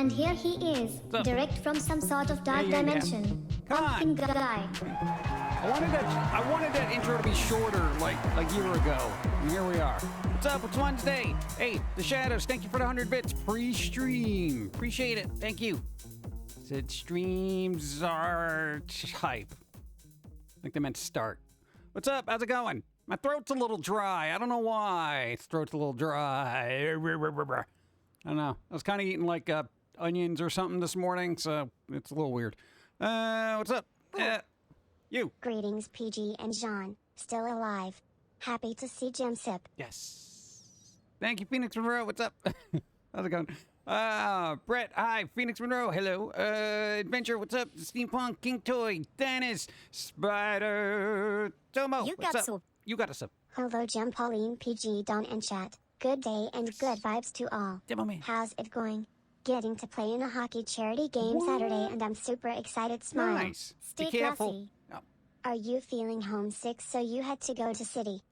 And here he is, direct from some sort of dark dimension. Pum'Kin guy. I wanted that intro to be shorter, like a year ago. And here we are. What's up? It's Wednesday. Hey, the Shadows, thank you for the 100 bits. Pre-stream. Appreciate it. Thank you. Said streams are hype. I think they meant start. What's up? How's it going? My throat's a little dry. I don't know why. Throat's a little dry. I don't know. I was kind of eating like onions or something this morning, so it's a little weird. What's up? You. Greetings, PG and Jean. Still alive. Happy to see Jim sip. Yes. Thank you, Phoenix Monroe. What's up? How's it going? Brett, hi. Phoenix Monroe, hello. Adventure, what's up? Steampunk, King Toy, Dennis, Spider, Tomo, what's up? You got us up. Hello, Jim, Pauline, PG, Don, and chat. Good day and good vibes to all. Demo me. How's it going? Getting to play in a hockey charity game Saturday, and I'm super excited. Smile. Nice. Stay Be careful. classy. Are you feeling homesick so you had to go to city?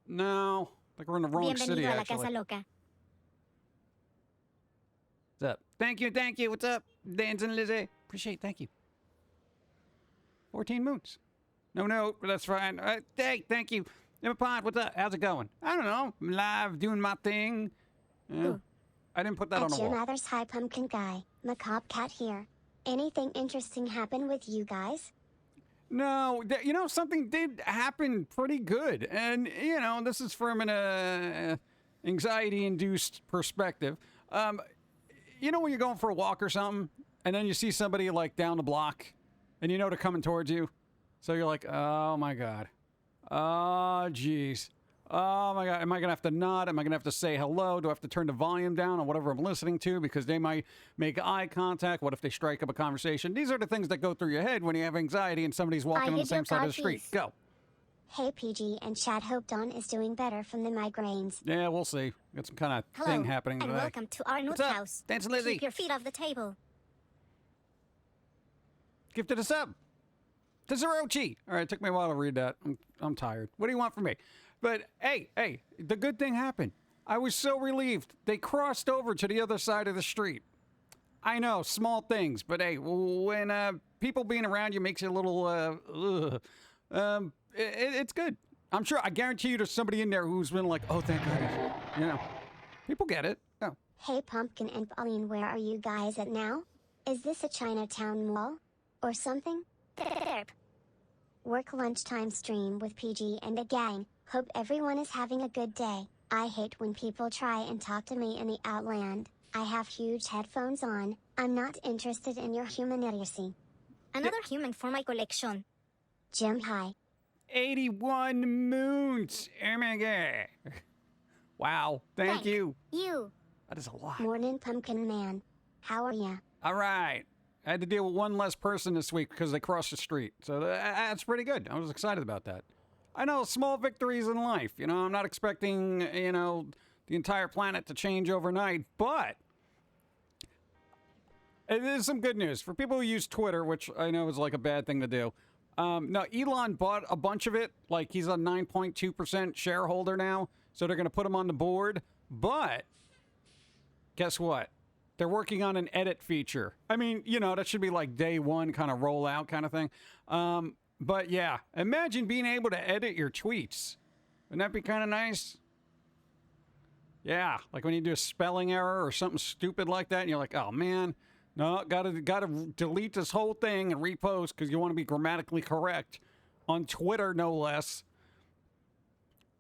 No. Like we're in the wrong city, actually. Casa Loca. What's up? Thank you. What's up? Dans and Lizzie. Appreciate it. Thank you. 14 moons. No, but that's fine. Hey, thank you. Pod, what's up? How's it going? I don't know. I'm live doing my thing. I didn't put that on the wall. Jim Others, hi, Pum'Kin guy. Macabre cat here. Anything interesting happen with you guys? No, something did happen pretty good. And, this is from an anxiety-induced perspective. When you're going for a walk or something, and then you see somebody, like, down the block, and they're coming towards you. So you're like, oh, my God. Oh, jeez. Oh, my God. Am I going to have to nod? Am I going to have to say hello? Do I have to turn the volume down on whatever I'm listening to because they might make eye contact? What if they strike up a conversation? These are the things that go through your head when you have anxiety and somebody's walking on the same side of the street. Go. Hey, PG and Chad, hope Dawn is doing better from the migraines. Yeah, we'll see. Got some kind of thing happening today. And welcome to our new house. Dance Lizzie. Keep your feet off the table. Gifted us up. To Zerochi. All right, it took me a while to read that. I'm tired. What do you want from me? But, hey, the good thing happened. I was so relieved. They crossed over to the other side of the street. I know, small things, but hey, when people being around you makes you a little, it's good. I guarantee you there's somebody in there who's been like, oh, thank goodness. People get it. Oh. Hey, Pum'Kin and Pauline, where are you guys at now? Is this a Chinatown mall? Or something? Work lunchtime stream with PG and the gang. Hope everyone is having a good day. I hate when people try and talk to me in the Outland. I have huge headphones on. I'm not interested in your human idiocy. Another human for my collection. Jim, hi. 81 moons. Oh my God. Wow. Thank you. You. That is a lot. Morning, Pum'Kin man. How are ya? All right. I had to deal with one less person this week because they crossed the street. So that's pretty good. I was excited about that. I know, small victories in life. I'm not expecting, the entire planet to change overnight. But it is some good news. For people who use Twitter, which I know is like a bad thing to do. No, Elon bought a bunch of it. Like, he's a 9.2% shareholder now. So they're going to put him on the board. But guess what? They're working on an edit feature. I mean, that should be like day one kind of rollout kind of thing. But yeah, imagine being able to edit your tweets. Wouldn't that be kind of nice? Yeah, like when you do a spelling error or something stupid like that, and you're like, oh man, no, gotta delete this whole thing and repost because you want to be grammatically correct on Twitter, no less.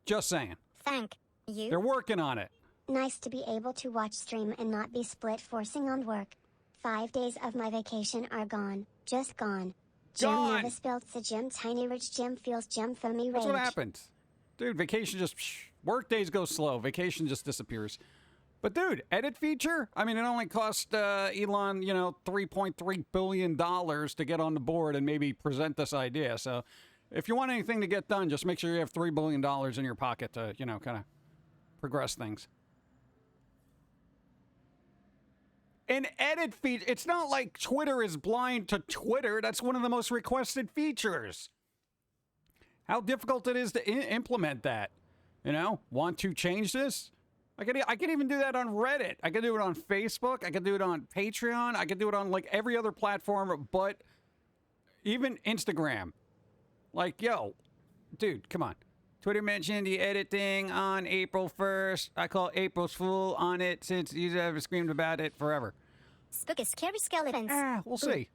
Just saying. Thank you. They're working on it. Nice to be able to watch stream and not be split forcing on work. 5 days of my vacation are gone. Just gone. Jim never spelled the Jim. Tiny Rich Jim feels Jim Foamy rage. That's what happens. Dude, vacation just... work days go slow. Vacation just disappears. But dude, edit feature? I mean, it only cost Elon, $3.3 billion to get on the board and maybe present this idea. So if you want anything to get done, just make sure you have $3 billion in your pocket to, kind of progress things. An edit feature. It's not like Twitter is blind to Twitter. That's one of the most requested features. How difficult it is to implement that. Want to change this? I can even do that on Reddit. I can do it on Facebook. I can do it on Patreon. I can do it on like every other platform, but even Instagram. Like, yo, dude, come on. Twitter mentioned the edit thing on April 1st. I call April's Fool on it since you have screamed about it forever. Spooky scary skeletons. We'll see.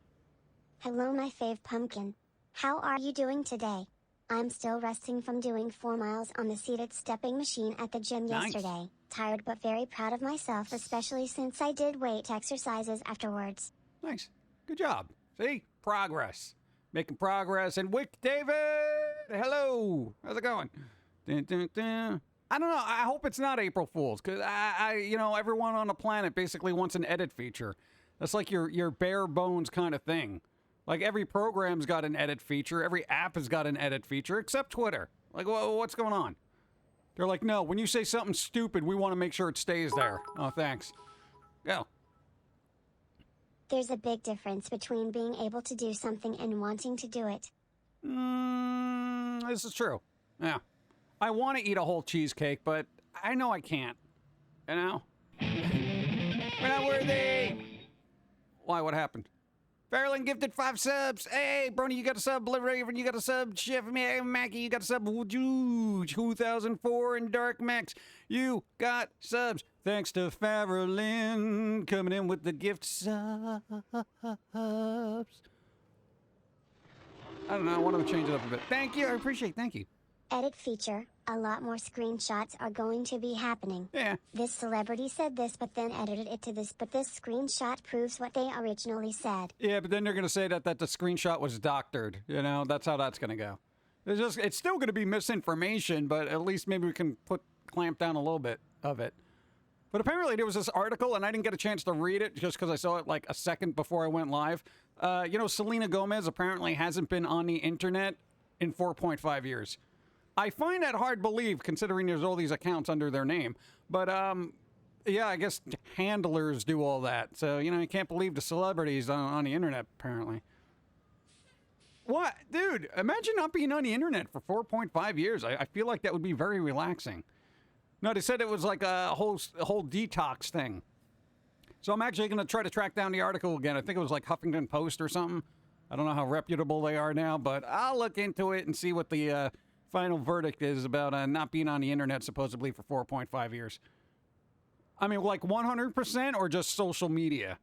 Hello, my fave Pum'Kin. How are you doing today? I'm still resting from doing 4 miles on the seated stepping machine at the gym yesterday. Tired but very proud of myself, especially since I did weight exercises afterwards. Nice. Good job. See? Progress. Making progress. And Wick David! Hello! How's it going? Dun, dun, dun. I don't know. I hope it's not April Fool's, because everyone on the planet basically wants an edit feature. That's like your bare bones kind of thing. Like every program's got an edit feature. Every app has got an edit feature, except Twitter. Like, what's going on? They're like, no, when you say something stupid, we want to make sure it stays there. Oh, thanks. Go. There's a big difference between being able to do something and wanting to do it. This is true. Yeah. I want to eat a whole cheesecake, but I know I can't. You know? We're not worthy! Why, what happened? Fairlin gifted 5 subs. Hey, Brony, you got a sub. Raven, you got a sub. Chef Mackie, you got a sub. Juge, 2004 and Dark Max, you got subs. Thanks to Fairlin coming in with the gift subs. I don't know. I want to change it up a bit. Thank you. I appreciate it. Thank you. Edit feature. A lot more screenshots are going to be happening. Yeah. This celebrity said this, but then edited it to this, but this screenshot proves what they originally said. Yeah, but then they're going to say that the screenshot was doctored. You know, that's how that's going to go. It's still going to be misinformation, but at least maybe we can clamp down a little bit of it. But apparently there was this article, and I didn't get a chance to read it just because I saw it like a second before I went live. Selena Gomez apparently hasn't been on the internet in 4.5 years. I find that hard to believe, considering there's all these accounts under their name. But, yeah, I guess handlers do all that. So, you can't believe the celebrities on the internet, apparently. What? Dude, imagine not being on the internet for 4.5 years. I feel like that would be very relaxing. No, they said it was like a whole detox thing. So I'm actually going to try to track down the article again. I think it was like Huffington Post or something. I don't know how reputable they are now, but I'll look into it and see what the final verdict is about not being on the internet supposedly for 4.5 years. I mean, like 100% or just social media?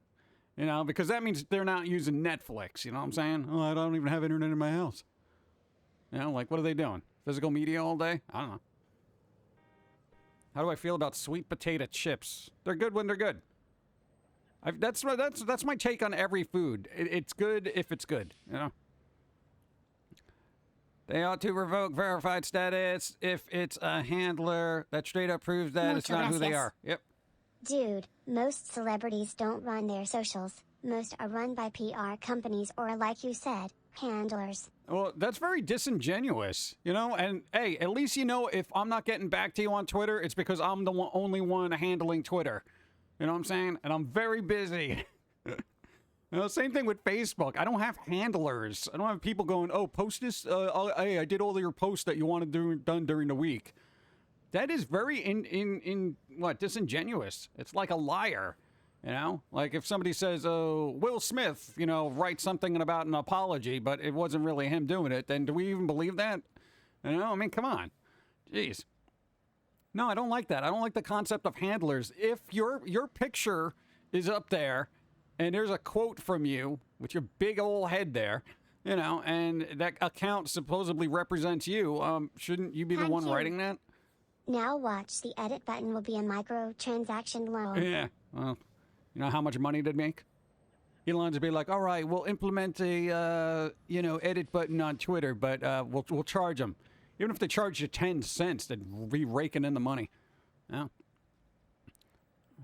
Because that means they're not using Netflix. You know what I'm saying? Oh, I don't even have internet in my house. Like what are they doing? Physical media all day? I don't know. How do I feel about sweet potato chips? They're good when they're good. That's my take on every food. It's good if it's good, They ought to revoke verified status if it's a handler that straight up proves that it's not who they are. Yep. Dude, most celebrities don't run their socials. Most are run by PR companies or, like you said, handlers. Well, that's very disingenuous, And, hey, at least if I'm not getting back to you on Twitter, it's because I'm the only one handling Twitter. You know what I'm saying? And I'm very busy. Same thing with Facebook. I don't have handlers. I don't have people going, oh, post this. Hey, I did all of your posts that you wanted done during the week. That is very disingenuous. It's like a liar. Like if somebody says, Will Smith, writes something about an apology, but it wasn't really him doing it, then do we even believe that? I mean, come on. Jeez. No, I don't like that. I don't like the concept of handlers. If your picture is up there and there's a quote from you with your big old head there, and that account supposedly represents you, shouldn't you be the one writing that? Now watch, the edit button will be a microtransaction loan. Yeah, well, you know how much money they'd make? Elon's be like, all right, we'll implement a, edit button on Twitter, but we'll charge them. Even if they charge you 10 cents, they'd be raking in the money. Yeah.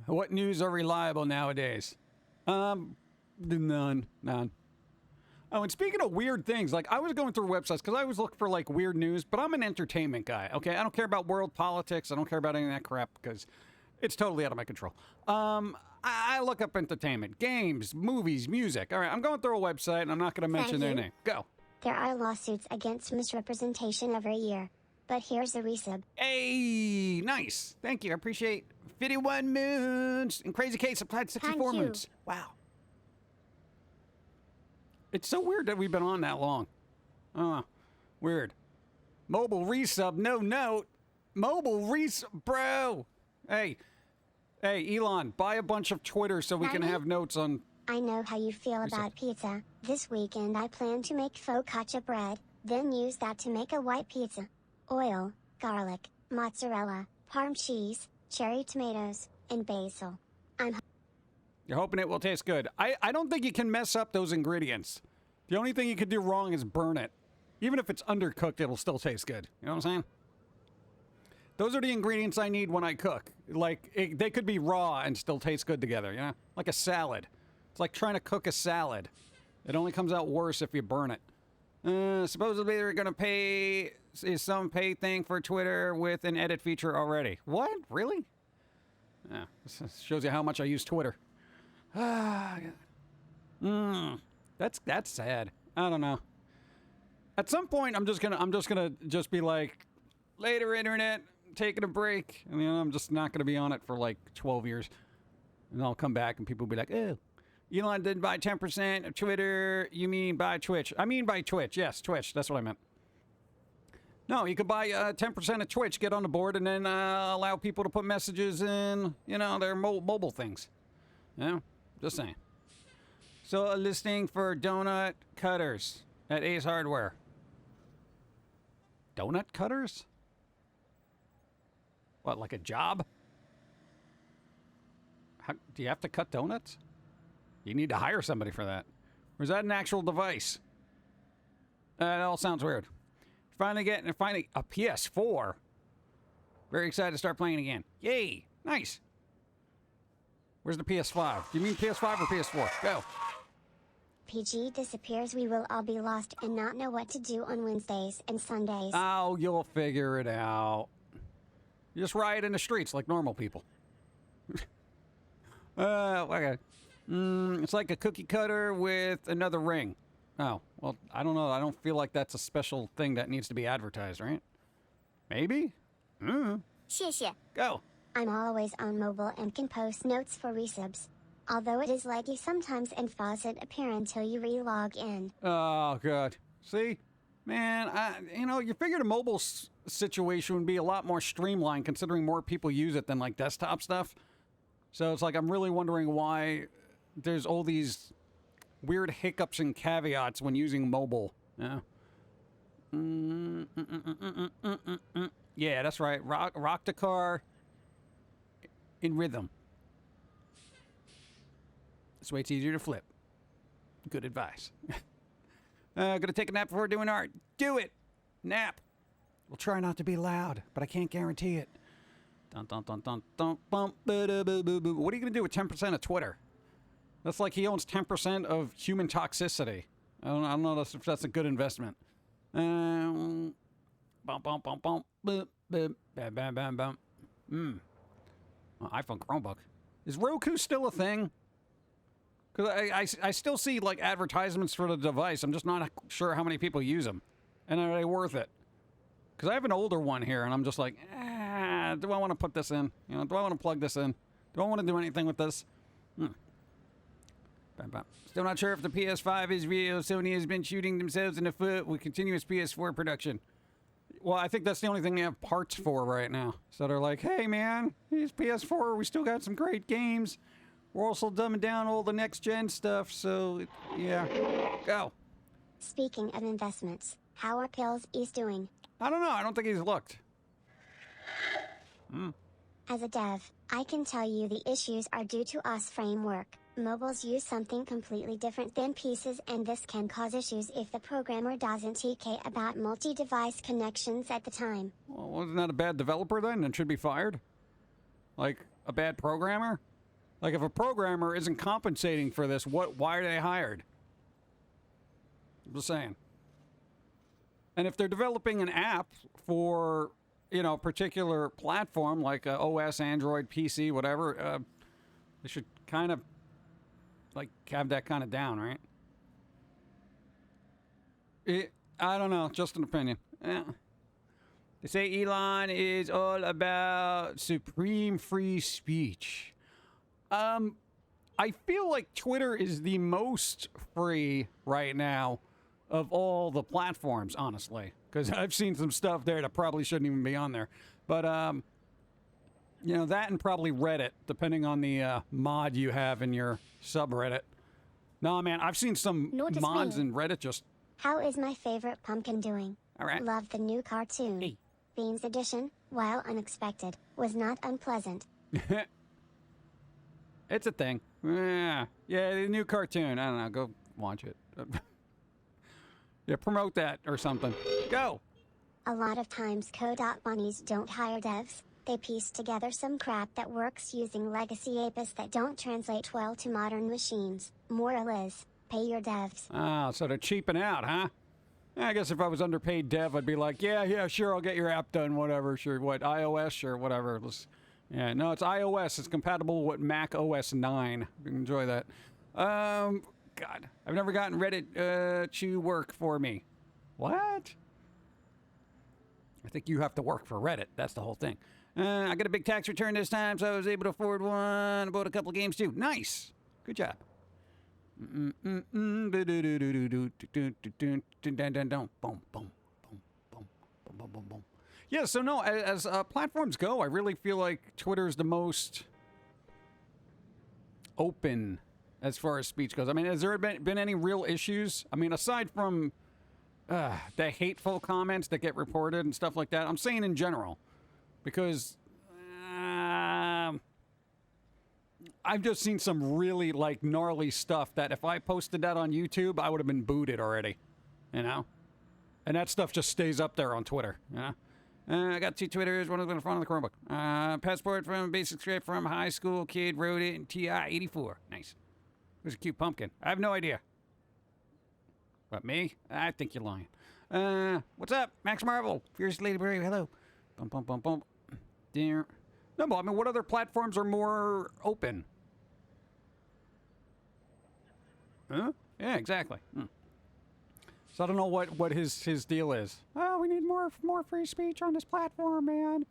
What news are reliable nowadays? None. Oh, and speaking of weird things, like I was going through websites because I always look for like weird news, but I'm an entertainment guy, okay? I don't care about world politics. I don't care about any of that crap because it's totally out of my control. I look up entertainment, games, movies, music. All right, I'm going through a website and I'm not going to mention their name. Go. There are lawsuits against misrepresentation every year, but here's the resub. Hey, nice. Thank you. I appreciate 51 moons. And Crazy K supplied 64 Thank you. moons. Wow. It's so weird that we've been on that long. Weird. Mobile resub, no note. Mobile resub, bro. Hey, Elon, buy a bunch of Twitter so we can Nanny? have notes on. I know how you feel about pizza. This weekend I plan to make focaccia bread, then use that to make a white pizza. Oil, garlic, mozzarella, parm cheese, cherry tomatoes, and basil. You're hoping it will taste good. I don't think you can mess up those ingredients. The only thing you could do wrong is burn it. Even if it's undercooked, it'll still taste good. You know what I'm saying? Those are the ingredients I need when I cook. Like, they could be raw and still taste good together, you know? Like a salad. It's like trying to cook a salad. It only comes out worse if you burn it. Supposedly they're going to pay some pay thing for Twitter with an edit feature already. What? Really? Yeah, this shows you how much I use Twitter. That's sad. I don't know. At some point, I'm just gonna be like, later internet, taking a break, and I'm just not gonna be on it for like 12 years, and I'll come back and people will be like, oh, Elon didn't buy 10% of Twitter. You mean buy Twitch? I mean buy Twitch. Yes, Twitch. That's what I meant. No, you could buy 10% of Twitch, get on the board, and then allow people to put messages in, their mobile things. Just saying. So a listing for donut cutters at Ace Hardware. Donut cutters? What, like a job? Do you have to cut donuts? You need to hire somebody for that. Or is that an actual device? It all sounds weird. Finally a PS4. Very excited to start playing again. Yay! Nice. Where's the PS5? Do you mean PS5 or PS4? Go. PG disappears, we will all be lost and not know what to do on Wednesdays and Sundays. Oh, you'll figure it out. You just riot in the streets like normal people. Okay. It's like a cookie cutter with another ring. Oh, well, I don't know. I don't feel like that's a special thing that needs to be advertised, right? Maybe? 谢谢. Go. I'm always on mobile and can post notes for resubs. Although it is laggy sometimes and doesn't appear until you re-log in. Oh, God. See? Man, you figured a mobile situation would be a lot more streamlined considering more people use it than, like, desktop stuff. So it's like I'm really wondering why there's all these weird hiccups and caveats when using mobile. Yeah. Yeah, that's right. Rock the car in rhythm. This way it's easier to flip. Good advice. Gonna take a nap before doing art. Do it! Nap. We'll try not to be loud, but I can't guarantee it. Dun, dun, dun, dun, dun, bum, ba, da, boo, boo, boo. What are you gonna do with 10% of Twitter? That's like he owns 10% of human toxicity. I don't know if that's a good investment. Bum, bum, bum, bum, boop, boop, bam, bam, bam, bam. iPhone Chromebook. Is Roku still a thing? Because I still see, like, advertisements for the device. I'm just not sure how many people use them. And are they worth it? Because I have an older one here, and I'm just like, do I want to put this in? Do I want to plug this in? Do I want to do anything with this? Bam, bam. Still not sure if the PS5 is real. Sony has been shooting themselves in the foot with continuous PS4 production. Well, I think that's the only thing they have parts for right now. So they're like, hey, man, here's PS4. We still got some great games. We're also dumbing down all the next-gen stuff, so, yeah. Go. Speaking of investments, how are Pilz-E doing? I don't know. I don't think he's looked. As a dev, I can tell you the issues are due to OS framework. Mobiles use something completely different than PCs, and this can cause issues if the programmer doesn't TK about multi-device connections at the time. Well, wasn't that a bad developer then and should be fired? Like, a bad programmer? Like, if a programmer isn't compensating for this, why are they hired? I'm just saying. And if they're developing an app for, a particular platform, like OS, Android, PC, whatever, they should kind of, like, have that kind of down, right? I don't know. Just an opinion. Yeah. They say Elon is all about supreme free speech. I feel like Twitter is the most free right now of all the platforms, honestly, because I've seen some stuff there that probably shouldn't even be on there. But, you know, that and probably Reddit, depending on the mod you have in your subreddit. No, man, I've seen some Notice mods me. in Reddit just... How is my favorite Pum'Kin doing? All right. Love the new cartoon. Hey. Bean's addition, while unexpected, was not unpleasant. It's a thing. Yeah, the new cartoon. I don't know. Go watch it. Yeah, promote that or something. Go. A lot of times bunnies don't hire devs. They piece together some crap that works using legacy APIs that don't translate well to modern machines. Moral is, pay your devs. Oh, so they're cheaping out, huh? I guess if I was underpaid dev, I'd be like, yeah, sure, I'll get your app done, whatever, sure, what, iOS, sure, whatever. Yeah, no, it's iOS. It's compatible with Mac OS 9. You can enjoy that. God, I've never gotten Reddit to work for me. What? I think you have to work for Reddit. That's the whole thing. I got a big tax return this time, so I was able to afford one. I bought a couple of games, too. Nice. Good job. Yeah, so no, as platforms go, I really feel like Twitter is the most open as far as speech goes. I mean, has there been any real issues? I mean, aside from the hateful comments that get reported and stuff like that, I'm saying in general, because I've just seen some really, like, gnarly stuff that if I posted that on YouTube, I would have been booted already, you know? And that stuff just stays up there on Twitter, you know? I got 2 Twitters, one of them in front of the Chromebook. Passport from basic script from high school kid, wrote it in TI-84. Nice. Who's a cute pumpkin? I have no idea. What, me? I think you're lying. What's up? Max Marvel. Fierce Lady Brave, hello. Bum, bum, bum, bum. There. No, but I mean, what other platforms are more open? Huh? Yeah, exactly. So I don't know what his deal is. Oh, we need more free speech on this platform, man.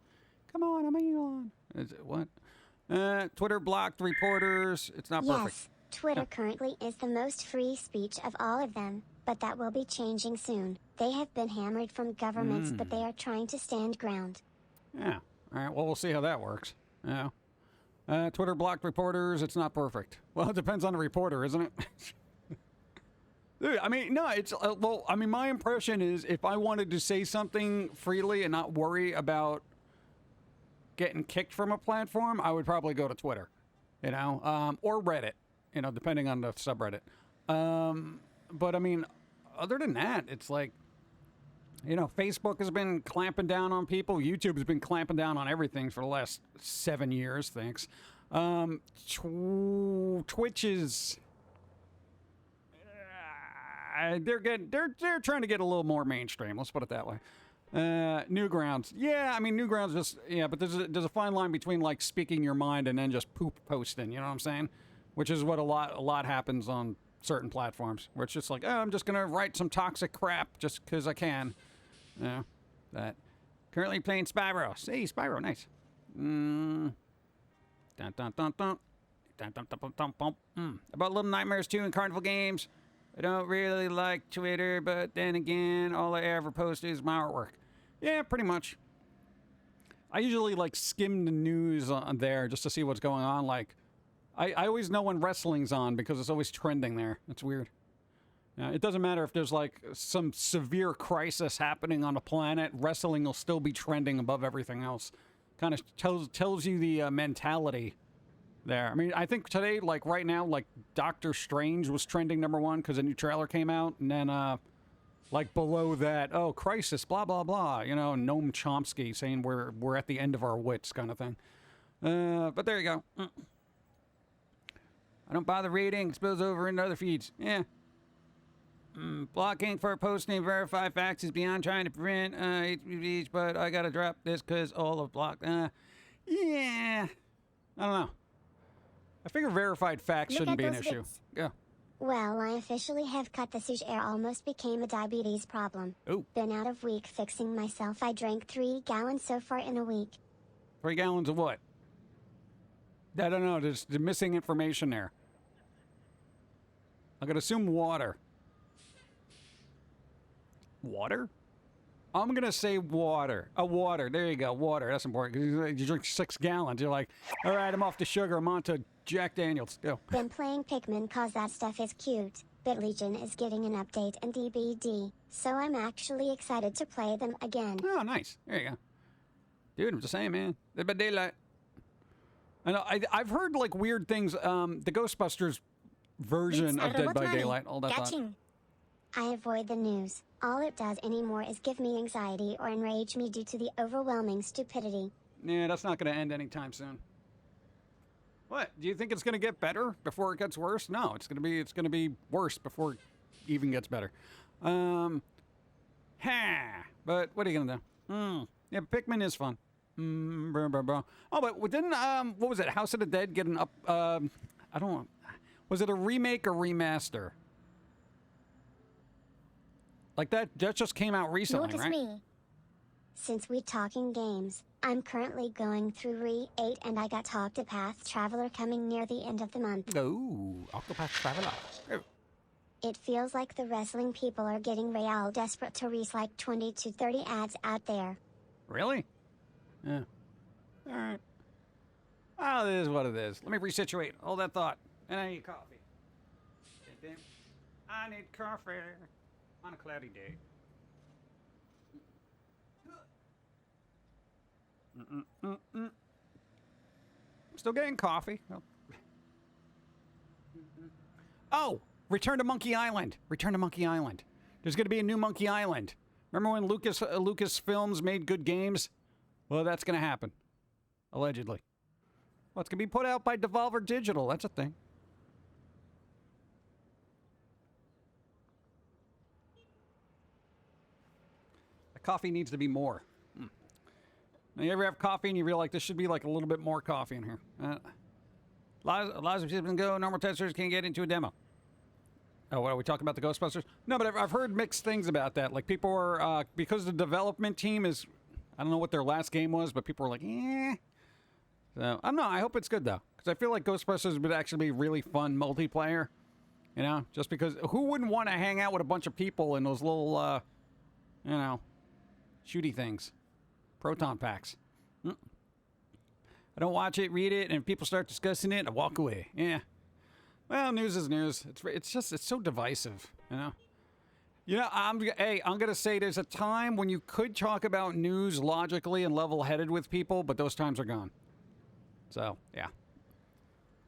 Come on, I'm Elon. Is it what? Twitter blocked reporters. It's not perfect. Yes, Twitter currently is the most free speech of all of them, but that will be changing soon. They have been hammered from governments, but they are trying to stand ground. Yeah. All right, well, we'll see how that works. Yeah. Twitter blocked reporters. It's not perfect. Well, it depends on the reporter, isn't it? Dude, I mean, no, it's, well, I mean, my impression is if I wanted to say something freely and not worry about getting kicked from a platform, I would probably go to Twitter, you know, or Reddit, you know, depending on the subreddit. But I mean, other than that, it's like, you know, Facebook has been clamping down on people. YouTube has been clamping down on everything for the last 7 years, thanks. Twitch is... they're trying to get a little more mainstream. Let's put it that way. Newgrounds, yeah. I mean, Newgrounds just but there's a fine line between like speaking your mind and then just poop posting. You know what I'm saying? Which is what a lot happens on certain platforms, where it's just like, oh, I'm just gonna write some toxic crap just because I can. You know, that. Currently playing Spyro. Hey, Spyro, nice. Dun dun dun dun. Dun dun dun dun dun dun. About Little Nightmares 2 and Carnival Games. I don't really like Twitter, but then again, all I ever post is my artwork. Yeah, pretty much. I usually like skim the news on there just to see what's going on. Like, I always know when wrestling's on because it's always trending there. It's weird. It doesn't matter if there's like some severe crisis happening on the planet, wrestling will still be trending above everything else. Kind of tells you the mentality there. I mean, I think today, like right now, like Doctor Strange was trending #1 because a new trailer came out, and then like below that, oh, crisis, blah blah blah. You know, Noam Chomsky saying we're at the end of our wits, kind of thing. But there you go. I don't bother reading. It spills over into other feeds. Yeah. Blocking for posting verified facts is beyond trying to prevent hate speech, but I gotta drop this because all of blocked. Yeah. I don't know. I figure verified facts shouldn't be an issue. Yeah. Well, I officially have cut the sugar. Almost became a diabetes problem. Ooh. Been out of week fixing myself. I drank 3 gallons so far in a week. 3 gallons of what? I don't know. There's missing information there. I'm going to assume water. Water? I'm going to say water. Water. There you go. Water. That's important. 'Cause you drink 6 gallons. You're like, all right, I'm off the sugar. I'm on to Jack Daniels. Go. Been playing Pikmin cause that stuff is cute, but Legion is getting an update and DBD, so I'm actually excited to play them again. Oh, nice. There you go. Dude, I'm just saying, man. Dead by Daylight. I know, I've heard, like, weird things. The Ghostbusters version of Dead by Daylight. All that stuff. I avoid the news. All it does anymore is give me anxiety or enrage me due to the overwhelming stupidity. Yeah, that's not going to end anytime soon. What? Do you think it's going to get better before it gets worse? No, it's going to be worse before it even gets better. But what are you going to do? Yeah, Pikmin is fun. Oh, but didn't what was it? House of the Dead get an up? I don't know. Was it a remake or remaster? Like that just came out recently, Notice right? me. Since we're talking games, I'm currently going through Re-8 and I got Octopath Traveler coming near the end of the month. Oh, Octopath Traveler. Oh. It feels like the wrestling people are getting real desperate to release like 20 to 30 ads out there. Really? Yeah. All right. Oh, it is what it is. Let me resituate. Hold that thought. And I need coffee. I need coffee on a cloudy day. Still getting coffee. Oh, Return to Monkey Island. Return to Monkey Island. There's going to be a new Monkey Island. Remember when Lucasfilms made good games? Well, that's going to happen. Allegedly. Well, it's going to be put out by Devolver Digital. That's a thing. The coffee needs to be more. Now, you ever have coffee and you feel like this should be like a little bit more coffee in here? Lots of systems go. Normal testers can't get into a demo. Oh, what are we talking about, the Ghostbusters? No, but I've heard mixed things about that. Like, people are, because the development team is, I don't know what their last game was, but people were like, eh. So, I don't know. I hope it's good, though. Because I feel like Ghostbusters would actually be really fun multiplayer. You know? Just because, who wouldn't want to hang out with a bunch of people in those little, you know, shooty things? Proton packs. I don't watch it, read it, and if people start discussing it, I walk away. Yeah. Well, news is news. It's so divisive, you know? You know, I'm going to say there's a time when you could talk about news logically and level-headed with people, but those times are gone. So, yeah.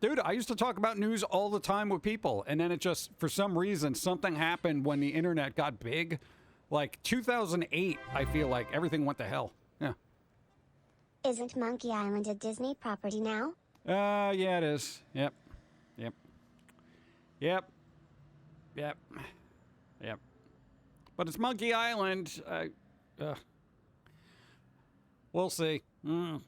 Dude, I used to talk about news all the time with people, and then it just, for some reason, something happened when the internet got big. Like, 2008, I feel like everything went to hell. Yeah. Isn't Monkey Island a Disney property now? Yeah, it is. Yep. But it's Monkey Island. We'll see. What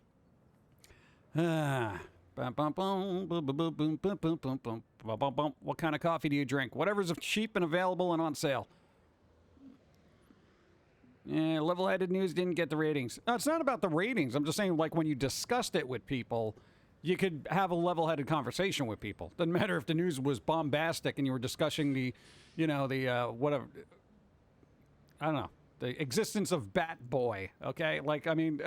kind of coffee do you drink? Whatever's cheap and available and on sale. Yeah, level-headed news didn't get the ratings. No, it's not about the ratings. I'm just saying, like, when you discussed it with people, you could have a level-headed conversation with people. Doesn't matter if the news was bombastic and you were discussing the, you know, the, whatever, I don't know, the existence of Bat Boy, okay? Like, I mean,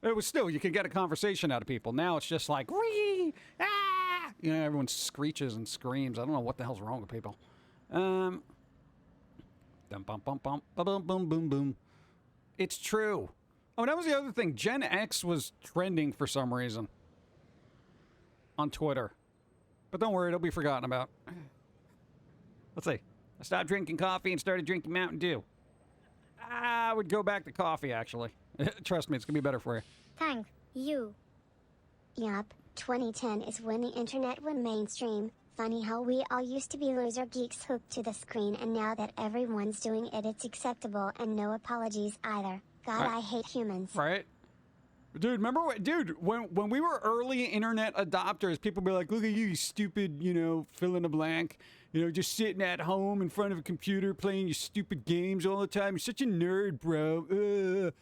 it was still, you could get a conversation out of people. Now it's just like, wee, ah! You know, everyone screeches and screams. I don't know what the hell's wrong with people. Bum, bum, bum, boom, boom, boom, boom. It's true. Oh, that was the other thing. Gen X was trending for some reason on Twitter. But don't worry, it'll be forgotten about. Let's see. I stopped drinking coffee and started drinking Mountain Dew. I would go back to coffee, actually. Trust me, it's going to be better for you. Thank you. Yup, 2010 is when the internet went mainstream. Funny how we all used to be loser geeks hooked to the screen, and now that everyone's doing it, it's acceptable and no apologies either. God, I hate humans. Right? Dude, remember when we were early internet adopters, people be like, look at you stupid, fill in the blank, just sitting at home in front of a computer playing your stupid games all the time. You're such a nerd, bro.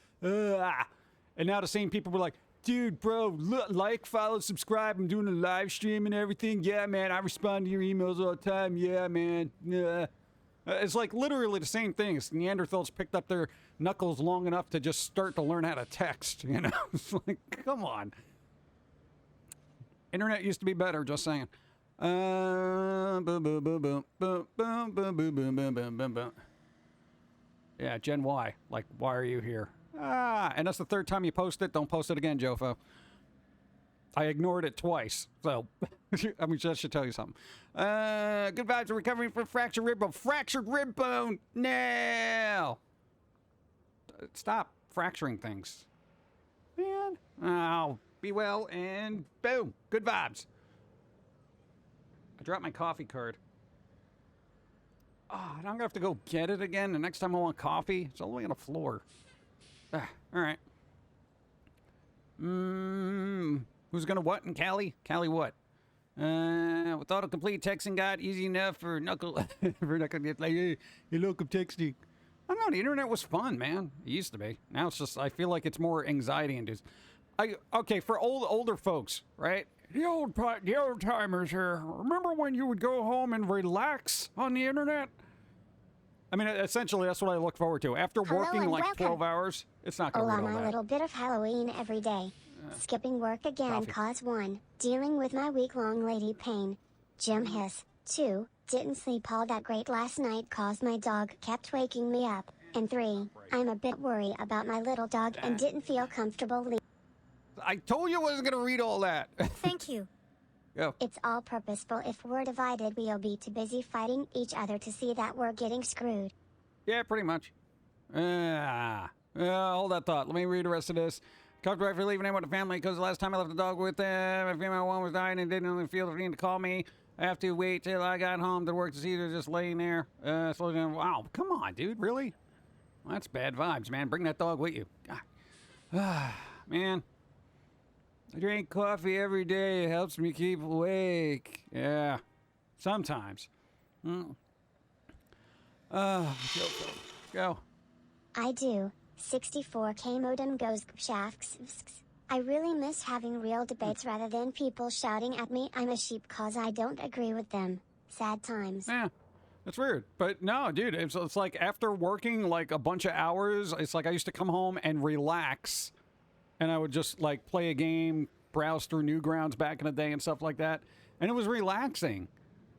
And now the same people were like, dude, bro, like, follow, subscribe. I'm doing a live stream and everything. Yeah, man, I respond to your emails all the time. Yeah, man. It's like literally the same thing. It's Neanderthals picked up their knuckles long enough to just start to learn how to text, It's like, come on. Internet used to be better, just saying. Yeah, Gen Y. Like, why are you here? And that's the third time you post it. Don't post it again, Jofo. I ignored it twice, so I mean that should tell you something. Good vibes are recovering from fractured rib bone. Fractured rib bone. No. Stop fracturing things, man. Oh, be well and boom. Good vibes. I dropped my coffee card. Oh, now I'm gonna have to go get it again. The next time I want coffee, it's all the way on the floor. All right. Who's gonna what in Cali? Cali what? With autocomplete texting guide, easy enough for knuckle for knuckle like hey, local texting. I don't know, the internet was fun, man. It used to be. Now it's just I feel like it's more anxiety induced. Okay, for older folks, right? The old timers here. Remember when you would go home and relax on the internet? I mean, essentially, that's what I look forward to. After working like welcome. 12 hours, it's not going to be all my that. little bit of Halloween every day. Skipping work again Coffee. cause 1. Dealing with my week-long lady pain. Jim hiss. 2. Didn't sleep all that great last night cause my dog kept waking me up. And 3. I'm a bit worried about my little dog and didn't feel comfortable leaving. I told you I wasn't going to read all that. Thank you. Go. It's all purposeful. If we're divided, we'll be too busy fighting each other to see that we're getting screwed. Yeah, pretty much. Hold that thought. Let me read the rest of this. Comfortable after leaving in with the family because the last time I left the dog with them, my female one was dying and didn't really feel the need to call me. I have to wait till I got home to work to see her just laying there. Wow, come on, dude, really? Well, that's bad vibes, man. Bring that dog with you. God. Man. I drink coffee every day. It helps me keep awake. Yeah. Sometimes. Go. I do. 64K modem goes shafts. I really miss having real debates rather than people shouting at me I'm a sheep cause I don't agree with them. Sad times. Yeah. That's weird. But no, dude, it's like after working like a bunch of hours, it's like I used to come home and relax. And I would just like play a game, browse through Newgrounds back in the day and stuff like that. And it was relaxing,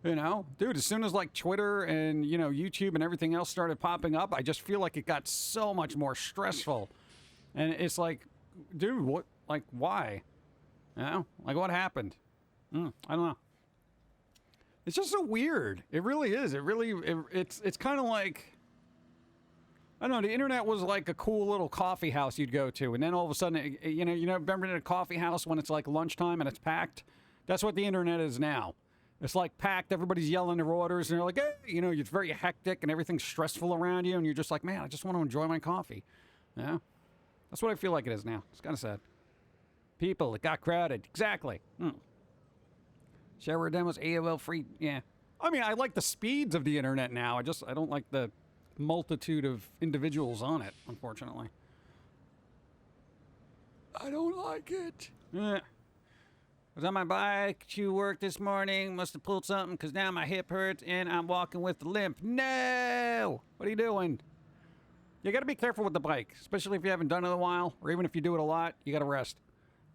Dude, as soon as like Twitter and, YouTube and everything else started popping up, I just feel like it got so much more stressful. And it's like, dude, what, like, why? Like what happened? I don't know. It's just so weird. It really is. It's kind of like, I don't know, the internet was like a cool little coffee house you'd go to, and then all of a sudden, remember in a coffee house when it's like lunchtime and it's packed? That's what the internet is now. It's like packed, everybody's yelling their orders, and they're like, hey, it's very hectic and everything's stressful around you, and you're just like, man, I just want to enjoy my coffee. Yeah? That's what I feel like it is now. It's kind of sad. People, it got crowded. Exactly. Shower demos, AOL free, yeah. I mean, I like the speeds of the internet now. I don't like the multitude of individuals on it, unfortunately. I don't like it. Was on my bike to work this morning. Must have pulled something because now my hip hurts and I'm walking with a limp. No! What are you doing? You got to be careful with the bike, especially if you haven't done it in a while, or even if you do it a lot, you got to rest.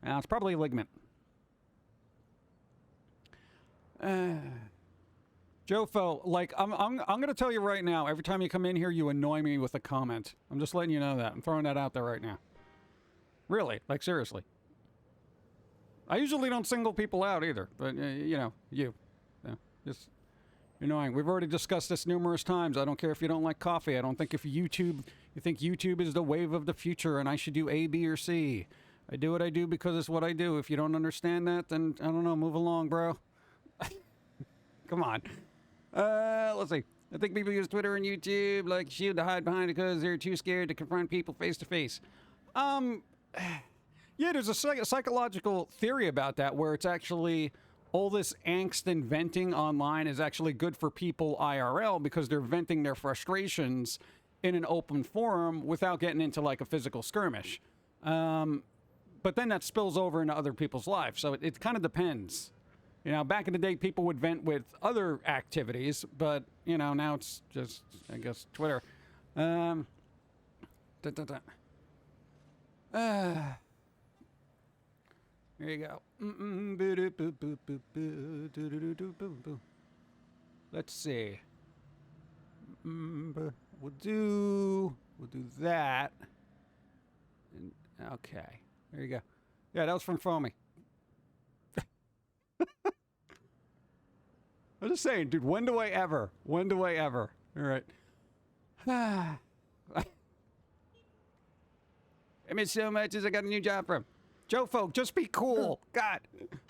It's probably a ligament. Jofo, like, I'm going to tell you right now, every time you come in here, you annoy me with a comment. I'm just letting you know that. I'm throwing that out there right now. Really, like, seriously. I usually don't single people out either, but, you. Yeah, just annoying. We've already discussed this numerous times. I don't care if you don't like coffee. I don't think you think YouTube is the wave of the future and I should do A, B, or C. I do what I do because it's what I do. If you don't understand that, then, I don't know, move along, bro. Come on. Let's see. I think people use Twitter and YouTube like shield to hide behind it because they're too scared to confront people face to face. Yeah, there's a psychological theory about that where it's actually all this angst and venting online is actually good for people IRL because they're venting their frustrations in an open forum without getting into like a physical skirmish. But then that spills over into other people's lives. So it kind of depends. You know, back in the day, people would vent with other activities, but, you know, now it's just, I guess, Twitter. Here you go. Let's see. We'll do that. Okay. There you go. Yeah, that was from Foamy. I'm just saying, dude, when do I ever? When do I ever? All right. I miss so much as I got a new job from. Joe Folk, just be cool. God.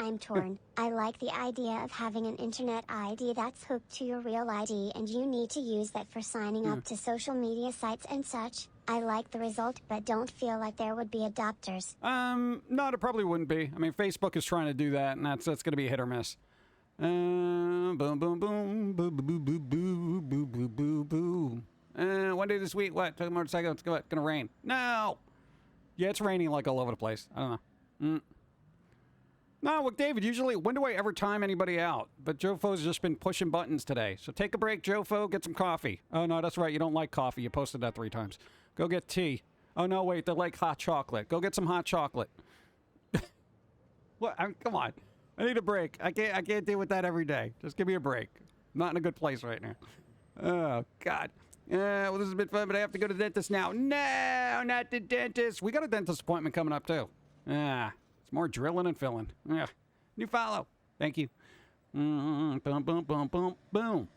I'm torn. I like the idea of having an internet ID that's hooked to your real ID and you need to use that for signing up to social media sites and such. I like the result, but don't feel like there would be adopters. No, there probably wouldn't be. I mean, Facebook is trying to do that, and that's going to be a hit or miss. Boom, boom, boom, boo, boo, boo, boo, boo, boo, boo, boo, boo. One day this week, what? Took a motorcycle, it's going to rain. No! Yeah, it's raining like all over the place. I don't know. No, look, David, usually, when do I ever time anybody out? But Joe Fo's just been pushing buttons today. So take a break, Joe Fo, get some coffee. Oh, no, that's right, you don't like coffee. You posted that 3 times. Go get tea. Oh, no, wait, they like hot chocolate. Go get some hot chocolate. What? Come on. I need a break. I can't deal with that every day. Just give me a break. I'm not in a good place right now. Oh, God. Well, this has been fun, but I have to go to the dentist now. No, not the dentist. We got a dentist appointment coming up, too. It's more drilling and filling. New follow. Thank you. Boom, boom, boom, boom, boom.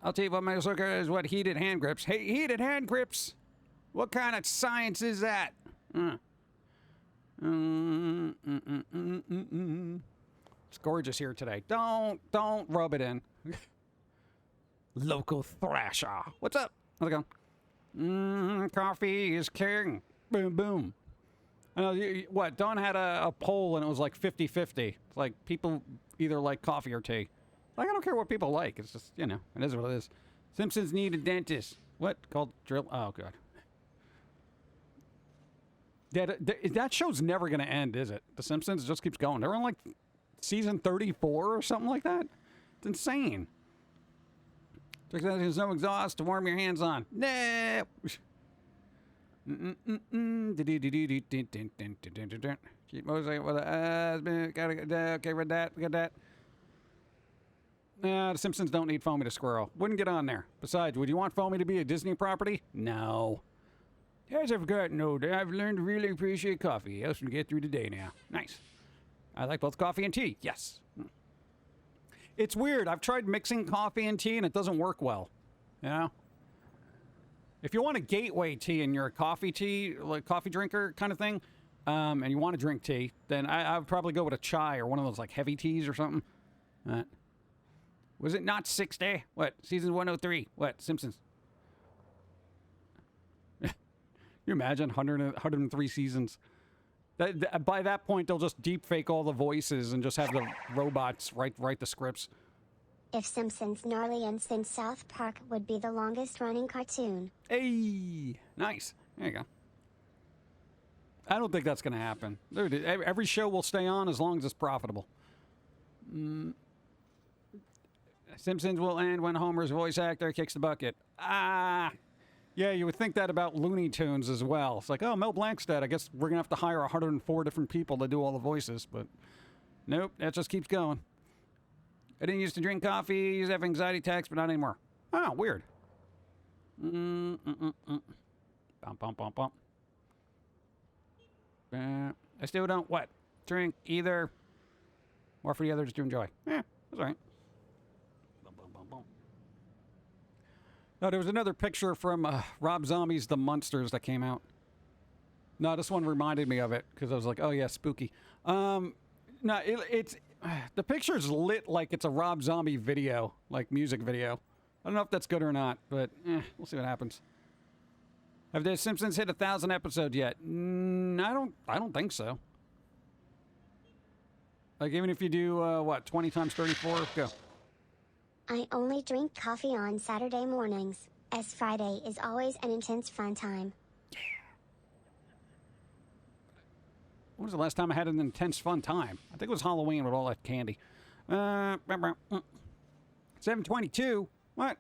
I'll tell you what my sucker is what heated hand grips. Hey, heated hand grips. What kind of science is that? It's gorgeous here today. Don't rub it in. Local Thrasher. What's up? How's it going? Coffee is king. Boom, boom. I know, what? Don had a poll and it was like 50-50. It's like people either like coffee or tea. Like, I don't care what people like. It's just, you know, it is what it is. Simpsons need a dentist. What? Called drill? Oh, God. That show's never going to end, is it? The Simpsons just keeps going. They're on like season 34 or something like that. It's insane. There's no exhaust to warm your hands on. No. Keep motorcycle with okay, read that. We got that. The Simpsons don't need Foamy to squirrel. Wouldn't get on there. Besides, would you want Foamy to be a Disney property? No. As I've gotten older, I've learned to really appreciate coffee. It helps me get through the day now. Nice. I like both coffee and tea. Yes. It's weird. I've tried mixing coffee and tea, and it doesn't work well. You know? If you want a gateway tea and you're a coffee drinker kind of thing, and you want to drink tea, then I would probably go with a chai or one of those like heavy teas or something. Was it not 60? What? Season 103? What? Simpsons. You imagine 103 seasons. By that point, they'll just deep fake all the voices and just have the robots write the scripts. If Simpsons Gnarly and since South Park would be the longest running cartoon. Hey, nice. There you go. I don't think that's going to happen. Dude, every show will stay on as long as it's profitable. Simpsons will end when Homer's voice actor kicks the bucket. Yeah, you would think that about Looney Tunes as well. It's like, oh, Mel Blanc's dead. I guess we're going to have to hire 104 different people to do all the voices. But nope, that just keeps going. I didn't used to drink coffee, used to have anxiety attacks, but not anymore. Oh, weird. Bum, bum, bum, bum. I still don't, what? Drink either. More for the others to enjoy. Yeah, that's all right. Bum, bum, bum, bum. No, there was another picture from Rob Zombie's The Munsters that came out. No, this one reminded me of it because I was like, oh, yeah, spooky. No, it's... The picture's lit like it's a Rob Zombie video, like music video. I don't know if that's good or not, but we'll see what happens. Have the Simpsons hit 1,000 episodes yet? I don't think so. Like, even if you do, what, 20 times 34? Go. I only drink coffee on Saturday mornings, as Friday is always an intense fun time. When was the last time I had an intense fun time? I think it was Halloween with all that candy. 722. What?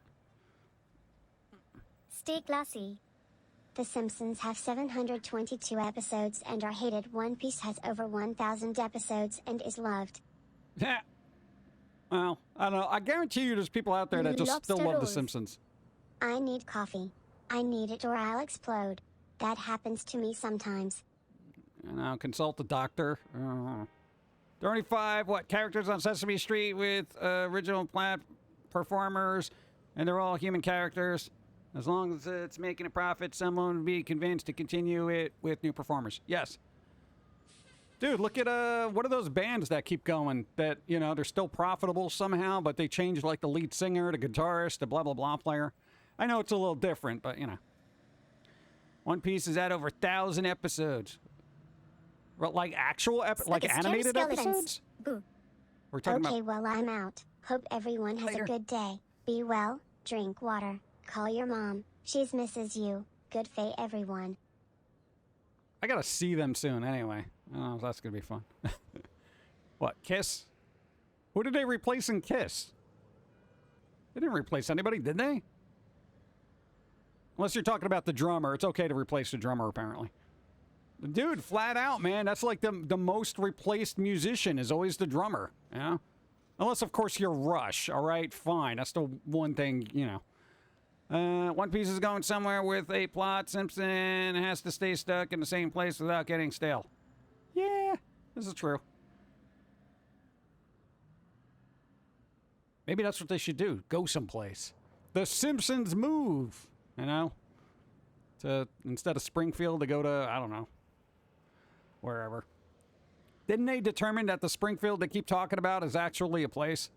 Stay classy. The Simpsons have 722 episodes and are hated. One Piece has over 1,000 episodes and is loved. Yeah. Well, I don't know. I guarantee you there's people out there that just still love The Simpsons. I need coffee. I need it or I'll explode. That happens to me sometimes. You know, consult the doctor. 35, characters on Sesame Street with original plant performers, and they're all human characters. As long as it's making a profit, someone would be convinced to continue it with new performers. Yes. Dude, look at, what are those bands that keep going that, you know, they're still profitable somehow, but they change, like, the lead singer, the guitarist, the blah, blah, blah player. I know it's a little different, but, you know. One Piece is at over 1,000 episodes. Like actual, like animated episodes? We're talking okay, about... well, I'm out. Hope everyone has a good day. Be well, drink water, call your mom. She's misses you. Good fate, everyone. I gotta see them soon anyway. Oh, that's gonna be fun. What, Kiss? Who did they replace in Kiss? They didn't replace anybody, did they? Unless you're talking about the drummer. It's okay to replace the drummer, apparently. Dude, flat out, man. That's like the most replaced musician is always the drummer, you know? Unless, of course, you're Rush, all right? Fine. That's the one thing, you know. One Piece is going somewhere with a plot. Simpson has to stay stuck in the same place without getting stale. Yeah, this is true. Maybe that's what they should do. Go someplace. The Simpsons move, you know? To, instead of Springfield, to go to, I don't know, wherever. Didn't they determine that the Springfield they keep talking about is actually a place?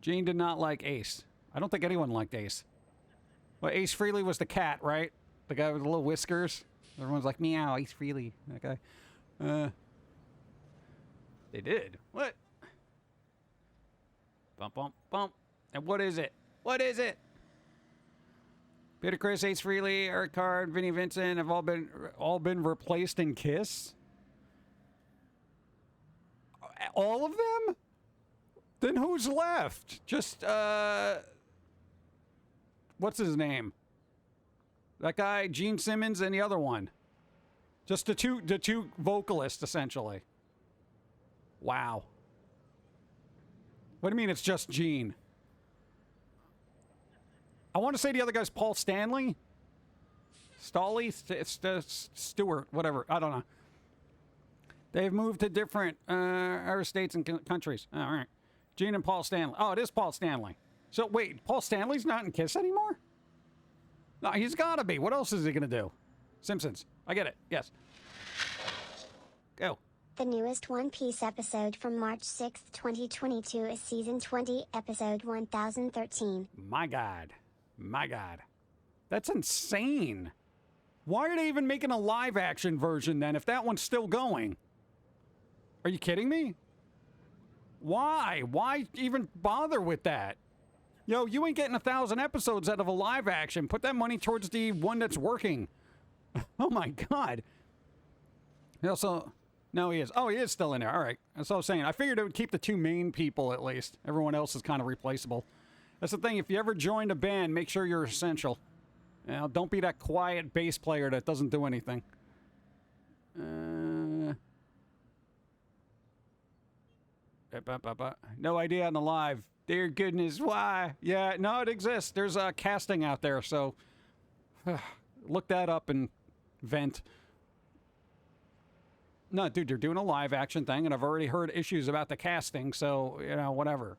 Gene did not like Ace. I don't think anyone liked Ace. Well, Ace Frehley was the cat, right? The guy with the little whiskers. Everyone's like, meow, Ace Frehley. That guy. They did. What? Bump, bump, bump. And what is it? What is it? Peter Criss, Ace Frehley, Eric Carr, Vinnie Vincent have all been replaced in Kiss? All of them? Then who's left? Just what's his name? That guy, Gene Simmons, and the other one. Just the two vocalists, essentially. Wow. What do you mean it's just Gene? I want to say the other guy's Paul Stanley? Stewart, whatever. I don't know. They've moved to different states and countries. All right. Gene and Paul Stanley. Oh, it is Paul Stanley. So, wait, Paul Stanley's not in Kiss anymore? No, he's got to be. What else is he going to do? Simpsons. I get it. Yes. Go. The newest One Piece episode from March 6th, 2022 is Season 20, Episode 1013. My God. My God. That's insane. Why are they even making a live-action version, then, if that one's still going? Are you kidding me? Why? Why even bother with that? Yo, you ain't getting 1,000 episodes out of a live-action. Put that money towards the one that's working. Oh, my God. He also... No, he is. Oh, he is still in there. All right. That's what I was saying. I figured it would keep the two main people, at least. Everyone else is kind of replaceable. That's the thing. If you ever join a band, make sure you're essential. You know, don't be that quiet bass player that doesn't do anything. No idea on the live. Dear goodness, why? Yeah, no, it exists. There's casting out there, so look that up and vent. No, dude, they're doing a live action thing, and I've already heard issues about the casting, so, you know, whatever.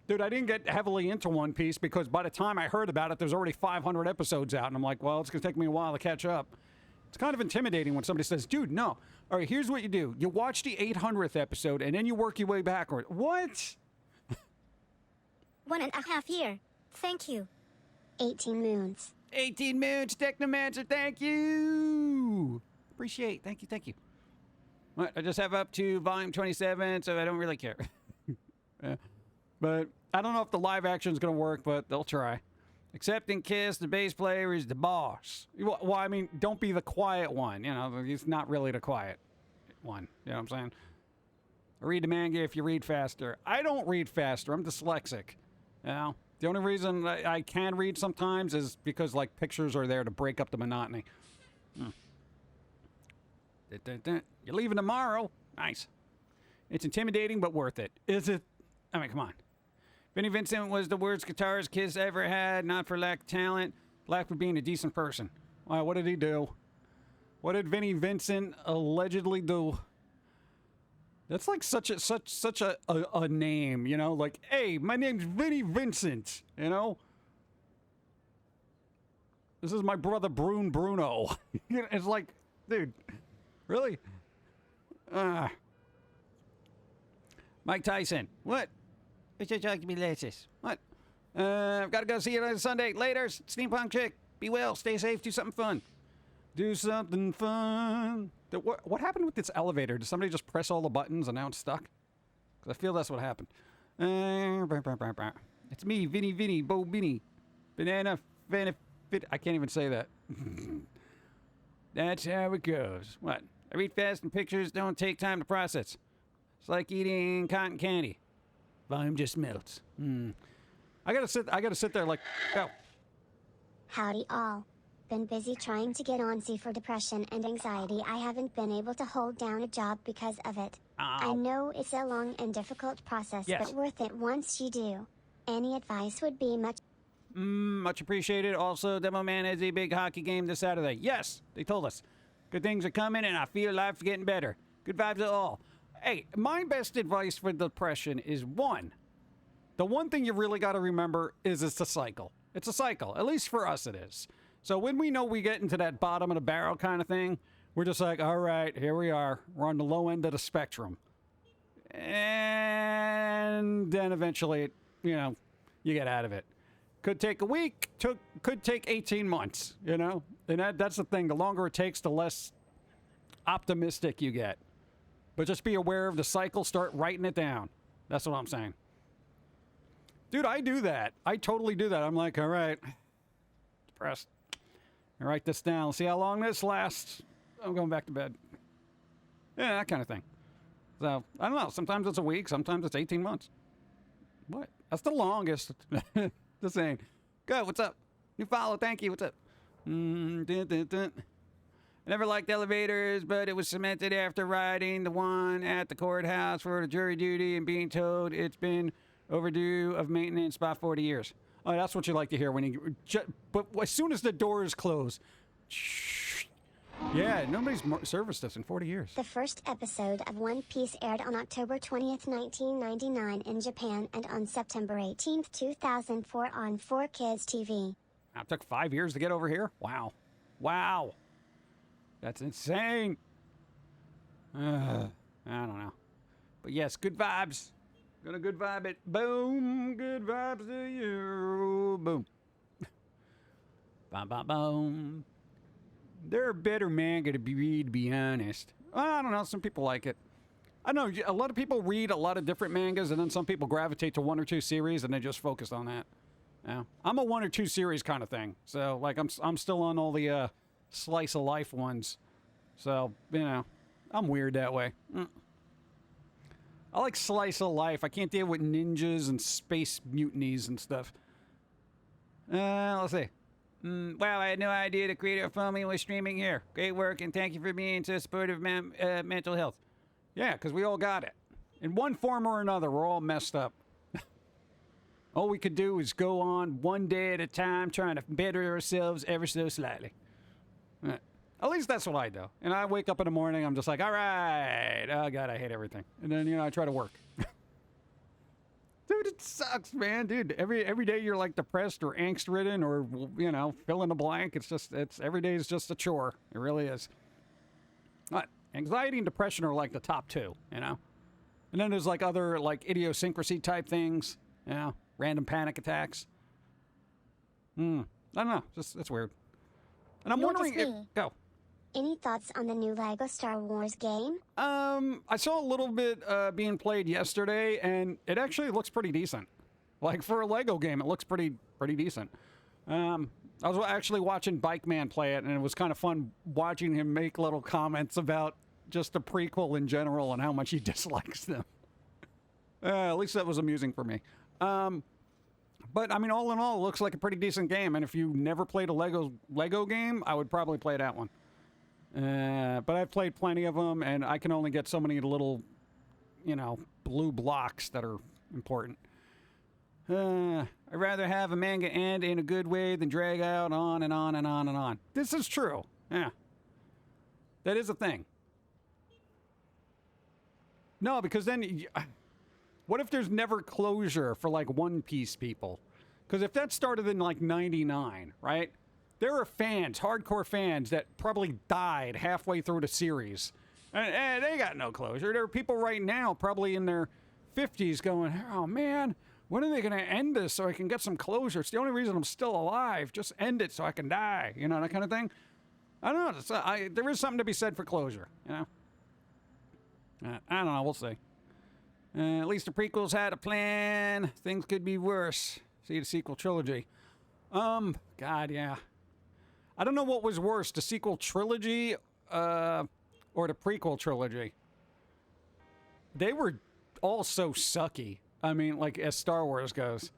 Dude, I didn't get heavily into One Piece because by the time I heard about it, there's already 500 episodes out, and I'm like, well, it's going to take me a while to catch up. It's kind of intimidating when somebody says, dude, no. All right, here's what you do. You watch the 800th episode, and then you work your way backward. What? 1.5 years. Thank you. 18 moons. 18 moons, Technomancer, thank you. Appreciate, thank you. What, I just have up to volume 27, so I don't really care. But I don't know if the live action is going to work, but they'll try. Except in Kiss, the bass player is the boss. Well, I mean, don't be the quiet one. You know, he's not really the quiet one. You know what I'm saying? Read the manga if you read faster. I don't read faster. I'm dyslexic. You know? The only reason I can read sometimes is because, like, pictures are there to break up the monotony. You're leaving tomorrow. Nice. It's intimidating, but worth it. Is it? I mean, come on. Vinnie Vincent was the worst guitarist Kiss ever had, not for lack of talent, lack for being a decent person. Wow, what did he do? What did Vinnie Vincent allegedly do? That's like such a name, you know? Like, hey, my name's Vinnie Vincent, you know? This is my brother Bruno. It's like, dude, really? Mike Tyson, what? What you talking to me latest? What? I've got to go see you on Sunday. Later, steampunk chick. Be well, stay safe, do something fun. Do something fun. What happened with this elevator? Did somebody just press all the buttons and now it's stuck? Because I feel that's what happened. It's me, Vinny, Bo Vinny. Banana, Fit. I can't even say that. That's how it goes. What? I read fast and pictures don't take time to process. It's like eating cotton candy. Volume just melts. I gotta sit there like, go. Howdy all. Been busy trying to get on C for depression and anxiety. I haven't been able to hold down a job because of it. I know it's a long and difficult process, but worth it once you do. Any advice would be much appreciated. Also, Demo Man has a big hockey game this Saturday. Yes, they told us. Good things are coming, and I feel life's getting better. Good vibes at all. Hey, my best advice for depression is one. The one thing you really got to remember is it's a cycle. It's a cycle. At least for us it is. So when we know we get into that bottom of the barrel kind of thing, we're just like, all right, here we are. We're on the low end of the spectrum. And then eventually, you know, you get out of it. Could take a week, could take 18 months, you know? And that's the thing. The longer it takes, the less optimistic you get. But just be aware of the cycle. Start writing it down. That's what I'm saying. Dude, I do that. I totally do that. I'm like, all right, depressed. I write this down. See how long this lasts. I'm going back to bed. Yeah, that kind of thing. So, I don't know. Sometimes it's a week. Sometimes it's 18 months. What? That's the longest. Just saying. Good. What's up? New follow. Thank you. What's up? I never liked elevators, but it was cemented after riding the one at the courthouse for the jury duty and being told it's been overdue of maintenance about 40 years. Oh, that's what you like to hear when you... But as soon as the doors close... Yeah, nobody's serviced us in 40 years. The first episode of One Piece aired on October 20th, 1999 in Japan and on September 18th, 2004 on 4Kids TV. It took 5 years to get over here? Wow. Wow. That's insane. I don't know. But yes, good vibes. Gonna good vibe it. Boom. Good vibes to you. Boom. Boom, boom, boom. They're a better manga to read, to be honest. I don't know. Some people like it. I know a lot of people read a lot of different mangas, and then some people gravitate to one or two series, and they just focus on that. Yeah. I'm a one or two series kind of thing. So, like, I'm still on all the slice of life ones. So, you know, I'm weird that way. I like slice of life. I can't deal with ninjas and space mutinies and stuff. Let's see. Wow, I had no idea the creator of Foamy was streaming here. Great work, and thank you for being so supportive of mental health. Yeah, because we all got it. In one form or another, we're all messed up. All we could do is go on one day at a time, trying to better ourselves ever so slightly. At least that's what I do. And I wake up in the morning, I'm just like, all right. Oh, God, I hate everything. And then, you know, I try to work. Dude, it sucks, man. Dude, every day you're like depressed or angst-ridden or, you know, fill in the blank. Every day is just a chore. It really is. Anxiety and depression are like the top two, you know? And then there's like other like idiosyncrasy type things, you know, random panic attacks. I don't know. Just it's weird. And I'm Notice wondering if me. go. Any thoughts on the new Lego Star Wars game? I saw a little bit being played yesterday, and it actually looks pretty decent. Like for a Lego game, it looks pretty decent. I was actually watching Bike Man play it, and it was kind of fun watching him make little comments about just the prequel in general and how much he dislikes them. At least that was amusing for me. But I mean, all in all, it looks like a pretty decent game. And if you never played a Lego game, I would probably play that one. But I've played plenty of them, and I can only get so many little, blue blocks that are important. I'd rather have a manga end in a good way than drag out on and on and on and on. This is true. Yeah. That is a thing. No, because then, what if there's never closure for like One Piece people? Because if that started in like 99, right? There are fans, hardcore fans, that probably died halfway through the series. And they got no closure. There are people right now, probably in their 50s, going, oh man, when are they going to end this so I can get some closure? It's the only reason I'm still alive. Just end it so I can die. You know, that kind of thing. I don't know. There is something to be said for closure, you know? I don't know. We'll see. At least the prequels had a plan. Things could be worse. See the sequel trilogy. God, yeah. I don't know what was worse, the sequel trilogy or the prequel trilogy. They were all so sucky. I mean, like, as Star Wars goes.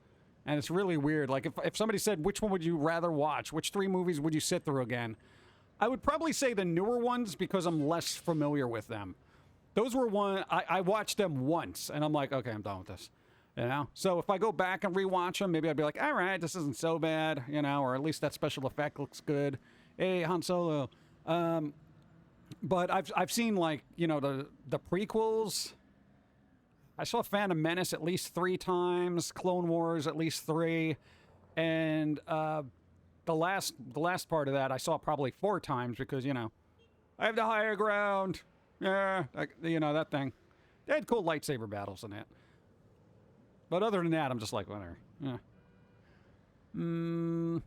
And it's really weird. Like, if somebody said, which one would you rather watch? Which 3 movies would you sit through again? I would probably say the newer ones because I'm less familiar with them. Those were I watched them once, and I'm like, okay, I'm done with this. You know? So if I go back and rewatch them, maybe I'd be like, all right, this isn't so bad, you know, or at least that special effect looks good. Hey, Han Solo. But I've seen, like, you know, the prequels. I saw Phantom Menace at least 3 times, Clone Wars at least 3, and the last part of that I saw probably 4 times because, you know, I have the higher ground. Yeah, you know, that thing. They had cool lightsaber battles in it. But other than that, I'm just like, whatever. Yeah. You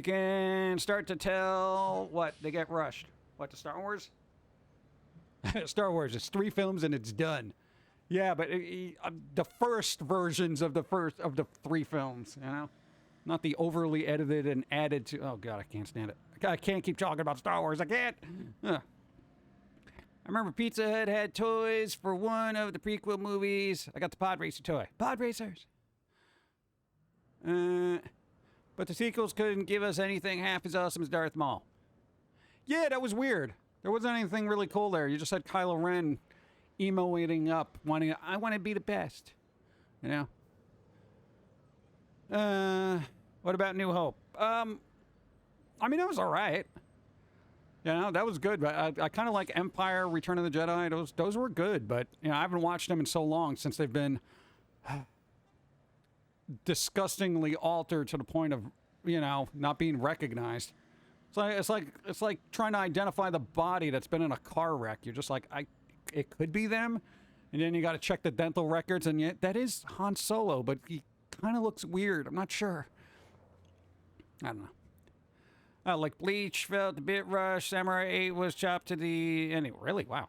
can start to tell what they get rushed. What, the Star Wars? Star Wars, it's 3 films and it's done. Yeah, but the first versions of the 3 films, you know? Not the overly edited and added to... Oh, God, I can't stand it. I can't keep talking about Star Wars. I can't. I remember Pizza Hut had toys for one of the prequel movies. I got the Pod Racer toy. Pod Racers. But the sequels couldn't give us anything half as awesome as Darth Maul. Yeah, that was weird. There wasn't anything really cool there. You just had Kylo Ren emoing up, I want to be the best. You know? What about New Hope? I mean, that was all right. You know, that was good. But I kind of like Empire, Return of the Jedi. Those were good. But, you know, I haven't watched them in so long since they've been disgustingly altered to the point of, you know, not being recognized. So it's like trying to identify the body that's been in a car wreck. You're just like, it could be them. And then you got to check the dental records. And yet that is Han Solo, but he kind of looks weird. I'm not sure. I don't know. Like Bleach felt a bit rushed. Samurai 8 was chopped to the... Anyway, really? Wow.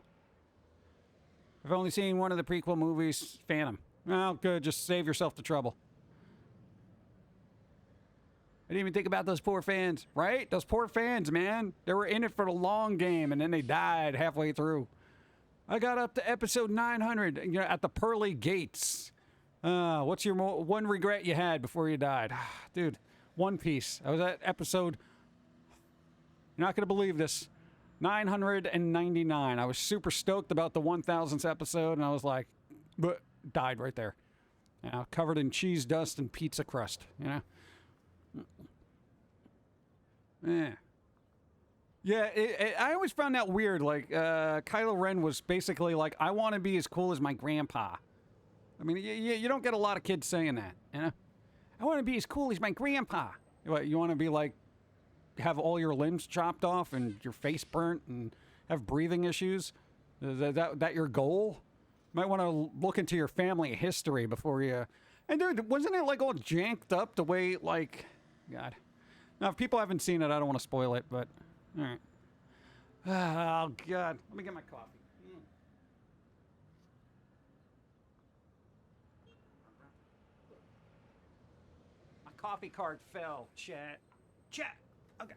I've only seen one of the prequel movies, Phantom. Well, good. Just save yourself the trouble. I didn't even think about those poor fans, right? Those poor fans, man. They were in it for the long game, and then they died halfway through. I got up to episode 900, you know, at the pearly gates. What's your one regret you had before you died? Dude, One Piece. I was at episode... You're not going to believe this. 999. I was super stoked about the 1000th episode, and I was like, but died right there. You know, covered in cheese dust and pizza crust, you know? Yeah, I always found that weird. Like, Kylo Ren was basically like, I want to be as cool as my grandpa. I mean, you don't get a lot of kids saying that, you know? I want to be as cool as my grandpa. What, you want to be like, have all your limbs chopped off and your face burnt and have breathing issues? Is that your goal? You might want to look into your family history before you And dude, wasn't it like all janked up the way, like, God. Now, if people haven't seen it, I don't want to spoil it, but, all right. Oh, God. Let me get my coffee. My coffee card fell, chat. Chat. Okay.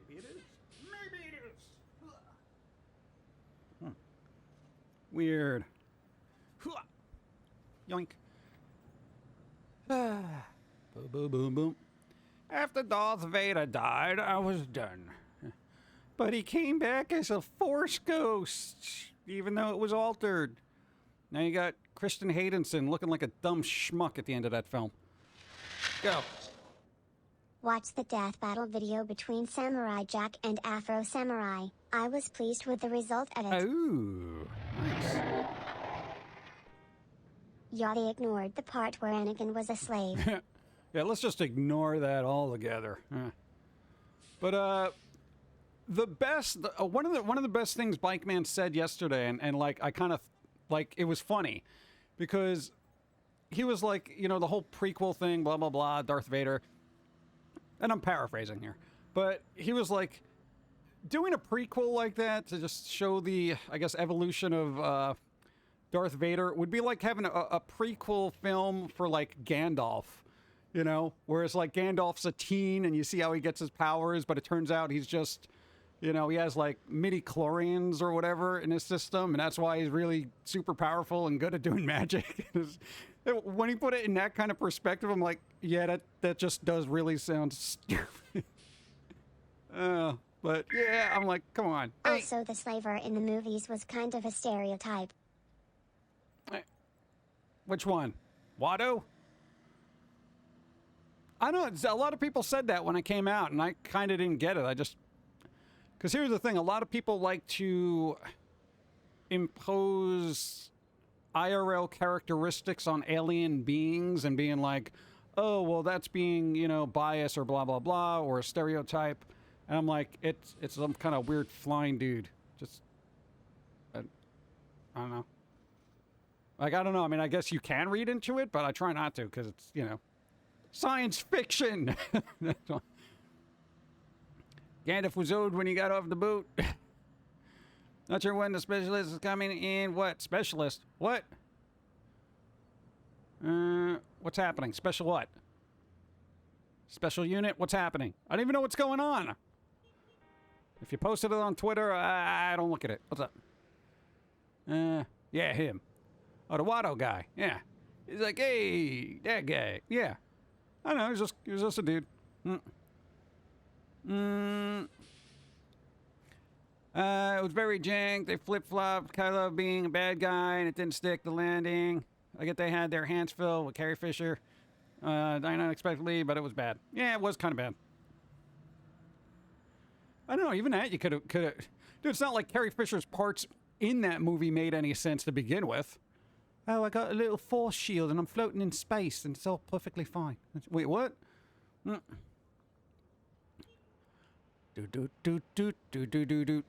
Maybe it is. Maybe it is. Weird. Yoink. Boom, boom, boom, boom. After Darth Vader died, I was done. But he came back as a Force ghost, even though it was altered. Now you got Kristen Haydenson looking like a dumb schmuck at the end of that film. Go. Watch the death battle video between Samurai Jack and Afro Samurai. I was pleased with the result of it. Ooh, nice. Yachty ignored the part where Anakin was a slave. Yeah, let's just ignore that altogether. But the best, one of the best things Bike Man said yesterday, and like I kind of like it was funny because he was like, you know, the whole prequel thing, blah blah blah, Darth Vader, and I'm paraphrasing here, but he was like doing a prequel like that to just show the, I guess, evolution of Darth Vader would be like having a prequel film for like Gandalf, you know, whereas like Gandalf's a teen and you see how he gets his powers, but it turns out he's just, you know, he has like midi-chlorians or whatever in his system, and that's why he's really super powerful and good at doing magic. When he put it in that kind of perspective, I'm like, yeah, that just does really sound stupid. But yeah, I'm like, come on. Hey. Also, the slaver in the movies was kind of a stereotype. Which one? Watto? I know, a lot of people said that when I came out, and I kind of didn't get it. I just... Because here's the thing, a lot of people like to impose IRL characteristics on alien beings and being like, oh, well, that's being, you know, bias or blah, blah, blah, or a stereotype. And I'm like, it's some kind of weird flying dude. Just, I don't know. Like, I don't know. I mean, I guess you can read into it, but I try not to because it's, you know, science fiction. Gandalf was old when he got off the boat. Not sure when the specialist is coming in. What? Specialist? What? What's happening? Special what? Special unit? What's happening? I don't even know what's going on. If you posted it on Twitter, I don't look at it. What's up? Yeah, him. Oh, the Watto guy. Yeah. He's like, hey, that guy. Yeah. I know, he was just a dude. It was very jank. They flip-flopped Kylo being a bad guy, and it didn't stick the landing. I get they had their hands filled with Carrie Fisher. Dying unexpectedly, but it was bad. Yeah, it was kind of bad. I don't know, even that you could have... Dude, it's not like Carrie Fisher's parts in that movie made any sense to begin with. Oh, I got a little force shield and I'm floating in space and it's all perfectly fine. Wait, what? Do do do do do do do do.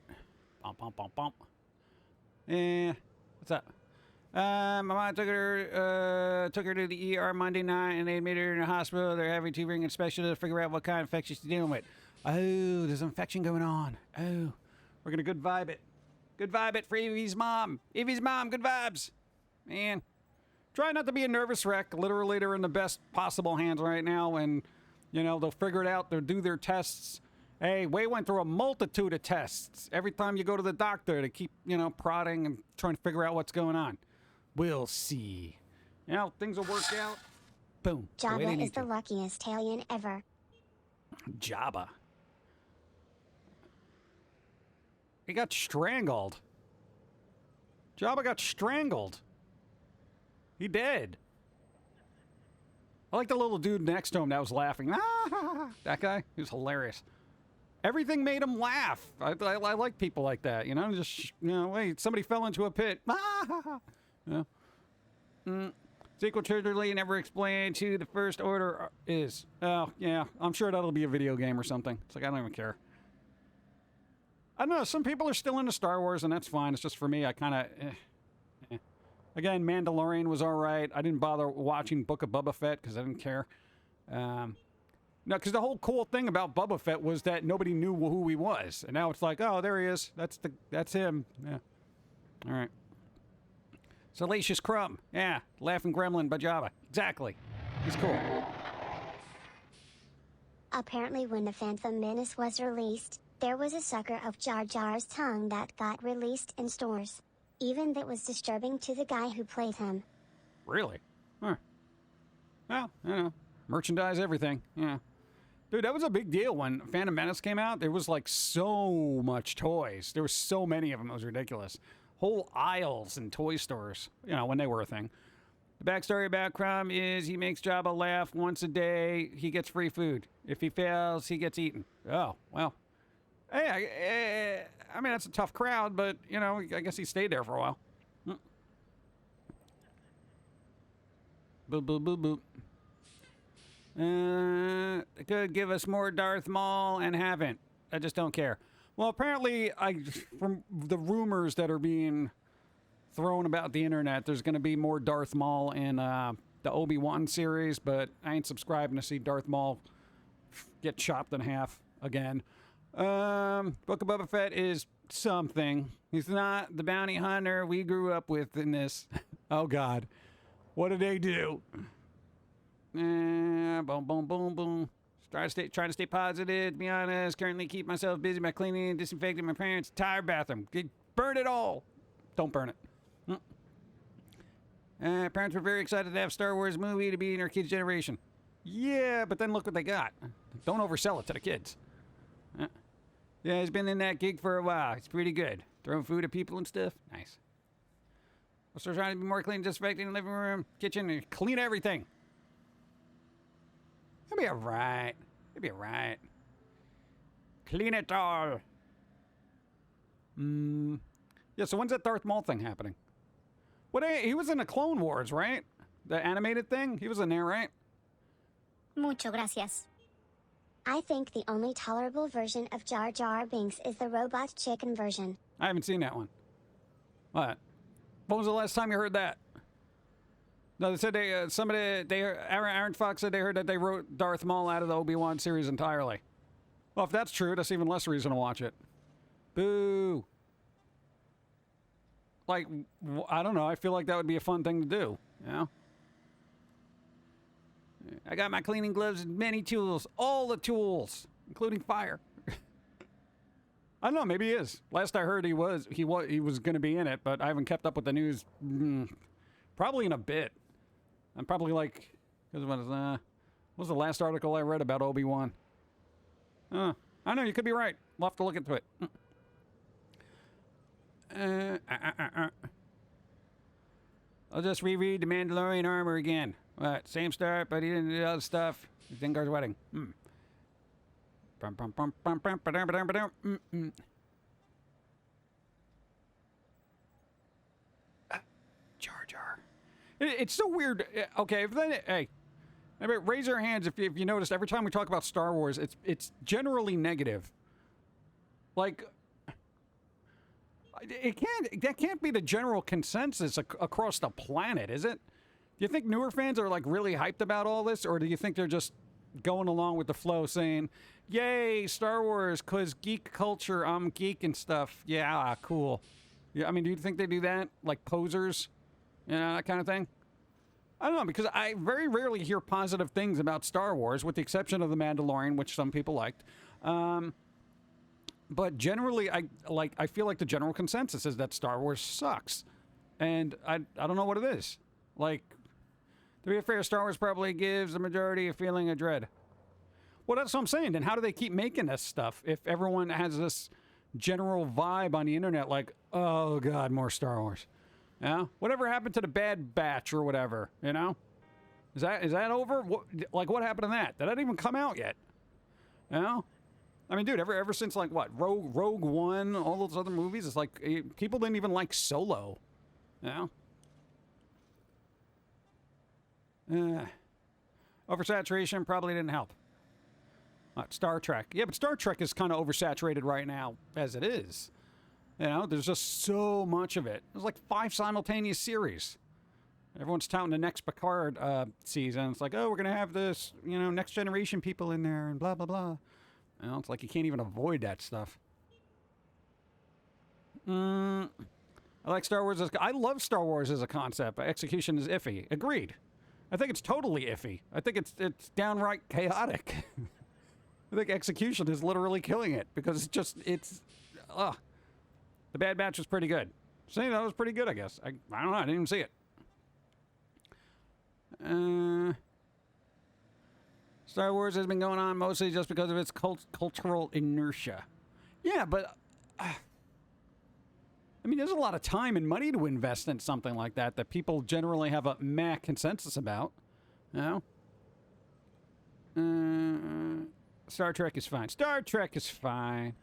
Bump bump bump bump. What's up? My mom took her to the ER Monday night and they admitted her in the hospital. They're having to ring a specialist to figure out what kind of infection she's dealing with. Oh, there's an infection going on. Oh, we're gonna good vibe it. Good vibe it for Evie's mom. Evie's mom, good vibes. Man, try not to be a nervous wreck. Literally, they're in the best possible hands right now, and, you know, they'll figure it out. They'll do their tests. Hey, Wei went through a multitude of tests. Every time you go to the doctor, they keep, you know, prodding and trying to figure out what's going on. We'll see. You know, things will work out. Boom. Jabba is the luckiest alien ever. Jabba. He got strangled. Jabba got strangled. He did. I like the little dude next to him that was laughing. That guy, he was hilarious. Everything made him laugh. I like people like that, you know. Just, you know, wait, somebody fell into a pit. You know? Sequel trilogy never explained who the First Order is. Oh, yeah, I'm sure that'll be a video game or something. It's like, I don't even care. I don't know. Some people are still into Star Wars, and that's fine. It's just for me, I kind of... Again, Mandalorian was all right. I didn't bother watching Book of Boba Fett because I didn't care. No, because the whole cool thing about Boba Fett was that nobody knew who he was. And now it's like, oh, there he is. That's him. Yeah. All right. Salacious Crumb. Yeah. Laughing Gremlin by Jabba. Exactly. He's cool. Apparently when the Phantom Menace was released, there was a sucker of Jar Jar's tongue that got released in stores. Even that was disturbing to the guy who played him. Really? Huh. Well, you know, merchandise, everything. Yeah. Dude, that was a big deal when Phantom Menace came out. There was like so much toys. There were so many of them. It was ridiculous. Whole aisles in toy stores, you know, when they were a thing. The backstory about Crumb is he makes Jabba laugh once a day. He gets free food. If he fails, he gets eaten. Oh, well. Hey, I mean, that's a tough crowd, but, you know, I guess he stayed there for a while. Boop, boop, boop, boop. They could give us more Darth Maul and haven't. I just don't care. Well, apparently, from the rumors that are being thrown about the internet, there's going to be more Darth Maul in the Obi-Wan series, but I ain't subscribing to see Darth Maul get chopped in half again. Book of Boba Fett is something. He's not the bounty hunter we grew up with in this. Oh, God. What did they do? Boom, boom, boom, boom. Trying to stay positive, to be honest. Currently keep myself busy by cleaning and disinfecting my parents' entire bathroom. Burn it all. Don't burn it. Parents were very excited to have Star Wars movie to be in our kids' generation. Yeah, but then look what they got. Don't oversell it to the kids. Yeah, he's been in that gig for a while. It's pretty good. Throwing food at people and stuff. Nice. Also trying to be more clean, disinfecting the living room, kitchen, and clean everything. It'll be alright. It'll be alright. Clean it all. Yeah, so when's that Darth Maul thing happening? He was in the Clone Wars, right? The animated thing? He was in there, right? Mucho gracias. I think the only tolerable version of Jar Jar Binks is the robot chicken version. I haven't seen that one. What? When was the last time you heard that? No, they said Aaron Fox said they heard that they wrote Darth Maul out of the Obi-Wan series entirely. Well, if that's true, that's even less reason to watch it. Boo. Like, I don't know. I feel like that would be a fun thing to do, you know? I got my cleaning gloves and many tools. All the tools, including fire. I don't know. Maybe he is. Last I heard, he was going to be in it, but I haven't kept up with the news. Probably in a bit. I'm probably like, what was the last article I read about Obi-Wan? I don't know. You could be right. We'll have to look into it. I'll just reread The Mandalorian Armor again. What? Same start, but he didn't do other stuff. Dengar's wedding. Jar Jar. It's so weird. Okay, hey, raise your hands if you noticed. Every time we talk about Star Wars, it's generally negative. Like, that can't be the general consensus across the planet, is it? Do you think newer fans are like really hyped about all this, or do you think they're just going along with the flow, saying, "Yay, Star Wars, 'cause geek culture, I'm geek and stuff." Yeah, cool. Yeah, I mean, do you think they do that, like posers, you know, that kind of thing? I don't know, because I very rarely hear positive things about Star Wars, with the exception of The Mandalorian, which some people liked. But generally, I feel like the general consensus is that Star Wars sucks, and I don't know what it is. Like, to be fair, Star Wars probably gives the majority a feeling of dread. Well, that's what I'm saying. Then how do they keep making this stuff if everyone has this general vibe on the internet like, oh, God, more Star Wars? You know? Whatever happened to the Bad Batch or whatever, you know? Is that over? What happened to that? Did that even come out yet? You know? I mean, dude, ever since, like, what? Rogue One, all those other movies, it's like, people didn't even like Solo. You know? Oversaturation probably didn't help. Star Trek. Yeah, but Star Trek is kind of oversaturated right now as it is. You know, there's just so much of it. There's like 5 simultaneous series. Everyone's touting the next Picard season. It's like, oh, we're going to have this, you know, next generation people in there and blah, blah, blah. You know, it's like you can't even avoid that stuff. I like Star Wars. I love Star Wars as a concept, but execution is iffy. Agreed. I think it's totally iffy. I think it's downright chaotic. I think execution is literally killing it because the Bad Batch was pretty good. See, that was pretty good, I guess. I don't know. I didn't even see it. Star Wars has been going on mostly just because of its cultural inertia. Yeah, but I mean, there's a lot of time and money to invest in something like that people generally have a meh consensus about. You know? Star Trek is fine. Star Trek is fine.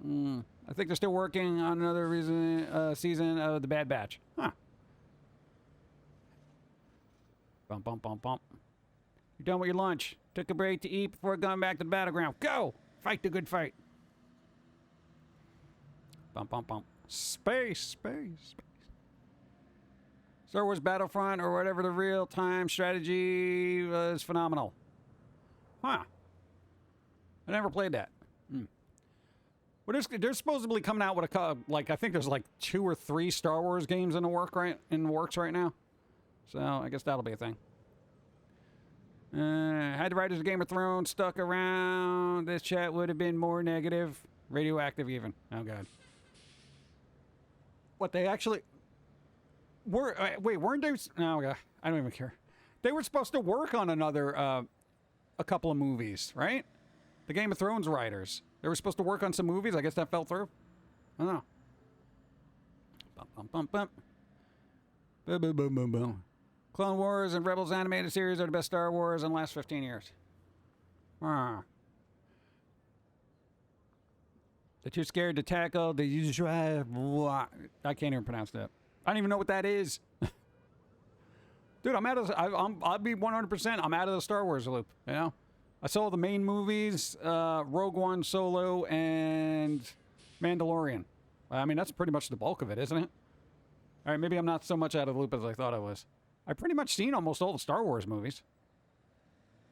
I think they're still working on another season of The Bad Batch. Huh. Bump, bump, bump, bump. You're done with your lunch. Took a break to eat before going back to the battleground. Go! Fight the good fight. Bump, bump, bump. Space. Star Wars Battlefront or whatever the real-time strategy was phenomenal. Huh. I never played that. Well, they're supposedly coming out with I think there's like 2 or 3 Star Wars games in the works right now. So I guess that'll be a thing. Had the writers of Game of Thrones stuck around, this chat would have been more negative. Radioactive even. Oh, God. What, they actually... weren't they... Oh, God. I don't even care. They were supposed to work on a couple of movies, right? The Game of Thrones writers. They were supposed to work on some movies. I guess that fell through. I don't know. Bump, bump, bump, bump. Boom, boom, boom, boom, boom. Clone Wars and Rebels animated series are the best Star Wars in the last 15 years. They're too scared to tackle the usual... I can't even pronounce that. I don't even know what that is. Dude, I'll be 100%. I'm out of the Star Wars loop, you know? I saw the main movies, Rogue One, Solo, and Mandalorian. I mean, that's pretty much the bulk of it, isn't it? All right, maybe I'm not so much out of the loop as I thought I was. I've pretty much seen almost all the Star Wars movies.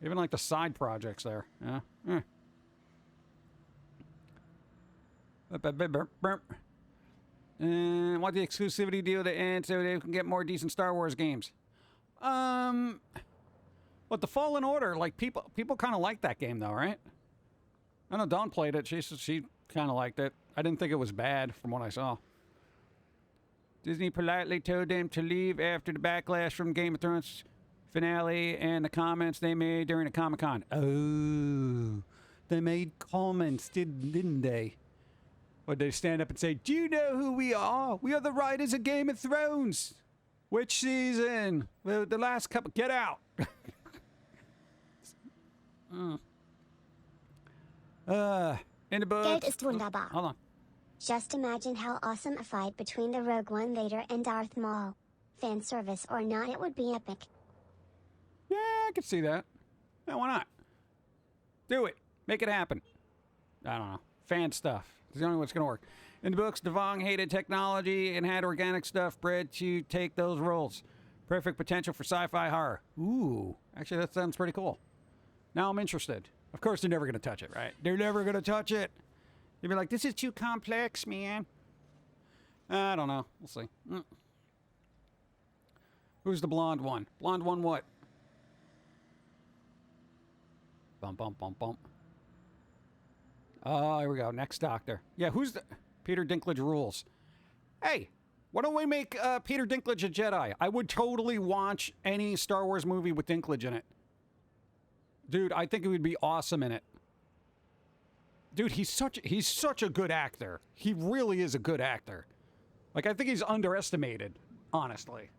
Even like the side projects there. Yeah. And want the exclusivity deal to end so they can get more decent Star Wars games. But the Fallen Order, like people kind of like that game though, right? I know Dawn played it. She kind of liked it. I didn't think it was bad from what I saw. Disney politely told them to leave after the backlash from Game of Thrones finale and the comments they made during the Comic-Con. Oh, they made comments, didn't they? Or they stand up and say, do you know who we are? We are the writers of Game of Thrones. Which season? Well, the last couple. Get out. In the book. Geld ist wunderbar. Hold on. Just imagine how awesome a fight between the Rogue One leader and Darth Maul. Fan service or not, it would be epic. Yeah, I can see that. Yeah, why not? Do it. Make it happen. I don't know. Fan stuff. It's the only way it's going to work. In the books, Devong hated technology and had organic stuff bred to take those roles. Perfect potential for sci-fi horror. Ooh. Actually, that sounds pretty cool. Now I'm interested. Of course, they're never going to touch it, right? They're never going to touch it. You'd be like, this is too complex, man. I don't know. We'll see. Who's the blonde one? Blonde one what? Bump, bump, bump, bump. Oh, here we go. Next Doctor. Yeah, who's the... Peter Dinklage rules. Hey, why don't we make Peter Dinklage a Jedi? I would totally watch any Star Wars movie with Dinklage in it. Dude, I think it would be awesome in it. Dude, he's such a good actor. He really is a good actor. Like, I think he's underestimated, honestly.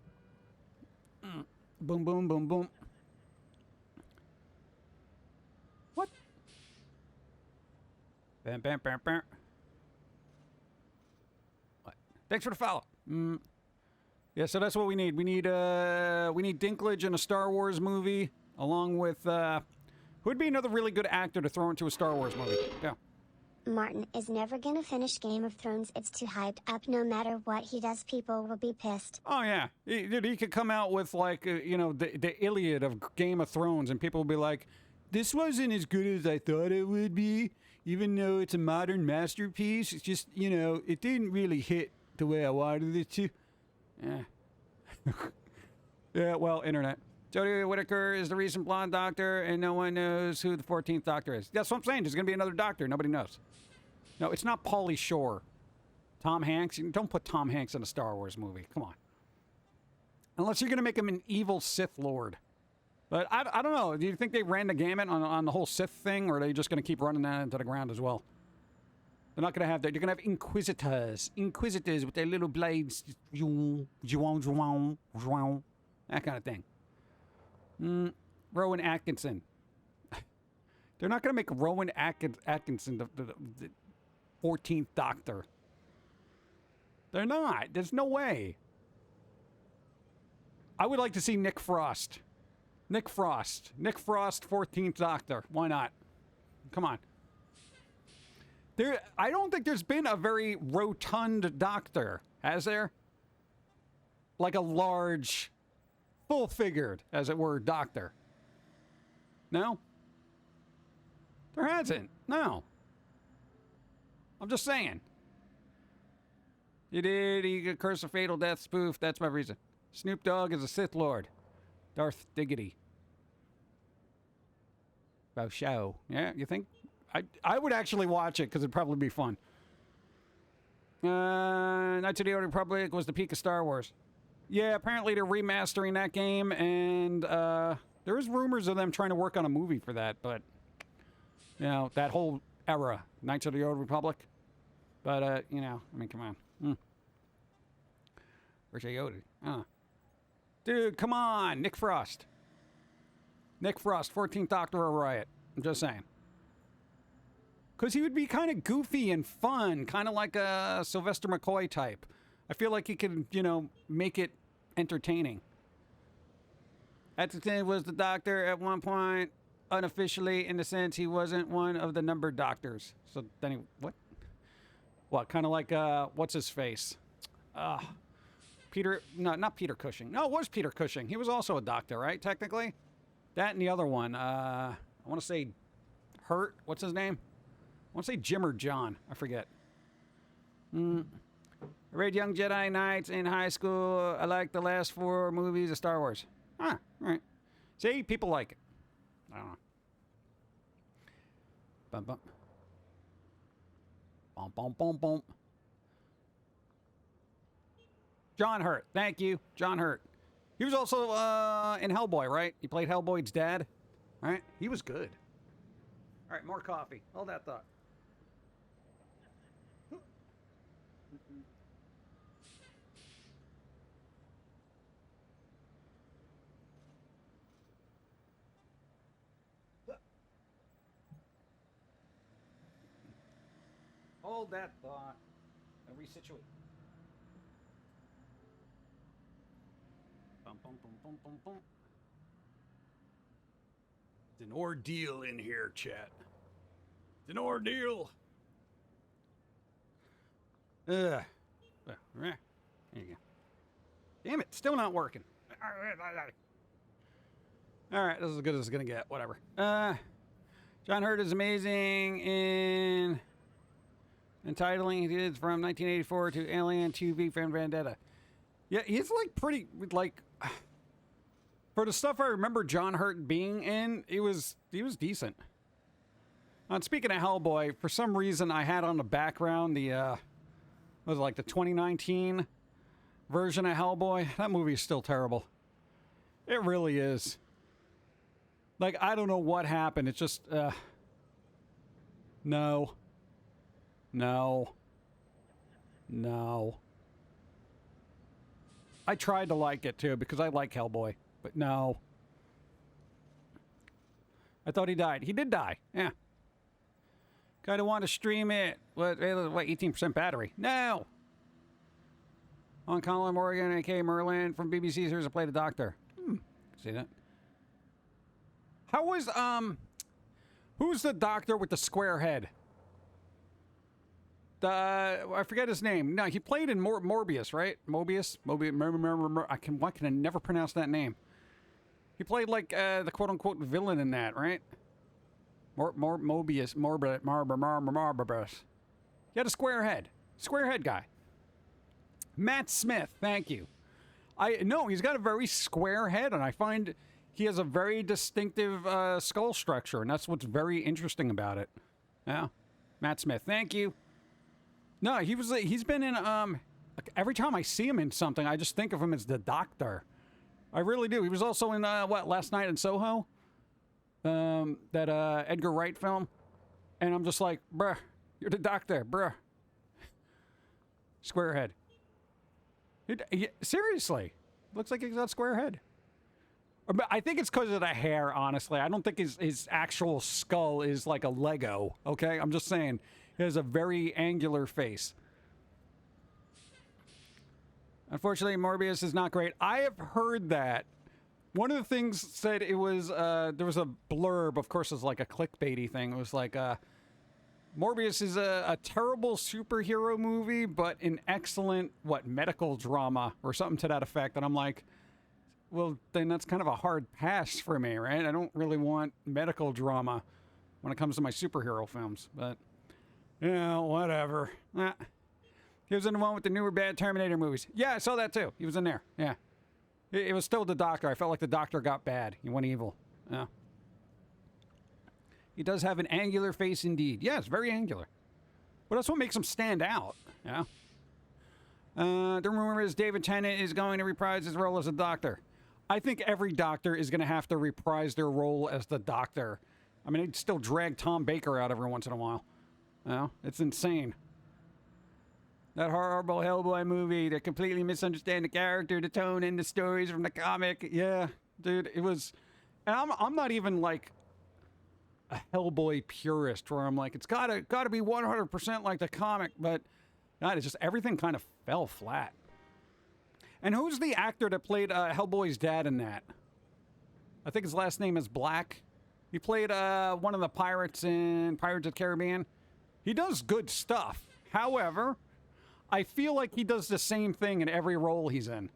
Boom, boom, boom, boom. What? Bam, bam, bam, bam. What? Thanks for the follow. Yeah, so that's what we need. We need Dinklage in a Star Wars movie, along with Who'd be another really good actor to throw into a Star Wars movie? Yeah. Martin is never gonna finish Game of Thrones. It's too hyped up. No matter what he does, people will be pissed. Oh, yeah. Dude, he could come out with, like, you know, the Iliad of Game of Thrones, and people will be like, this wasn't as good as I thought it would be, even though it's a modern masterpiece. It's just, you know, it didn't really hit the way I wanted it to. Yeah. Yeah, well, internet. Jodie Whittaker is the recent blonde doctor, and no one knows who the 14th Doctor is. That's what I'm saying. There's going to be another doctor. Nobody knows. No, it's not Pauly Shore. Tom Hanks. Don't put Tom Hanks in a Star Wars movie. Come on. Unless you're going to make him an evil Sith Lord. But I don't know. Do you think they ran the gamut on the whole Sith thing, or are they just going to keep running that into the ground as well? They're not going to have that. You're going to have Inquisitors. Inquisitors with their little blades. That kind of thing. Rowan Atkinson. They're not going to make Rowan Atkinson the 14th Doctor. They're not. There's no way. I would like to see Nick Frost. Nick Frost, 14th Doctor. Why not? Come on. I don't think there's been a very rotund Doctor, has there? Like a large, full-figured, as it were, Doctor. No? There hasn't. No. I'm just saying. He could curse a fatal death spoof. That's my reason. Snoop Dogg is a Sith Lord. Darth Diggity. About show. Yeah, you think? I would actually watch it because it'd probably be fun. Knights of the Old Republic was the peak of Star Wars. Yeah, apparently they're remastering that game, and there is rumors of them trying to work on a movie for that, but, you know, that whole era, Knights of the Old Republic. But, you know, I mean, come on. Where's Yoda? Dude, come on, Nick Frost. Nick Frost, 14th Doctor of Riot. I'm just saying. Because he would be kind of goofy and fun, kind of like a Sylvester McCoy type. I feel like he could, you know, make it entertaining. Atkinson was the Doctor at one point, unofficially, in the sense he wasn't one of the numbered Doctors. So then he, what? What, kind of like, what's his face? Peter, no, not Peter Cushing. No, it was Peter Cushing. He was also a Doctor, right, technically? That and the other one, I want to say Hurt, what's his name? I want to say Jim or John. I forget. I read Young Jedi Knights in high school. I like the last 4 movies of Star Wars. All right. See, people like it. I don't know. Bum, bum. Bum, bum, bum, bum. John Hurt. Thank you. John Hurt. He was also in Hellboy, right? He played Hellboy's dad. Right? He was good. All right, more coffee. Hold that thought. Hold that thought and resituate. Bum, bum, bum, bum, bum, bum. It's an ordeal in here, chat. It's an ordeal. There you go. Damn it, still not working. All right, this is as good as it's gonna get. Whatever. John Hurt is amazing in entitling. He did from 1984 to Alien to V for Vendetta. Yeah, he's like pretty like for the stuff I remember John Hurt being in. He was decent. And speaking of Hellboy, for some reason I had on the background the was it like the 2019 version of Hellboy. That movie is still terrible. It really is. Like, I don't know what happened. It's just no. I tried to like it too because I like Hellboy, but no. I thought he died. He did die. Yeah. Kind of want to stream it. What 18% battery? No. On Colin Morgan, a.k.a. Merlin from BBC's Here's a Play the Doctor. See that? How was Who's the doctor with the square head? I forget his name. No, he played in Morbius, right? Mobius? Why can I never pronounce that name? He played like the quote-unquote villain in that, right? Mobius. He had a square head. Square head guy. Matt Smith, thank you. No, he's got a very square head, and I find he has a very distinctive skull structure, and that's what's very interesting about it. Yeah. Matt Smith, thank you. No, he's been in, every time I see him in something, I just think of him as the Doctor. I really do. He was also in, Last Night in Soho? That Edgar Wright film. And I'm just like, bruh, you're the Doctor, bruh. Square head. Seriously. Looks like he's got a square head. But I think it's because of the hair, honestly. I don't think his actual skull is like a Lego, okay? I'm just saying. He has a very angular face. Unfortunately, Morbius is not great. I have heard that. One of the things said it was, there was a blurb, of course, it's like a clickbaity thing. It was like, Morbius is a terrible superhero movie, but an excellent, medical drama or something to that effect. And I'm like, well, then that's kind of a hard pass for me, right? I don't really want medical drama when it comes to my superhero films, but, yeah, whatever. He was in the one with the newer bad Terminator movies. Yeah, I saw that too. He was in there, yeah. It was still the Doctor. I felt like the Doctor got bad. He went evil, yeah. He does have an angular face indeed. Yes, very angular. But that's what makes him stand out, yeah. The rumor is David Tennant is going to reprise his role as a Doctor. I think every Doctor is going to have to reprise their role as the Doctor. I mean, they'd still drag Tom Baker out every once in a while. You know, it's insane. That horrible Hellboy movie that completely misunderstand the character, the tone, and the stories from the comic. Yeah, dude, it was... And I'm not even, like, a Hellboy purist where I'm like, it's gotta be 100% like the comic, but... God, it's just everything kind of fell flat. And who's the actor that played Hellboy's dad in that? I think his last name is Black. He played one of the pirates in Pirates of the Caribbean. He does good stuff. However, I feel like he does the same thing in every role he's in.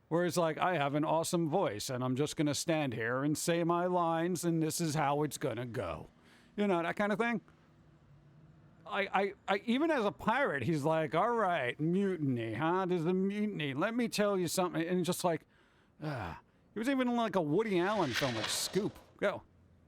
Where it's like, I have an awesome voice, and I'm just going to stand here and say my lines, and this is how it's going to go. You know, that kind of thing. I even as a pirate, he's like, all right, mutiny, huh? There's a mutiny. Let me tell you something. And just like, he was even in like a Woody Allen film, like Scoop. Go.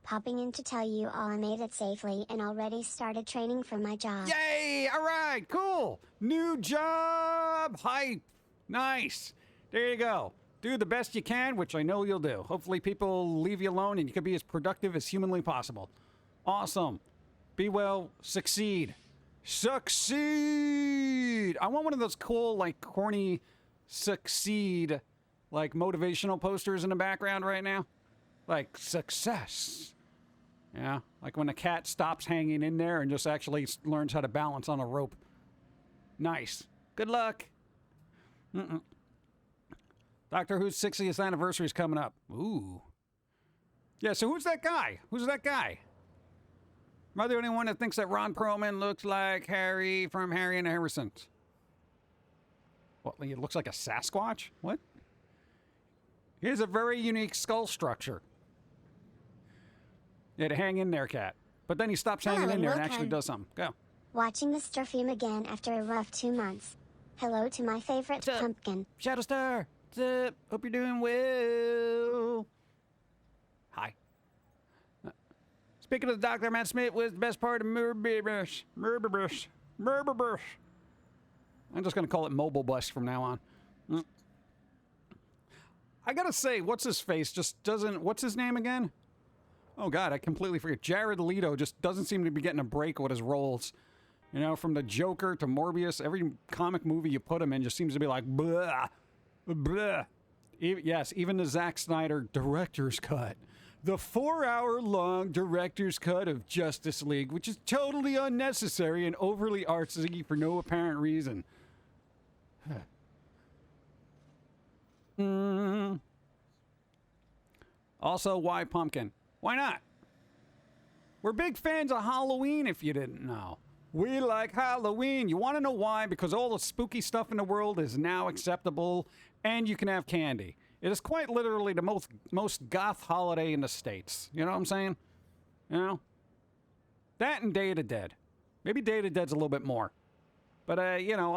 Popping in to tell you all I made it safely and already started training for my job. Yay! All right, cool. New job. Hype. Nice. There you go. Do the best you can, which I know you'll do. Hopefully people leave you alone and you can be as productive as humanly possible. Awesome. Be well, succeed. Succeed! I want one of those cool, like, corny succeed, like, motivational posters in the background right now. Like, success. Yeah, like when the cat stops hanging in there and just actually learns how to balance on a rope. Nice. Good luck. Doctor Who's 60th anniversary is coming up. Ooh. Yeah, so who's that guy? Who's that guy? Am I the only one that thinks that Ron Perlman looks like Harry from Harry and the Harrisons? What, he looks like a Sasquatch? What? He has a very unique skull structure. Yeah, to hang in there, cat. But then he stops hanging in there and actually does something. Go. Watching Mr. Foamy again after a rough 2 months. Hello to my favorite Pum'Kin. Shadowstar. What's up? Hope you're doing well. Hi. Speaking of the Dr. Matt Smith, was the best part of Murderbush. I'm just going to call it Mobile Bus from now on. I got to say, what's his face just doesn't... What's his name again? Oh, God, I completely forget. Jared Leto just doesn't seem to be getting a break with his roles. You know, from the Joker to Morbius, every comic movie you put him in just seems to be like, blah, blah. Yes, even the Zack Snyder director's cut. The 4-hour-long director's cut of Justice League, which is totally unnecessary and overly artsy for no apparent reason. Also, why Pum'Kin? Why not? We're big fans of Halloween, if you didn't know. We like Halloween. You want to know why? Because all the spooky stuff in the world is now acceptable, and you can have candy. It is quite literally the most goth holiday in the States. You know what I'm saying? You know? That and Day of the Dead. Maybe Day of the Dead's a little bit more. But, you know,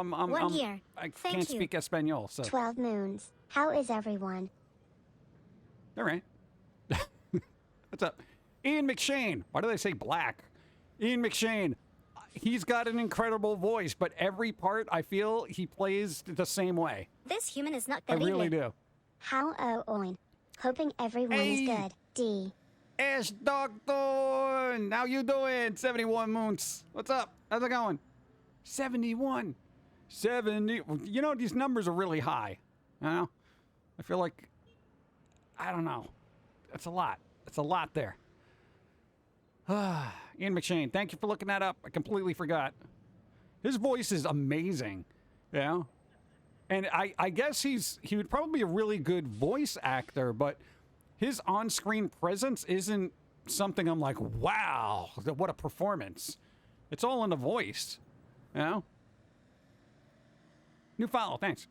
I can't speak Espanol, so. 12 moons. How is everyone? All right. What's up? Ian McShane. Why do they say black? Ian McShane. He's got an incredible voice, but every part, I feel, he plays the same way. This human is not the I leader. really do. How oin. Hoping everyone is good. D. Ash Doctor. How you doing? 71 Moons. What's up? How's it going? 71. 70. You know, these numbers are really high. You know? I feel like, I don't know. It's a lot. It's a lot there. Ian McShane, thank you for looking that up. I completely forgot. His voice is amazing. Yeah. And I guess he would probably be a really good voice actor, but his on-screen presence isn't something I'm like, wow, what a performance. It's all in the voice. You know? New follow, thanks.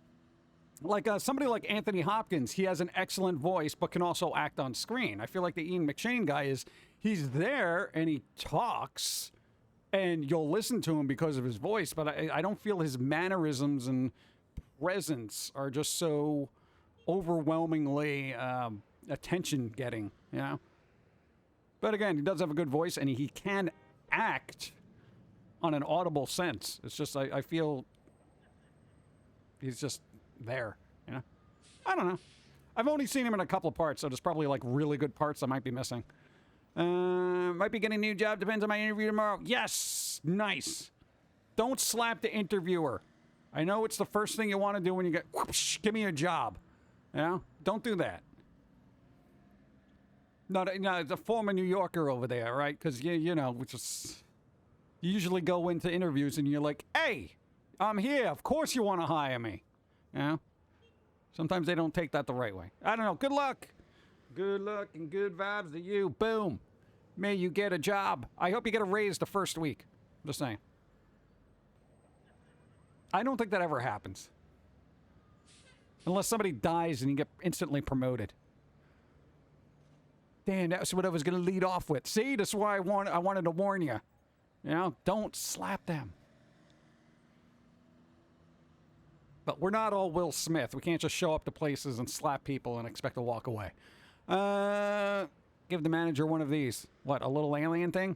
Like somebody like Anthony Hopkins, he has an excellent voice, but can also act on screen. I feel like the Ian McShane guy he's there and he talks, and you'll listen to him because of his voice, but I don't feel his mannerisms and presence are just so overwhelmingly attention-getting, you know? But again, he does have a good voice, and he can act on an audible sense. It's just, I feel he's just there, you know? I don't know. I've only seen him in a couple of parts, so there's probably like really good parts I might be missing. Might be getting a new job, depends on my interview tomorrow. Yes! Nice. Don't slap the interviewer. I know it's the first thing you want to do when you get, whoosh, give me a job. You know? Don't do that. No, the former New Yorker over there, right? Because, you know, which is, you usually go into interviews and you're like, hey, I'm here. Of course you want to hire me. You know? Sometimes they don't take that the right way. I don't know. Good luck. Good luck and good vibes to you. Boom. May you get a job. I hope you get a raise the first week. Just saying. I don't think that ever happens. Unless somebody dies and you get instantly promoted. Damn, that's what I was going to lead off with. See, that's why I wanted to warn you. You know, don't slap them. But we're not all Will Smith. We can't just show up to places and slap people and expect to walk away. Give the manager one of these. What, a little alien thing?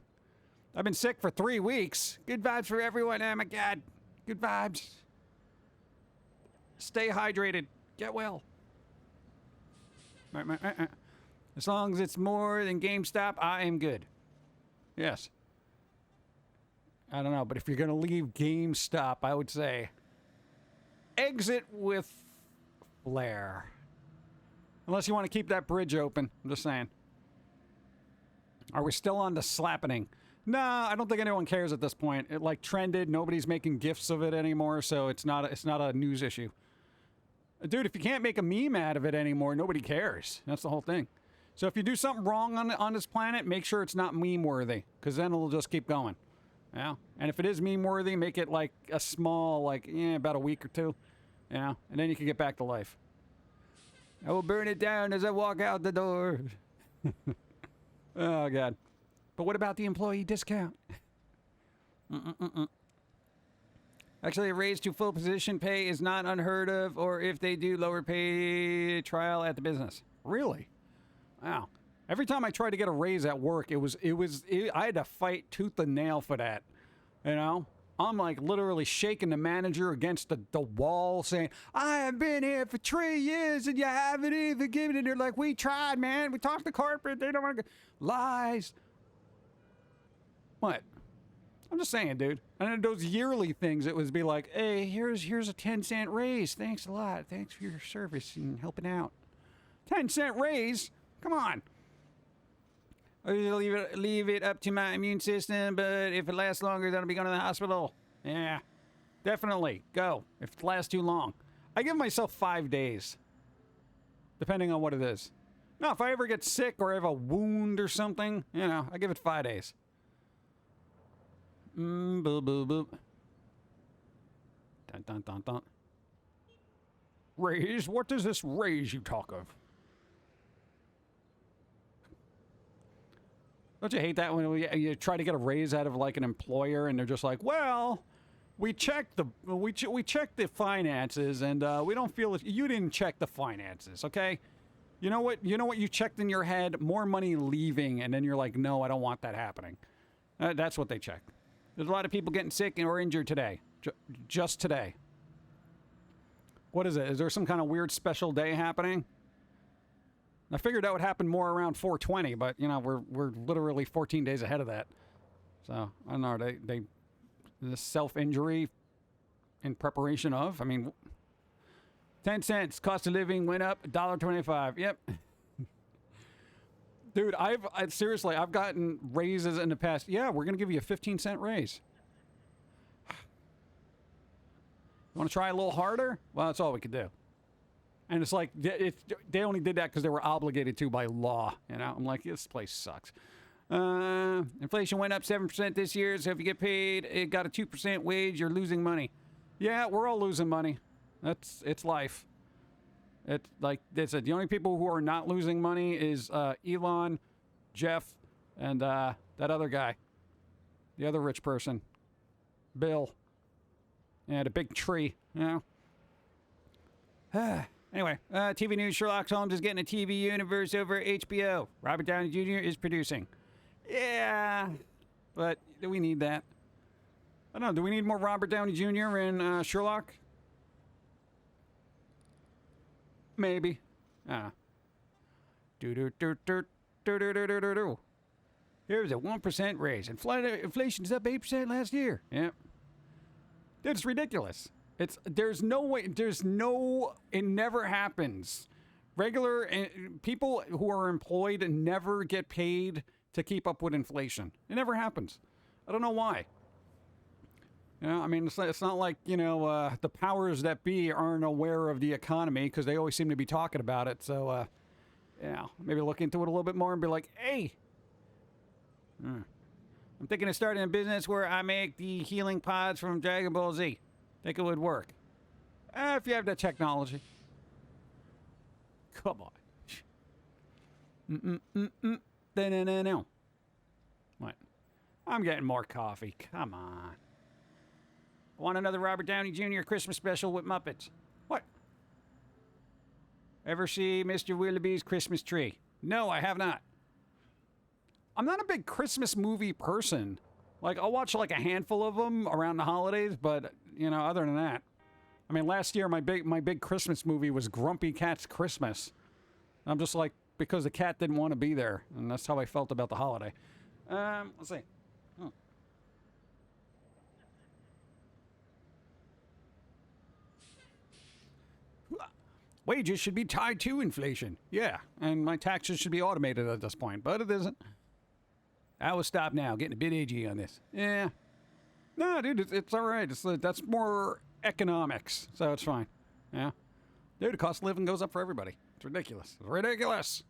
I've been sick for 3 weeks. Good vibes for everyone. Oh my God. Good vibes. Stay hydrated. Get well. As long as it's more than GameStop, I am good. Yes. I don't know, but if you're going to leave GameStop, I would say exit with flair. Unless you want to keep that bridge open. I'm just saying. Are we still on the slappening? Nah, I don't think anyone cares at this point. It like trended. Nobody's making GIFs of it anymore, so it's not a news issue. Dude, if you can't make a meme out of it anymore, nobody cares. That's the whole thing. So if you do something wrong on this planet, make sure it's not meme-worthy, because then it'll just keep going. Yeah? And if it is meme-worthy, make it like a small, like, about a week or two. You know? And then you can get back to life. I will burn it down as I walk out the door. Oh, God. But what about the employee discount? Actually, a raise to full position pay is not unheard of, or if they do, lower pay trial at the business. Really? Wow. Every time I tried to get a raise at work, I had to fight tooth and nail for that. You know? I'm like literally shaking the manager against the wall saying, I have been here for 3 years and you haven't even given it. They're like, we tried, man. We talked to corporate. They don't want to go. Lies. What? I'm just saying, dude. And then those yearly things, it would be like, hey, here's a 10-cent raise. Thanks a lot. Thanks for your service and helping out. 10-cent raise? Come on. Leave it up to my immune system, but if it lasts longer, then I'll be going to the hospital. Yeah, definitely. Go. If it lasts too long. I give myself 5 days, depending on what it is. Now, if I ever get sick or have a wound or something, I give it 5 days. Boop, boop, boop. Dun, dun, dun, dun. Raise? What does this raise you talk of? Don't you hate that when you try to get a raise out of like an employer and they're just like, well, we checked the finances and we don't feel that you didn't check the finances, okay? You know what you checked in your head? More money leaving, and then you're like, no, I don't want that happening. That's what they check. There's a lot of people getting sick or injured today. Just today. What is it? Is there some kind of weird special day happening? I figured that would happen more around 420, but you know we're literally 14 days ahead of that. So I don't know. They the self-injury in preparation of. I mean, 10 cents cost of living went up $1.25. Yep. Dude, I've seriously I've gotten raises in the past. Yeah, we're gonna give you a 15-cent raise. You want to try a little harder? Well, that's all we could do. And it's like, they only did that because they were obligated to by law. You know, I'm like, this place sucks. Inflation went up 7% this year, so if you get paid, it got a 2% wage, you're losing money. Yeah, we're all losing money. It's life. It's like they said, the only people who are not losing money is Elon, Jeff, and that other guy, the other rich person, Bill. Yeah, the big tree, you know. Anyway, TV news, Sherlock Holmes is getting a TV universe over HBO. Robert Downey Jr. is producing. Yeah, but do we need that? I don't know, do we need more Robert Downey Jr. in Sherlock? Maybe. Here's a 1% raise. Inflation is up 8% last year. Yep. Dude, it's ridiculous. There's no way, it never happens. Regular people who are employed never get paid to keep up with inflation. It never happens. I don't know why. You know, I mean, it's not like, you know, the powers that be aren't aware of the economy because they always seem to be talking about it. So, you know, maybe look into it a little bit more and be like, hey, I'm thinking of starting a business where I make the healing pods from Dragon Ball Z. Think it would work. If you have the technology. Come on. No. What? I'm getting more coffee. Come on. I want another Robert Downey Jr. Christmas special with Muppets. What? Ever see Mr. Willoughby's Christmas tree? No, I have not. I'm not a big Christmas movie person. Like, I'll watch like a handful of them around the holidays, but, you know, other than that. I mean, last year my big Christmas movie was Grumpy Cat's Christmas. I'm just like, because the cat didn't want to be there, and that's how I felt about the holiday. Let's see. Oh. Wages should be tied to inflation. Yeah, and my taxes should be automated at this point, but it isn't. I will stop now. Getting a bit edgy on this. Yeah. No, dude, it's all right. That's more economics, so it's fine. Yeah. Dude, the cost of living goes up for everybody. It's ridiculous. It's ridiculous.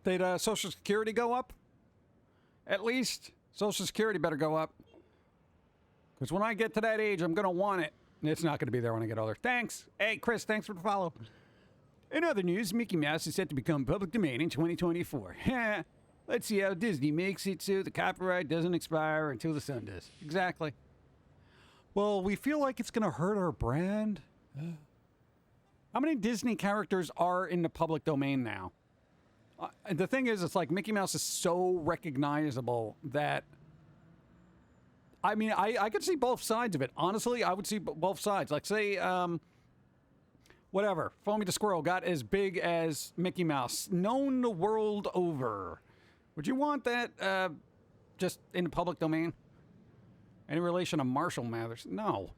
Did Social Security go up? At least Social Security better go up. Because when I get to that age, I'm going to want it. And it's not going to be there when I get older. Thanks. Hey, Chris, thanks for the follow. In other news, Mickey Mouse is set to become public domain in 2024. Let's see how Disney makes it so the copyright doesn't expire until the sun does. Exactly. Well, we feel like it's going to hurt our brand. How many Disney characters are in the public domain now? The thing is, it's like Mickey Mouse is so recognizable that, I mean, I could see both sides of it. Honestly, I would see both sides. Like, say, whatever, Foamy the Squirrel got as big as Mickey Mouse, known the world over. Would you want that just in the public domain? Any relation to Marshall Mathers? No.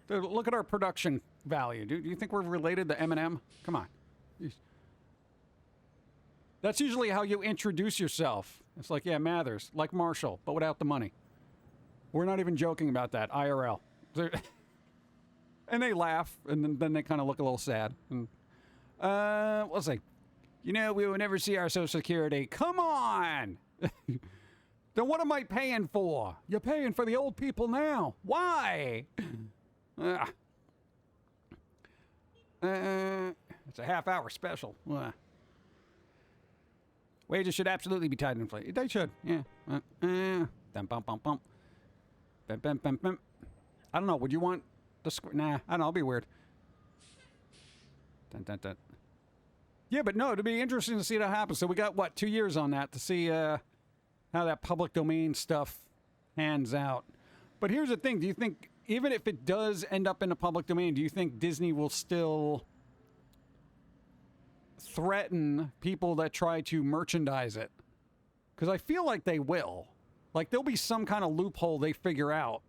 Dude, look at our production value. Do you think we're related to Eminem? Come on. That's usually how you introduce yourself. It's like, yeah, Mathers, like Marshall, but without the money. We're not even joking about that, IRL. And they laugh, and then they kind of look a little sad. And, let's see. You know, we will never see our Social Security. Come on! Then what am I paying for? You're paying for the old people now. Why? It's a half-hour special. Wages should absolutely be tied to inflation. They should, yeah. Bum, bum, bum, bum. Bum, bum, bum, bum. I don't know. Would you want the square? Nah, I don't know. It'll be weird. Dun, dun, dun. Yeah, but no, it'd be interesting to see that happen. So we got, what, 2 years on that to see how that public domain stuff hands out. But here's the thing. Do you think, even if it does end up in the public domain, do you think Disney will still threaten people that try to merchandise it? Because I feel like they will. Like, there'll be some kind of loophole they figure out.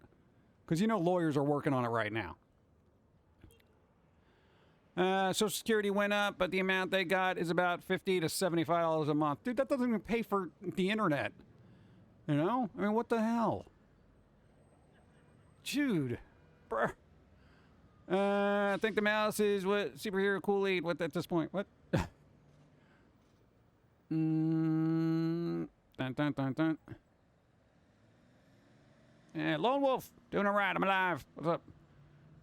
Because, you know, lawyers are working on it right now. Social Security went up, but the amount they got is about $50 to $75 a month. Dude, that doesn't even pay for the internet. You know? I mean, what the hell? Jude. Bruh. I think the mouse is what superhero Kool-Aid. What at this point? What? Dun, dun, dun, dun. Yeah, Lone Wolf. Doing all right. I'm alive. What's up?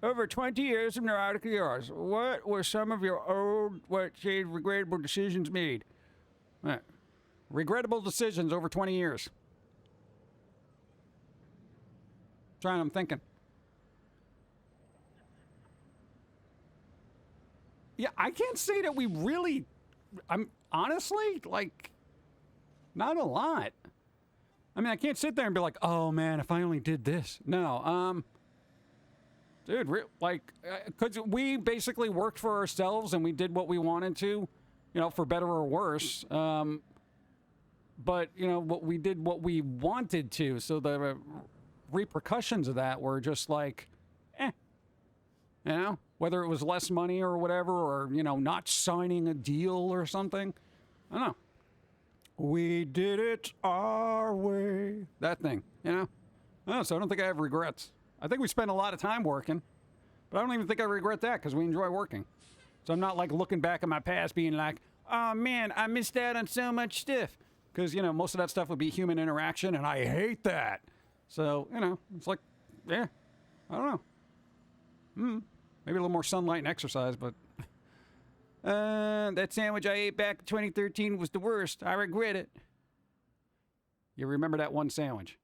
Over 20 years of neurotic years. What were some of your old, regrettable decisions made? Regrettable decisions over 20 years. I'm thinking. Yeah, I can't say that we really... I'm honestly, like, not a lot. I mean, I can't sit there and be like, oh, man, if I only did this. No, dude, like, because we basically worked for ourselves and we did what we wanted to, you know, for better or worse. But, you know, we did what we wanted to. So the repercussions of that were just like, you know, whether it was less money or whatever, or, you know, not signing a deal or something. I don't know. We did it our way. That thing, you know? Oh, so I don't think I have regrets. I think we spent a lot of time working, but I don't even think I regret that because we enjoy working. So I'm not like looking back at my past being like, oh man, I missed out on so much stuff. Because, you know, most of that stuff would be human interaction and I hate that. So, you know, it's like, yeah, I don't know. Maybe a little more sunlight and exercise, but... that sandwich I ate back in 2013 was the worst. I regret it. You remember that one sandwich?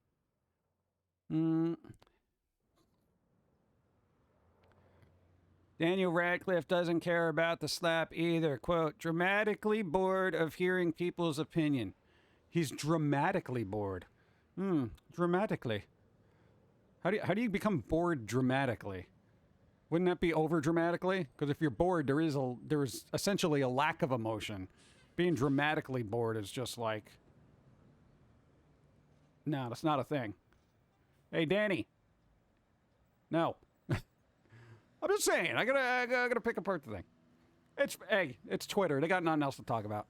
Daniel Radcliffe doesn't care about the slap either. Quote, dramatically bored of hearing people's opinion. He's dramatically bored. Dramatically. How do you become bored dramatically? Wouldn't that be over dramatically? Because if you're bored, there is essentially a lack of emotion. Being dramatically bored is just like, no, that's not a thing. Hey, Danny. No. I'm just saying. I gotta pick apart the thing. It's Twitter. They got nothing else to talk about.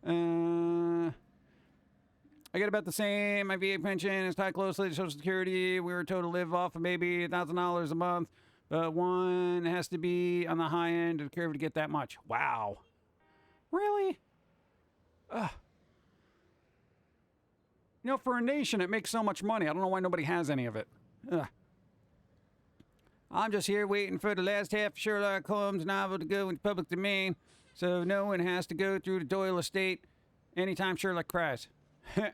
I get about the same. My VA pension is tied closely to Social Security. We were told to live off of maybe $1,000 a month. But one has to be on the high end of the curve to get that much. Wow. Really? You know, for a nation, it makes so much money. I don't know why nobody has any of it. I'm just here waiting for the last half of Sherlock Holmes novel to go into public domain, so no one has to go through the Doyle estate anytime Sherlock cries. I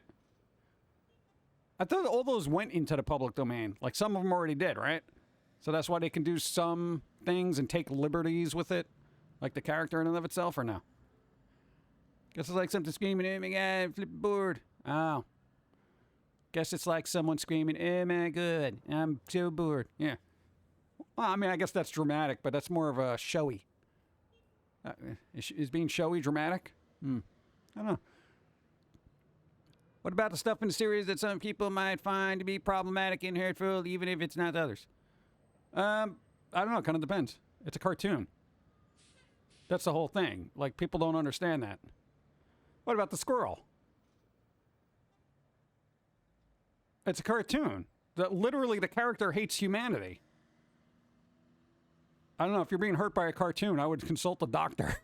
thought all those went into the public domain. Like, some of them already did, right? So that's why they can do some things and take liberties with it, like the character in and of itself, or no? Guess it's like something screaming, oh my god, flip board. Oh. Guess it's like someone screaming, oh my god, I'm so bored. Yeah. Well, I mean, I guess that's dramatic, but that's more of a showy. Is being showy dramatic? I don't know. What about the stuff in the series that some people might find to be problematic and hurtful, even if it's not to others? I don't know. It kind of depends. It's a cartoon. That's the whole thing. Like, people don't understand that. What about the squirrel? It's a cartoon. Literally, the character hates humanity. I don't know. If you're being hurt by a cartoon, I would consult a doctor.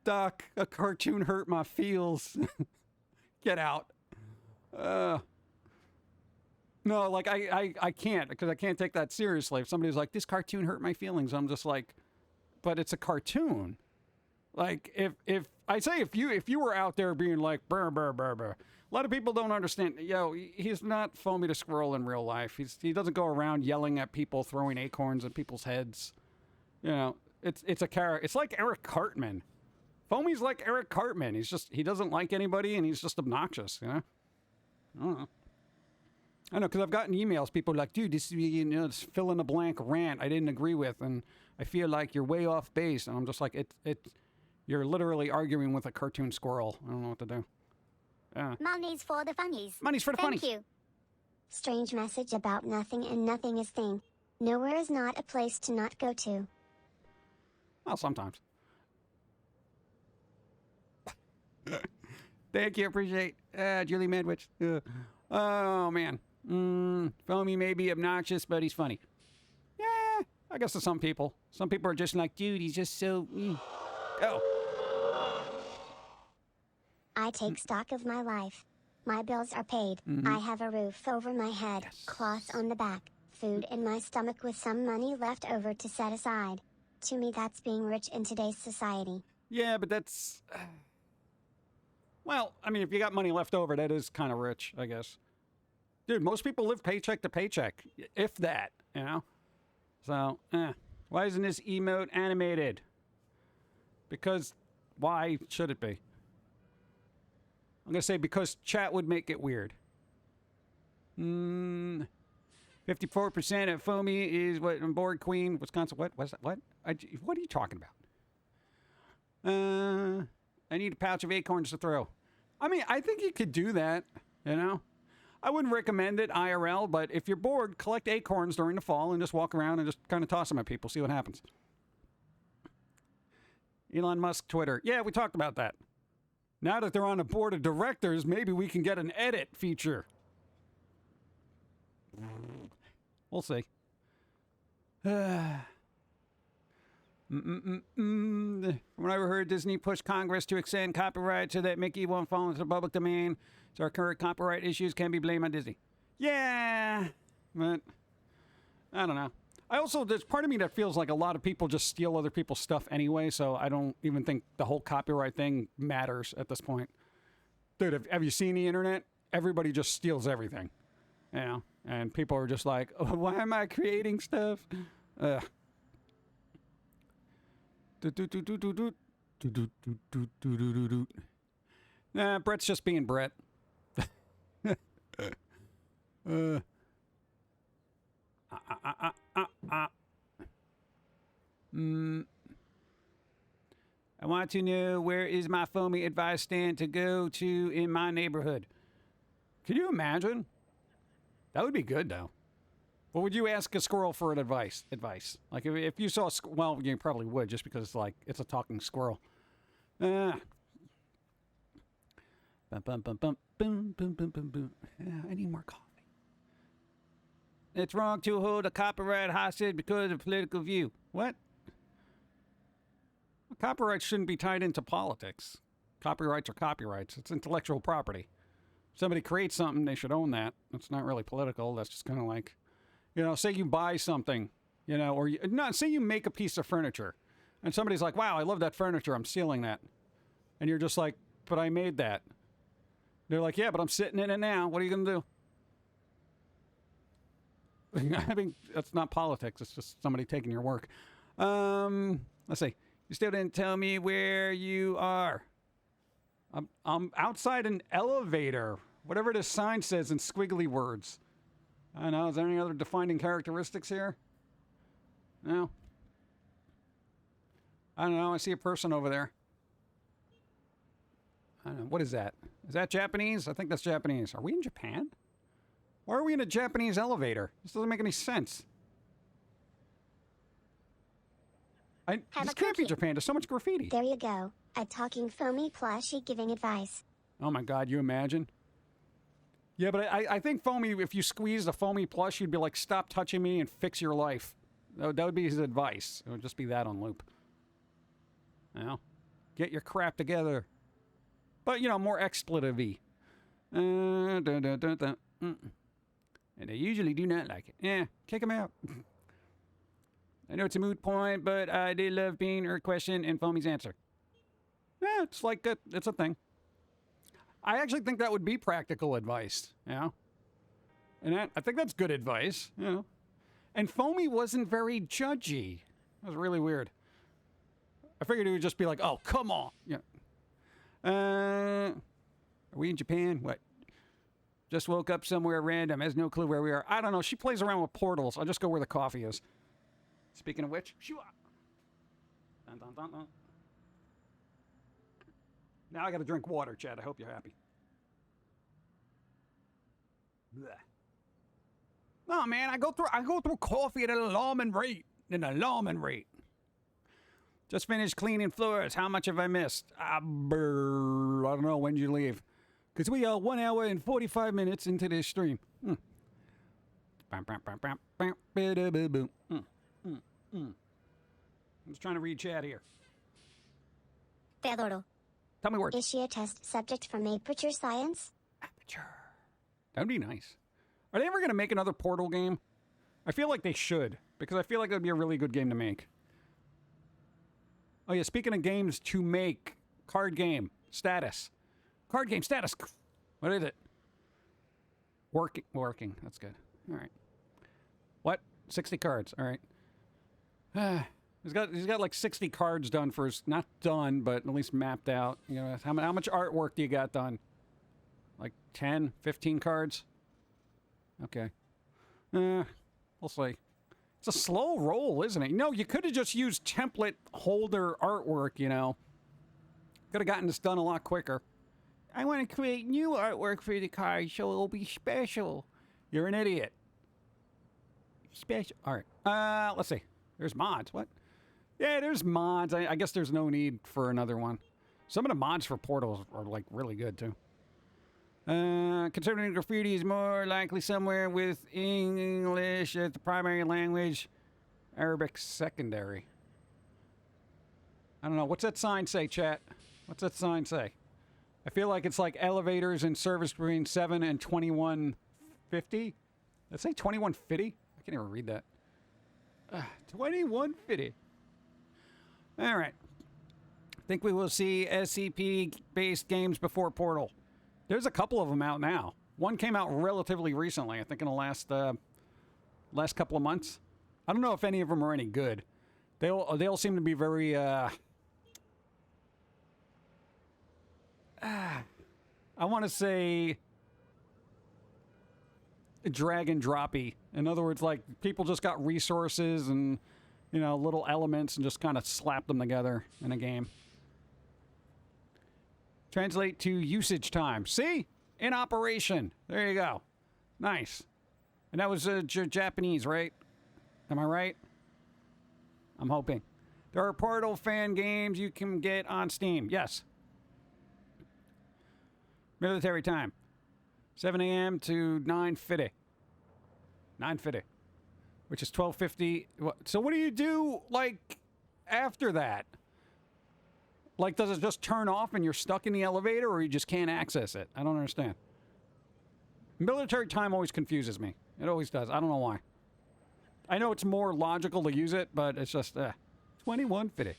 Doc, a cartoon hurt my feels. Get out. No, like, I can't, because I can't take that seriously. If somebody's like, this cartoon hurt my feelings, I'm just like, but it's a cartoon. Like, if I say, if you were out there being like, brr, brr, brr, brr, a lot of people don't understand. Yo, he's not Foamy the Squirrel in real life. He doesn't go around yelling at people, throwing acorns at people's heads. You know, it's a character. It's like Eric Cartman. Foamy's like Eric Cartman. He doesn't like anybody, and he's just obnoxious, you know? I don't know. I know, because I've gotten emails, people are like, dude, this is, you know, this fill in the blank rant I didn't agree with, and I feel like you're way off base. And I'm just like, you're literally arguing with a cartoon squirrel. I don't know what to do. Money's for the funnies. Money's for the funnies. Thank you. Strange message about nothing and nothing is thing. Nowhere is not a place to not go to. Well, sometimes. Thank you, appreciate. Julie Medwich. Oh, man. Foamy may be obnoxious, but he's funny. Yeah, I guess to some people. Some people are just like, dude, he's just so... Go. I take stock of my life. My bills are paid. I have a roof over my head, cloth on the back, food in my stomach with some money left over to set aside. To me, that's being rich in today's society. Yeah, but that's... Well, I mean, if you got money left over, that is kind of rich, I guess. Dude, most people live paycheck to paycheck, if that, you know? So, why isn't this emote animated? Because, why should it be? I'm going to say because chat would make it weird. 54% of Foamy is what, on board Queen, Wisconsin. What? What's that? What? What are you talking about? I need a pouch of acorns to throw. I mean, I think you could do that, you know? I wouldn't recommend it IRL, but if you're bored, collect acorns during the fall and just walk around and just kind of toss them at people, see what happens. Elon Musk Twitter. Yeah, we talked about that. Now that they're on a board of directors, maybe we can get an edit feature. We'll see. When I heard Disney push Congress to extend copyright so that Mickey won't fall into the public domain, so our current copyright issues can be blamed on Disney. Yeah, but I don't know. There's part of me that feels like a lot of people just steal other people's stuff anyway, so I don't even think the whole copyright thing matters at this point. Dude, have you seen the internet? Everybody just steals everything, you know? And people are just like, oh, why am I creating stuff? Nah, Brett's just being Brett. I want to know where is my Foamy advice stand to go to in my neighborhood. Can you imagine? That would be good, though. What would you ask a squirrel for an advice? Like if you saw well, you probably would just because it's a talking squirrel. Bum, bum, bum, bum, boom, boom, boom, boom, boom. I need more coffee. It's wrong to hold a copyright hostage because of political view. What? Copyright shouldn't be tied into politics. Copyrights are copyrights. It's intellectual property. If somebody creates something, they should own that. It's not really political. That's just kind of like, you know, say you buy something, you know, or say you make a piece of furniture, and somebody's like, wow, I love that furniture. I'm stealing that. And you're just like, but I made that. They're like, yeah, but I'm sitting in it now. What are you going to do? I mean, that's not politics. It's just somebody taking your work. Let's see. You still didn't tell me where you are. I'm outside an elevator. Whatever this sign says in squiggly words. I don't know. Is there any other defining characteristics here? No. I don't know. I see a person over there. I don't know. What is that? Is that Japanese? I think that's Japanese. Are we in Japan? Why are we in a Japanese elevator? This doesn't make any sense. This can't be Japan. There's so much graffiti. There you go. A talking Foamy plushie giving advice. Oh my God, you imagine? Yeah, but I think Foamy, if you squeezed a Foamy plush, you'd be like, stop touching me and fix your life. That would be his advice. It would just be that on loop. You know, get your crap together. But, you know, more expletive-y. And they usually do not like it. Yeah, kick them out. I know it's a moot point, but I did love being her question and Foamy's answer. Yeah, it's like it's a thing. I actually think that would be practical advice, you know? And I think that's good advice, you know? And Foamy wasn't very judgy. That was really weird. I figured it would just be like, oh, come on. Yeah. Are we in Japan? What? Just woke up somewhere random. Has no clue where we are. I don't know. She plays around with portals. I'll just go where the coffee is. Speaking of which, shoo. Dun, dun, dun, dun. Now I got to drink water, Chad. I hope you're happy. Blech. No, man, I go through coffee at an alarming rate. Just finished cleaning floors. How much have I missed? I don't know. When did you leave? Because we are 1 hour and 45 minutes into this stream. I'm just trying to read chat here. Teodoro. Tell me words. Is she a test subject from Aperture Science? Aperture. That'd be nice. Are they ever going to make another Portal game? I feel like they should, because I feel like that'd be a really good game to make. Oh yeah, speaking of games to make, card game status. Card game status. What is it? Working. That's good. All right. What? 60 cards. All right. He's got like 60 cards done for his, not done, but at least mapped out. You know, how much artwork do you got done? Like 10, 15 cards? Okay. We'll see. It's a slow roll, isn't it? No, you could have just used template holder artwork, you know. Could have gotten this done a lot quicker. I want to create new artwork for the card so it'll be special. You're an idiot. Special. All right. Let's see. There's mods. What? Yeah, there's mods. I guess there's no need for another one. Some of the mods for Portals are, like, really good, too. Considering graffiti is more likely somewhere with English as the primary language, Arabic secondary. I don't know. What's that sign say, chat? What's that sign say? I feel like it's like elevators in service between 7 and 2150. Let's say 2150? I can't even read that. 2150. All right. Think we will see SCP-based games before Portal. There's a couple of them out now. One came out relatively recently, I think in the last couple of months. I don't know if any of them are any good. They all seem to be very I want to say drag and droppy. In other words, like people just got resources and, you know, little elements and just kind of slapped them together in a game. Translate to usage time. See? In operation. There you go. Nice. And that was Japanese, right? Am I right? I'm hoping. There are Portal fan games you can get on Steam. Yes. Military time. 7 a.m. to 9:50. 9:50. Which is 12:50. So what do you do, like, after that? Like, does it just turn off and you're stuck in the elevator, or you just can't access it? I don't understand. Military time always confuses me. It always does. I don't know why. I know it's more logical to use it, but it's just, 2150.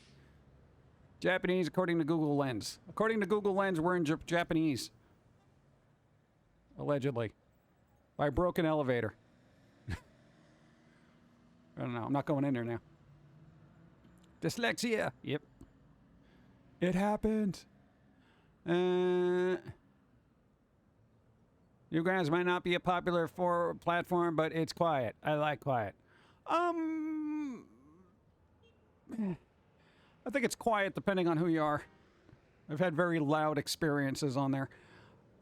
Japanese, according to Google Lens. According to Google Lens, we're in Japanese. Allegedly. By a broken elevator. I don't know. I'm not going in there now. Dyslexia. Yep. It happened. Newgrounds might not be a popular platform, but it's quiet. I like quiet. I think it's quiet depending on who you are. I've had very loud experiences on there.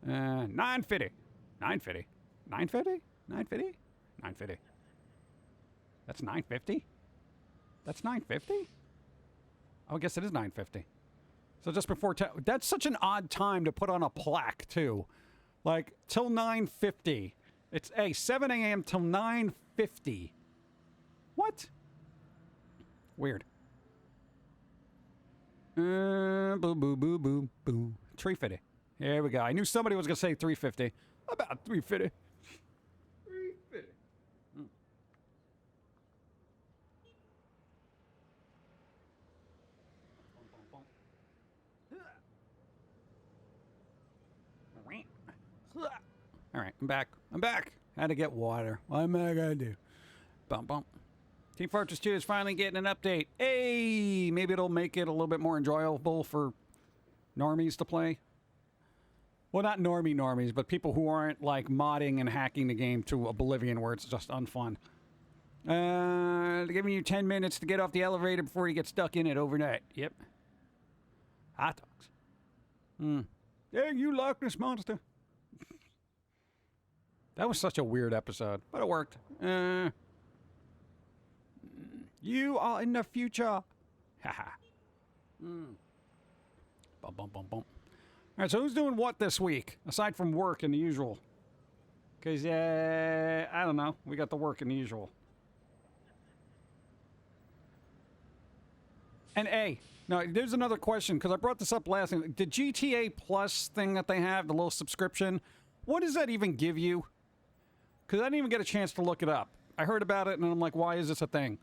950. 950. 950? 950? 950. That's 950? That's 950? Oh, I guess it is 950. So just before 10. That's such an odd time to put on a plaque, too. Like, till 9:50. It's 7 a.m. till 9:50. What? Weird. Boo, boo, boo, boo, boo. 350. There we go. I knew somebody was going to say 350. About 350. 350. All right, I'm back. I'm back. Had to get water. What am I going to do? Bump, bump. Team Fortress 2 is finally getting an update. Hey, maybe it'll make it a little bit more enjoyable for normies to play. Well, not normies, but people who aren't like modding and hacking the game to oblivion where it's just unfun. Giving you 10 minutes to get off the elevator before you get stuck in it overnight. Yep. Hot dogs. Yeah, you Loch Ness monster. That was such a weird episode, but it worked. You are in the future. Haha. Bum, bum, bum, bum. All right, so who's doing what this week, aside from work and the usual? Because, I don't know. We got the work and the usual. And no, there's another question, because I brought this up last time. The GTA Plus thing that they have, the little subscription, what does that even give you? Because I didn't even get a chance to look it up. I heard about it, and I'm like, why is this a thing?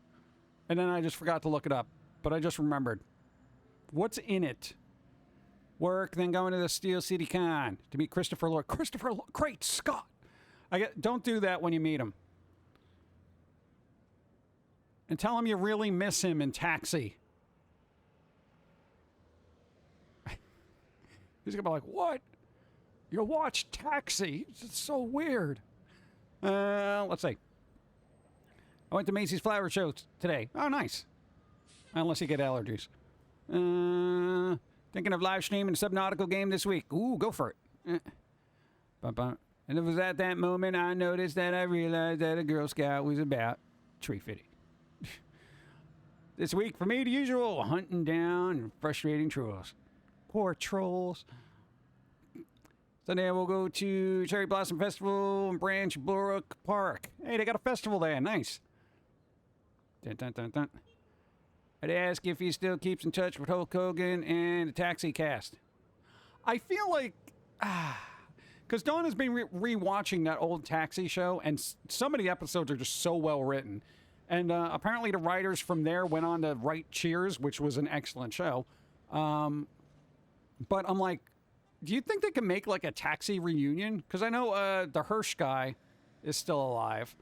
And then I just forgot to look it up. But I just remembered. What's in it? Work, then going to the Steel City Con to meet Christopher Lloyd. Christopher Lloyd, great Scott! Don't do that when you meet him. And tell him you really miss him in Taxi. He's going to be like, what? You watched Taxi? It's so weird. Let's see. I went to Macy's Flower Show today. Oh, nice. Unless you get allergies. Thinking of live streaming a Subnautical game this week. Ooh, go for it. And it was at that moment I noticed that I realized that a Girl Scout was about tree fitting. This week, for me, the usual, hunting down frustrating trolls. Poor trolls. Sunday we'll go to Cherry Blossom Festival in Branch Brook Park. Hey, they got a festival there. Nice. Dun, dun, dun, dun. I'd ask if he still keeps in touch with Hulk Hogan and the Taxi cast. I feel like, because Dawn has been re-watching that old Taxi show, and some of the episodes are just so well written. And apparently the writers from there went on to write Cheers, which was an excellent show. But I'm like, do you think they can make like a Taxi reunion? Because I know the Hirsch guy is still alive.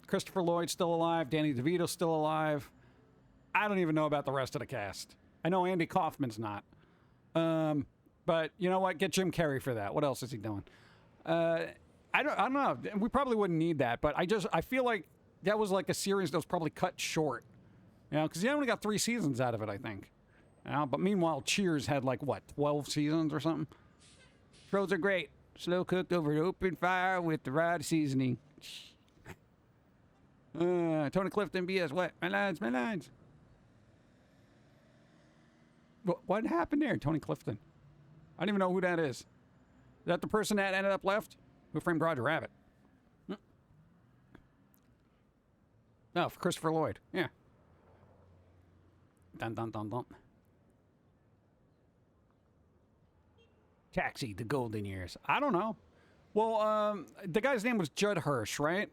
Christopher Lloyd's still alive. Danny DeVito's still alive. I don't even know about the rest of the cast. I know Andy Kaufman's not. But you know what? Get Jim Carrey for that. What else is he doing? I don't know. We probably wouldn't need that. But I feel like that was like a series that was probably cut short. You know, because you only got 3 seasons out of it, I think. But meanwhile, Cheers had like, what, 12 seasons or something? Rolls are great. Slow cooked over an open fire with the right seasoning. Tony Clifton BS. What? My lines. What happened there, Tony Clifton? I don't even know who that is. Is that the person that ended up left? Who Framed Roger Rabbit? No, for Christopher Lloyd. Yeah. Dun, dun, dun, dun. Taxi, the golden years. I don't know. Well, the guy's name was Judd Hirsch, right?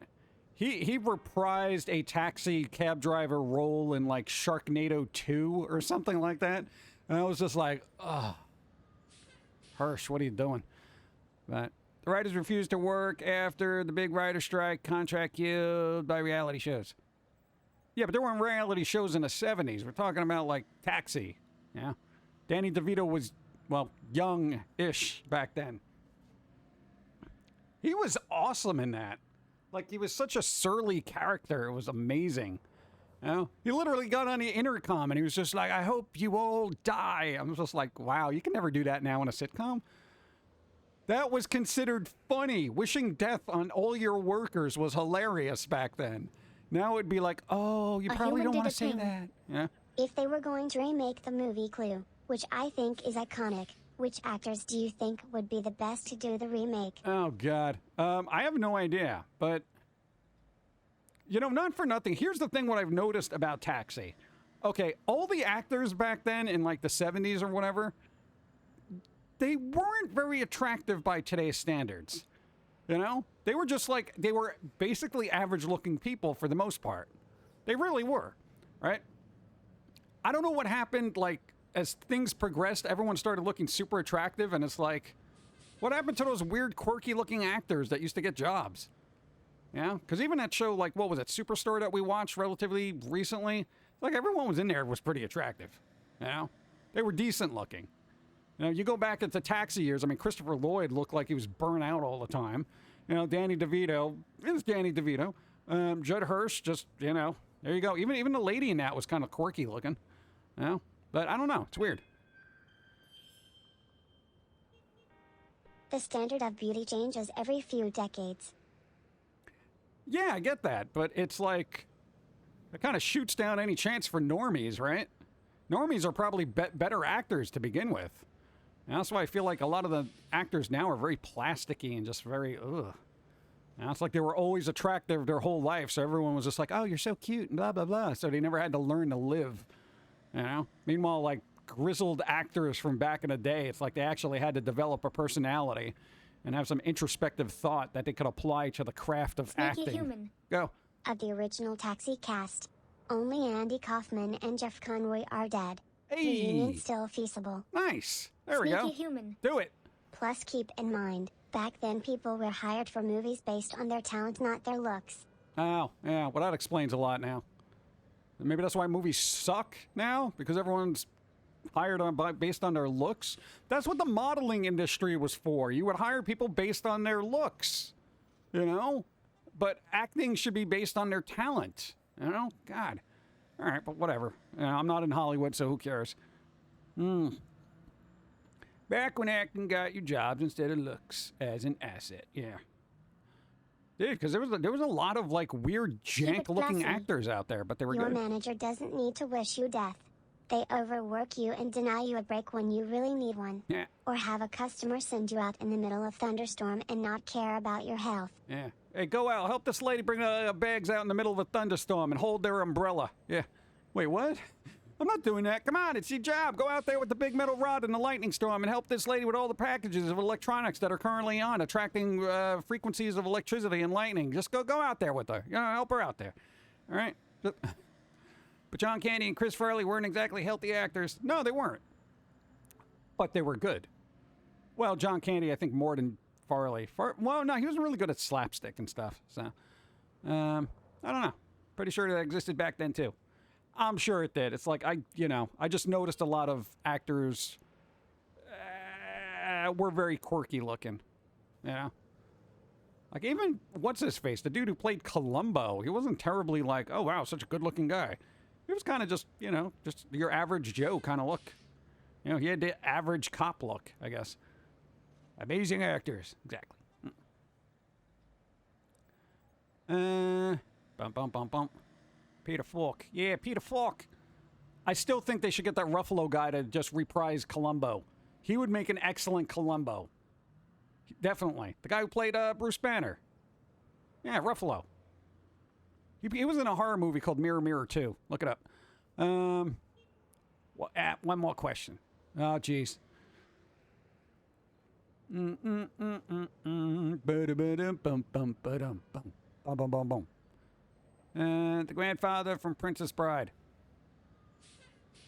He reprised a taxi cab driver role in like Sharknado 2 or something like that. And I was just like, oh, Hirsch, what are you doing? But the writers refused to work after the big writer strike, contract killed by reality shows. Yeah, but there weren't reality shows in the 70s. We're talking about like Taxi. Yeah. Danny DeVito was, well, young-ish back then. He was awesome in that. Like, he was such a surly character. It was amazing. You know? He literally got on the intercom and he was just like, I hope you all die. I was just like, wow, you can never do that now in a sitcom. That was considered funny. Wishing death on all your workers was hilarious back then. Now it'd be like, oh, you probably don't want to say that. Yeah. If they were going to remake the movie Clue, which I think is iconic, which actors do you think would be the best to do the remake? Oh, God. I have no idea, but, you know, not for nothing. Here's the thing what I've noticed about Taxi. okay, all the actors back then in like the 70s or whatever, they weren't very attractive by today's standards. You know? They were just like, they were basically average looking people for the most part. They really were, right? I don't know what happened, like, as things progressed, everyone started looking super attractive, and it's like, what happened to those weird, quirky looking actors that used to get jobs? Yeah? Because even that show, like, what was it, Superstore that we watched relatively recently? Like, everyone was in there was pretty attractive. You know? They were decent looking. You know, you go back into Taxi years, I mean, Christopher Lloyd looked like he was burnt out all the time. You know, Danny DeVito is Danny DeVito. Judd Hirsch, just, you know, there you go. Even the lady in that was kind of quirky looking. You know? But I don't know. It's weird. The standard of beauty changes every few decades. Yeah, I get that. But it's like, it kind of shoots down any chance for normies, right? Normies are probably better actors to begin with. And that's why I feel like a lot of the actors now are very plasticky and just very, ugh. Now it's like they were always attractive their whole life, so everyone was just like, oh, you're so cute, and blah, blah, blah. So they never had to learn to live, you know? Meanwhile, like, grizzled actors from back in the day, it's like they actually had to develop a personality and have some introspective thought that they could apply to the craft of Sneaky acting. human. Go. Of the original Taxi cast, only Andy Kaufman and Jeff Conway are dead. Hey. Reunion still feasible. Nice. There we Sneaky go. human. Do it. Plus, keep in mind, back then people were hired for movies based on their talent, not their looks. Oh, yeah. Well, that explains a lot now. Maybe that's why movies suck now, because everyone's hired based on their looks. That's what the modeling industry was for. You would hire people based on their looks, you know? But acting should be based on their talent, you know? God. All right, but whatever. You know, I'm not in Hollywood, so who cares? Back when acting got you jobs instead of looks as an asset, yeah. Dude, because there was a lot of like weird jank-looking classy. actors out there, but they were Your good. manager doesn't need to wish you death. They overwork you and deny you a break when you really need one. Yeah, Or have a customer send you out in the middle of thunderstorm and not care about your health. yeah. Hey, go out. Help this lady bring bags out in the middle of a thunderstorm and hold their umbrella. Yeah. Wait, what? I'm not doing that. Come on, it's your job. Go out there with the big metal rod in the lightning storm and help this lady with all the packages of electronics that are currently on, attracting frequencies of electricity and lightning. Just go out there with her. You know, help her out there. All right? But John Candy and Chris Farley weren't exactly healthy actors. No, they weren't. But they were good. Well, John Candy, I think, more than Farley. Well, no, he was really good at slapstick and stuff. So, I don't know. Pretty sure that existed back then, too. I'm sure it did. It's like, I just noticed a lot of actors were very quirky looking. You know? Like, even, what's his face? The dude who played Columbo. He wasn't terribly like, oh, wow, such a good looking guy. He was kind of just, you know, just your average Joe kind of look. You know, he had the average cop look, I guess. Amazing actors. Exactly. Bum. Peter Falk. Yeah, Peter Falk. I still think they should get that Ruffalo guy to just reprise Columbo. He would make an excellent Columbo. Definitely. The guy who played Bruce Banner. Yeah, Ruffalo. He was in a horror movie called Mirror Mirror 2. Look it up. One more question. Oh, jeez. The grandfather from Princess Bride.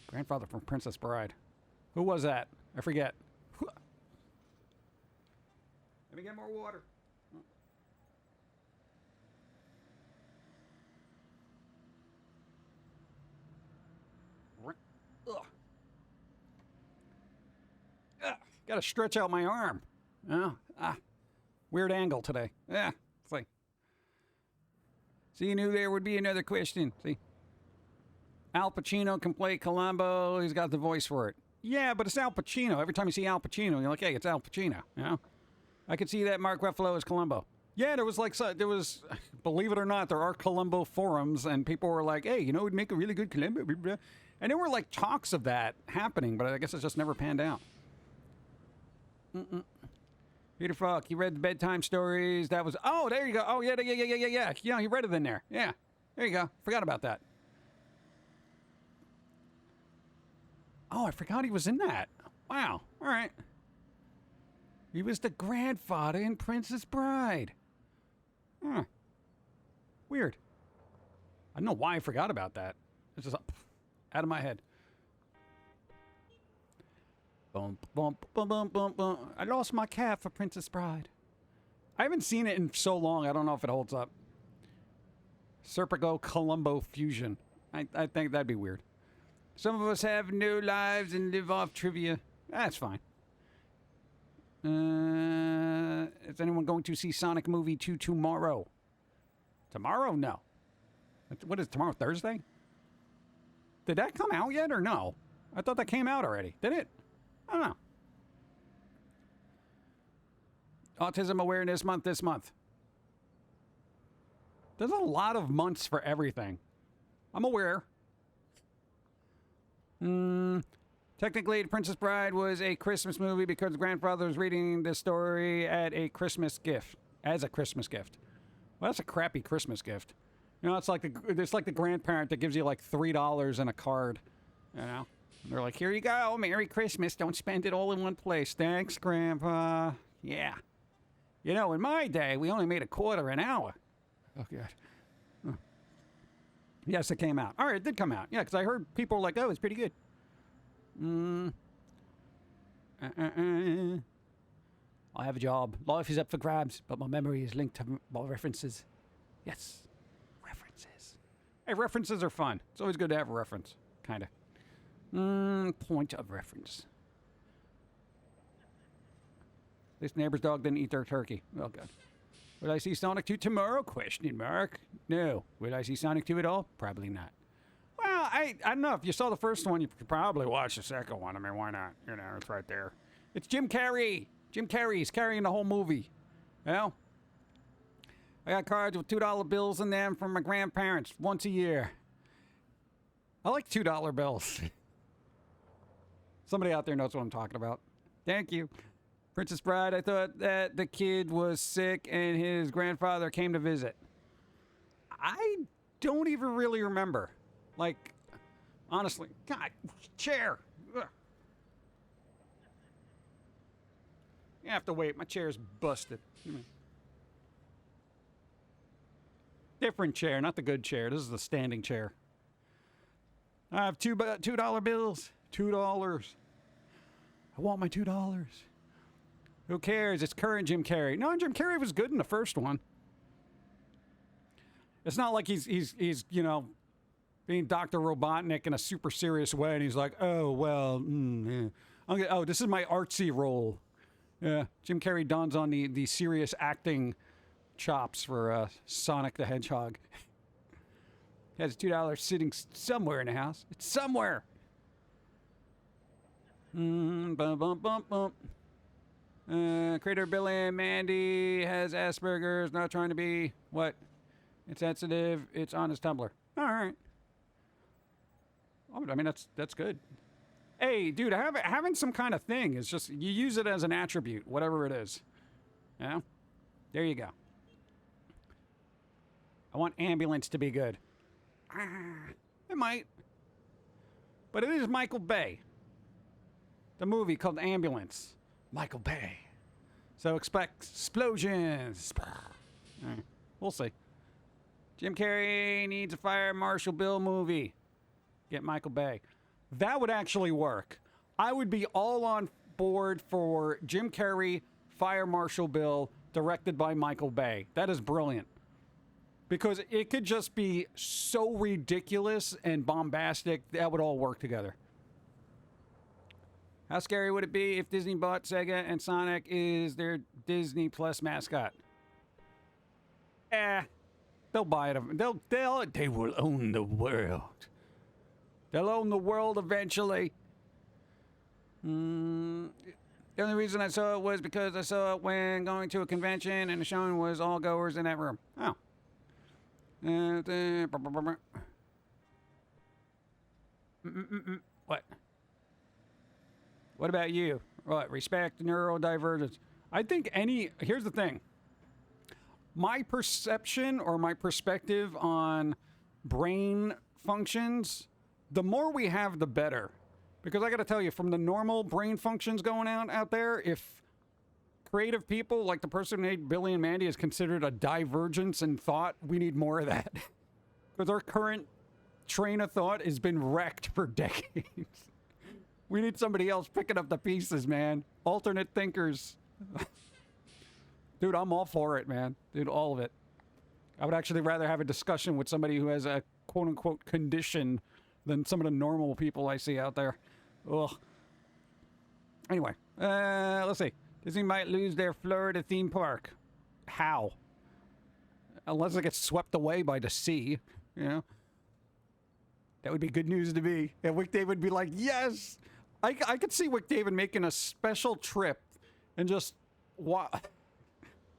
Grandfather from Princess Bride. Who was that? I forget. Let me get more water. Got to stretch out my arm. Oh, weird angle today. Yeah, it's like. So you knew there would be another question. See, Al Pacino can play Columbo. He's got the voice for it. Yeah, but it's Al Pacino. Every time you see Al Pacino, you're like, hey, it's Al Pacino. You know, I could see that Mark Ruffalo as Columbo. Yeah, there was, believe it or not, there are Columbo forums, and people were like, hey, you know, it'd make a really good Columbo. And there were like talks of that happening, but I guess it just never panned out. Peter Falk, he read the bedtime stories. That was, oh, there you go. Oh, yeah. Yeah, he read it in there. Yeah, there you go. Forgot about that. Oh, I forgot he was in that. Wow. All right. He was the grandfather in Princess Bride. Huh. Weird. I don't know why I forgot about that. It's just out of my head. Boom, boom, boom, boom, boom, boom. I lost my cat for Princess Bride. I haven't seen it in so long, I don't know if it holds up. Serpico Columbo fusion. I think that'd be weird. Some of us have no lives and live off trivia. That's fine. Is anyone going to see Sonic Movie 2 tomorrow? Tomorrow? No. What is tomorrow, Thursday? Did that come out yet or no? I thought that came out already. Did it? I don't know. Autism Awareness Month this month. There's a lot of months for everything. I'm aware. Technically, The Princess Bride was a Christmas movie because the grandfather was reading the story at a Christmas gift. As a Christmas gift. Well, that's a crappy Christmas gift. You know, it's like the grandparent that gives you like $3 in a card. You know? They're like, here you go, Merry Christmas. Don't spend it all in one place. Thanks, Grandpa. Yeah. You know, in my day, we only made $0.25 an hour. Oh, God. Oh. Yes, it came out. All right, it did come out. Yeah, because I heard people were like, oh, it's pretty good. I have a job. Life is up for grabs, but my memory is linked to my references. Yes. References. Hey, references are fun. It's always good to have a reference. Kind of. Point of reference. This neighbor's dog didn't eat their turkey. Oh, God. Will I see Sonic 2 tomorrow? Question mark. No. Will I see Sonic 2 at all? Probably not. Well, I don't know. If you saw the first one, you could probably watch the second one. I mean, why not? You know, it's right there. It's Jim Carrey. Jim Carrey's carrying the whole movie. You know? I got cards with $2 bills in them from my grandparents once a year. I like $2 bills. Somebody out there knows what I'm talking about. Thank you. Princess Bride, I thought that the kid was sick and his grandfather came to visit. I don't even really remember. Like, honestly. God, chair. Ugh. You have to wait. My chair's busted. Different chair, not the good chair. This is the standing chair. I have $2 bills. $2. I want my $2. Who cares? It's current Jim Carrey. No, Jim Carrey was good in the first one. It's not like he's you know, being Dr. Robotnik in a super serious way, and he's like, oh, well, yeah. Oh, this is my artsy role. Yeah, Jim Carrey dons on the serious acting chops for Sonic the Hedgehog. He has $2 sitting somewhere in the house. It's somewhere. Bum, bum, bum, bum. Creator Billy and Mandy has Asperger's, not trying to be, what? Insensitive. It's on his Tumblr. All right. I mean, that's good. Hey, dude, having some kind of thing is just, you use it as an attribute, whatever it is. You know? There you go. I want Ambulance to be good. It might. But it is Michael Bay. The movie called Ambulance. Michael Bay. So expect explosions. Right. We'll see. Jim Carrey needs a Fire Marshal Bill movie. Get Michael Bay. That would actually work. I would be all on board for Jim Carrey, Fire Marshal Bill, directed by Michael Bay. That is brilliant. Because it could just be so ridiculous and bombastic, that would all work together. How scary would it be if Disney bought Sega and Sonic is their Disney Plus mascot? They'll buy it. They will own the world. They'll own the world eventually. The only reason I saw it was because I saw it when going to a convention and the showing was all goers in that room. Oh. What? What about you? What? Respect neurodivergence. I think here's the thing. My perception or my perspective on brain functions, the more we have, the better. Because I got to tell you, from the normal brain functions going out there, if creative people, like the person who made Billy and Mandy, is considered a divergence in thought, we need more of that. Because our current train of thought has been wrecked for decades. We need somebody else picking up the pieces, man. Alternate thinkers. Dude, I'm all for it, man. Dude, all of it. I would actually rather have a discussion with somebody who has a quote-unquote condition than some of the normal people I see out there. Ugh. Anyway, let's see. Disney might lose their Florida theme park. How? Unless it gets swept away by the sea, you know? That would be good news to me. And Wick David would be like, yes! I could see Wick David making a special trip and just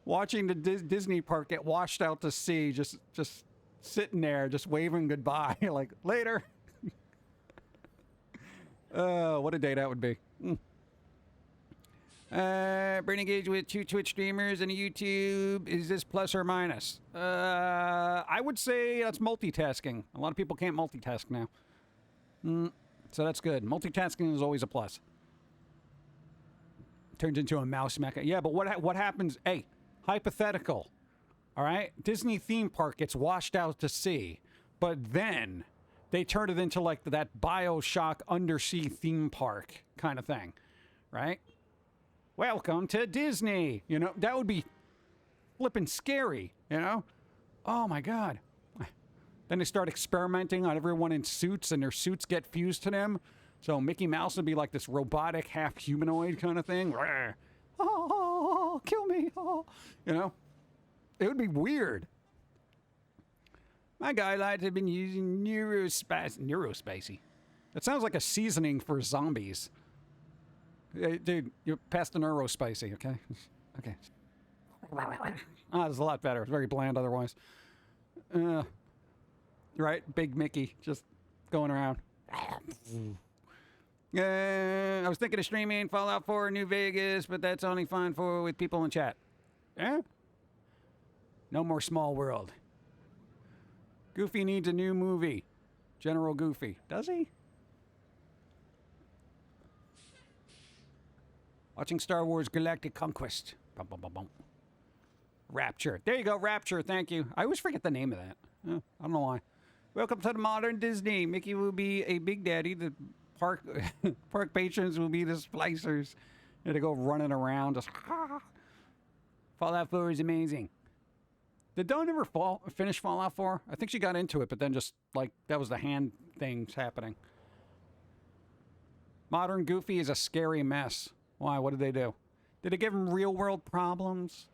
watching the Disney park get washed out to sea, just sitting there, just waving goodbye, like, later. What a day that would be. Brain engaged with 2 Twitch streamers and a YouTube. Is this plus or minus? I would say that's multitasking. A lot of people can't multitask now. So that's good. Multitasking is always a plus. Turns into a mouse mecha. Yeah, but what happens? Hey, hypothetical. All right? Disney theme park gets washed out to sea, but then they turn it into like that BioShock undersea theme park kind of thing, right? Welcome to Disney. You know, that would be flippin' scary, you know? Oh my God. Then they start experimenting on everyone in suits and their suits get fused to them. So Mickey Mouse would be like this robotic, half humanoid kind of thing. Oh, kill me. Oh. You know? It would be weird. My guidelines have been using neurospicy. That sounds like a seasoning for zombies. Hey, dude, you're past the neurospicy, okay? Okay. Ah, it's a lot better. It's very bland otherwise. Right? Big Mickey just going around. I was thinking of streaming Fallout 4 New Vegas, but that's only fun with people in chat. Yeah? No more Small World. Goofy needs a new movie. General Goofy. Does he? Watching Star Wars Galactic Conquest. Bum, bum, bum, bum. Rapture. There you go, Rapture. Thank you. I always forget the name of that. I don't know why. Welcome to the modern Disney. Mickey will be a big daddy. The park patrons will be the splicers. They go running around. Just Fallout 4 is amazing. Did Dawn ever finish Fallout 4? I think she got into it, but then just like that was the hand things happening. Modern Goofy is a scary mess. Why? What did they do? Did they give him real world problems?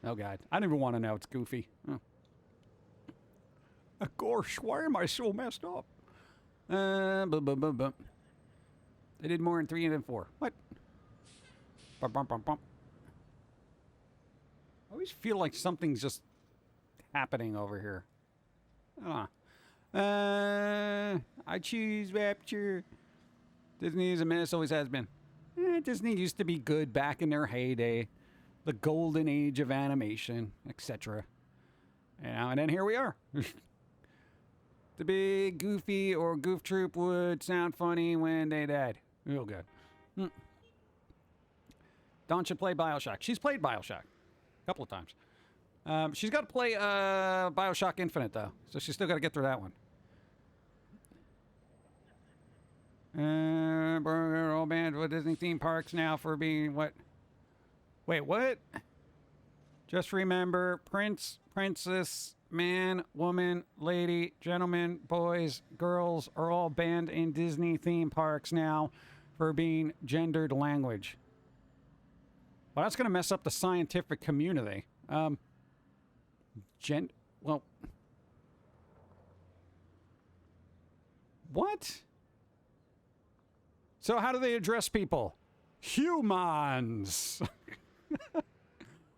Oh God, I don't even want to know. It's Goofy. Oh. Gosh, why am I so messed up? They did more in 3 than 4. What? Bum, bum, bum, bum. I always feel like something's just happening over here. I choose Rapture. Disney is a mess, always has been. Disney used to be good back in their heyday. The golden age of animation, etc. And then here we are. The big Goofy or Goof Troop would sound funny when they died. Real good. Dawn should play BioShock. She's played BioShock a couple of times. She's got to play BioShock Infinite, though. So she's still got to get through that one. All banned with Disney theme parks now for being what? Wait, what? Just remember, prince, princess, man, woman, lady, gentleman, boys, girls are all banned in Disney theme parks now for being gendered language. Well, that's going to mess up the scientific community. Well, what? So how do they address people? Humans.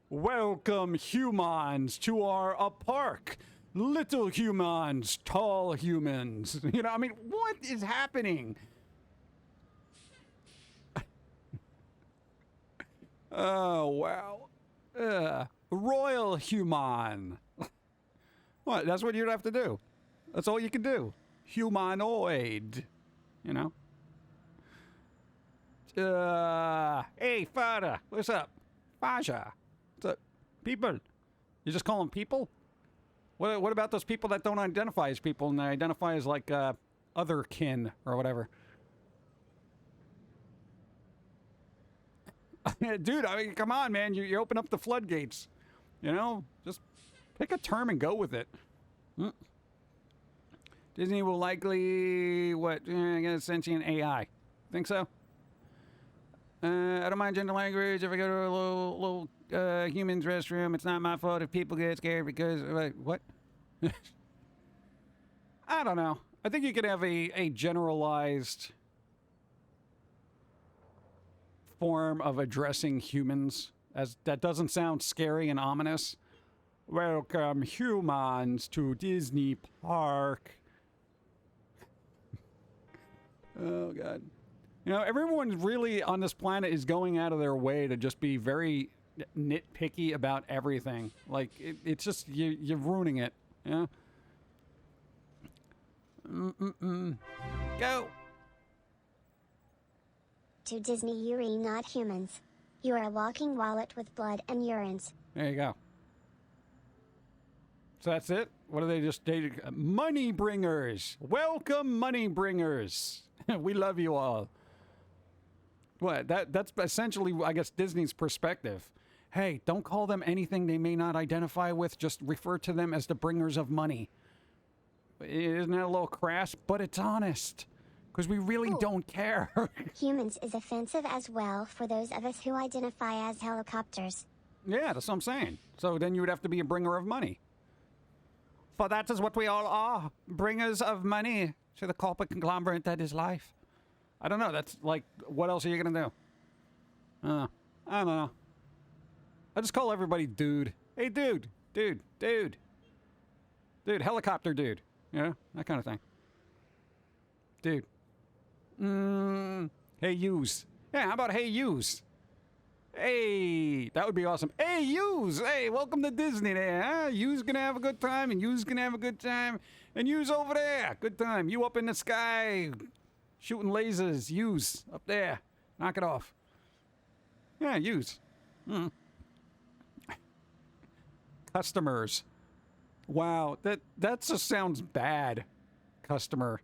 Welcome, humans, to our park. Little humans, tall humans. You know, I mean, what is happening? Oh, wow. Royal human. What? That's what you'd have to do. That's all you can do. Humanoid. you know? Hey, Fada, what's up? Faja, what's up? People. You just call them people? What about those people that don't identify as people and they identify as, like, other kin or whatever? Dude, I mean, come on, man. You open up the floodgates. You know? Just pick a term and go with it. Disney will likely, get sentient AI. Think so? I don't mind gentle language. If I go to a little human's restroom, it's not my fault if people get scared because, what? I don't know. I think you could have a generalized form of addressing humans as that doesn't sound scary and ominous. Welcome humans to Disney Park. Oh God. You know, everyone really on this planet is going out of their way to just be very nitpicky about everything. Like it's just you're ruining it. Yeah. Go. To Disney, you're not humans. You are a walking wallet with blood and urines. There you go. So that's it? What are they just dating? Money bringers. Welcome, money bringers. We love you all. What? That's essentially, I guess, Disney's perspective. Hey, don't call them anything they may not identify with. Just refer to them as the bringers of money. Isn't that a little crass? But it's honest. Because we really don't care. Humans is offensive as well for those of us who identify as helicopters. Yeah, that's what I'm saying. So then you would have to be a bringer of money. For that is what we all are. Bringers of money to the corporate conglomerate that is life. I don't know. That's like, what else are you going to do? I don't know. I just call everybody dude. Hey, dude. Dude. Dude. Dude. Helicopter dude. You know? That kind of thing. Dude. Hey, yous. Yeah, how about hey, yous? Hey, that would be awesome. Hey, yous. Hey, welcome to Disney there, huh? Yous gonna have a good time, and yous gonna have a good time, and yous over there. Good time. You up in the sky, shooting lasers. Yous up there. Knock it off. Yeah, yous. Customers. Wow, that just sounds bad. Customer.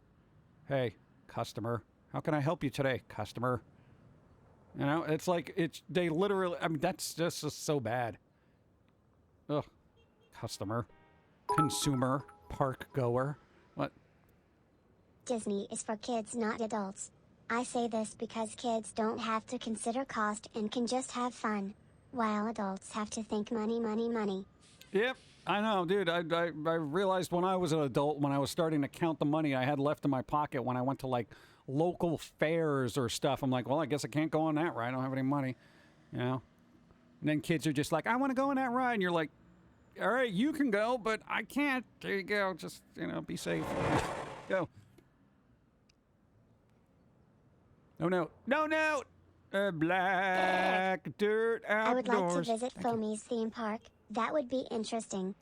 Hey, customer. How can I help you today, customer? You know, it's like, they literally, I mean, that's just so bad. Ugh. Customer. Consumer. Park goer. What? Disney is for kids, not adults. I say this because kids don't have to consider cost and can just have fun, while adults have to think money, money, money. Yep. I know, dude. I realized when I was an adult, when I was starting to count the money I had left in my pocket when I went to, like, local fairs or stuff, I'm like, well, I guess I can't go on that ride. I don't have any money, you know? And then kids are just like, I want to go on that ride. And you're like, all right, you can go, but I can't. There you go. Just, you know, be safe. Go. No note. No note! Black dirt outdoors. I would like to visit Foamy's theme park. That would be interesting.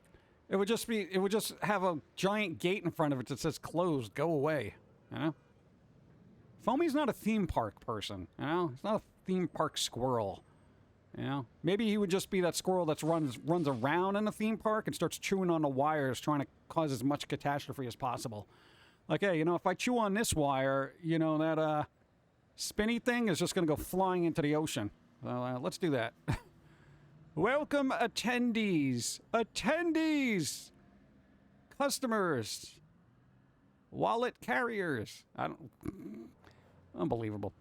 It would just have a giant gate in front of it that says closed, go away, you know? Foamy's not a theme park person, you know? He's not a theme park squirrel, you know? Maybe he would just be that squirrel that runs around in a theme park and starts chewing on the wires, trying to cause as much catastrophe as possible. Like, hey, you know, if I chew on this wire, you know, that spinny thing is just going to go flying into the ocean. Well, let's do that. Welcome, attendees. Attendees! Customers. Wallet carriers. Unbelievable.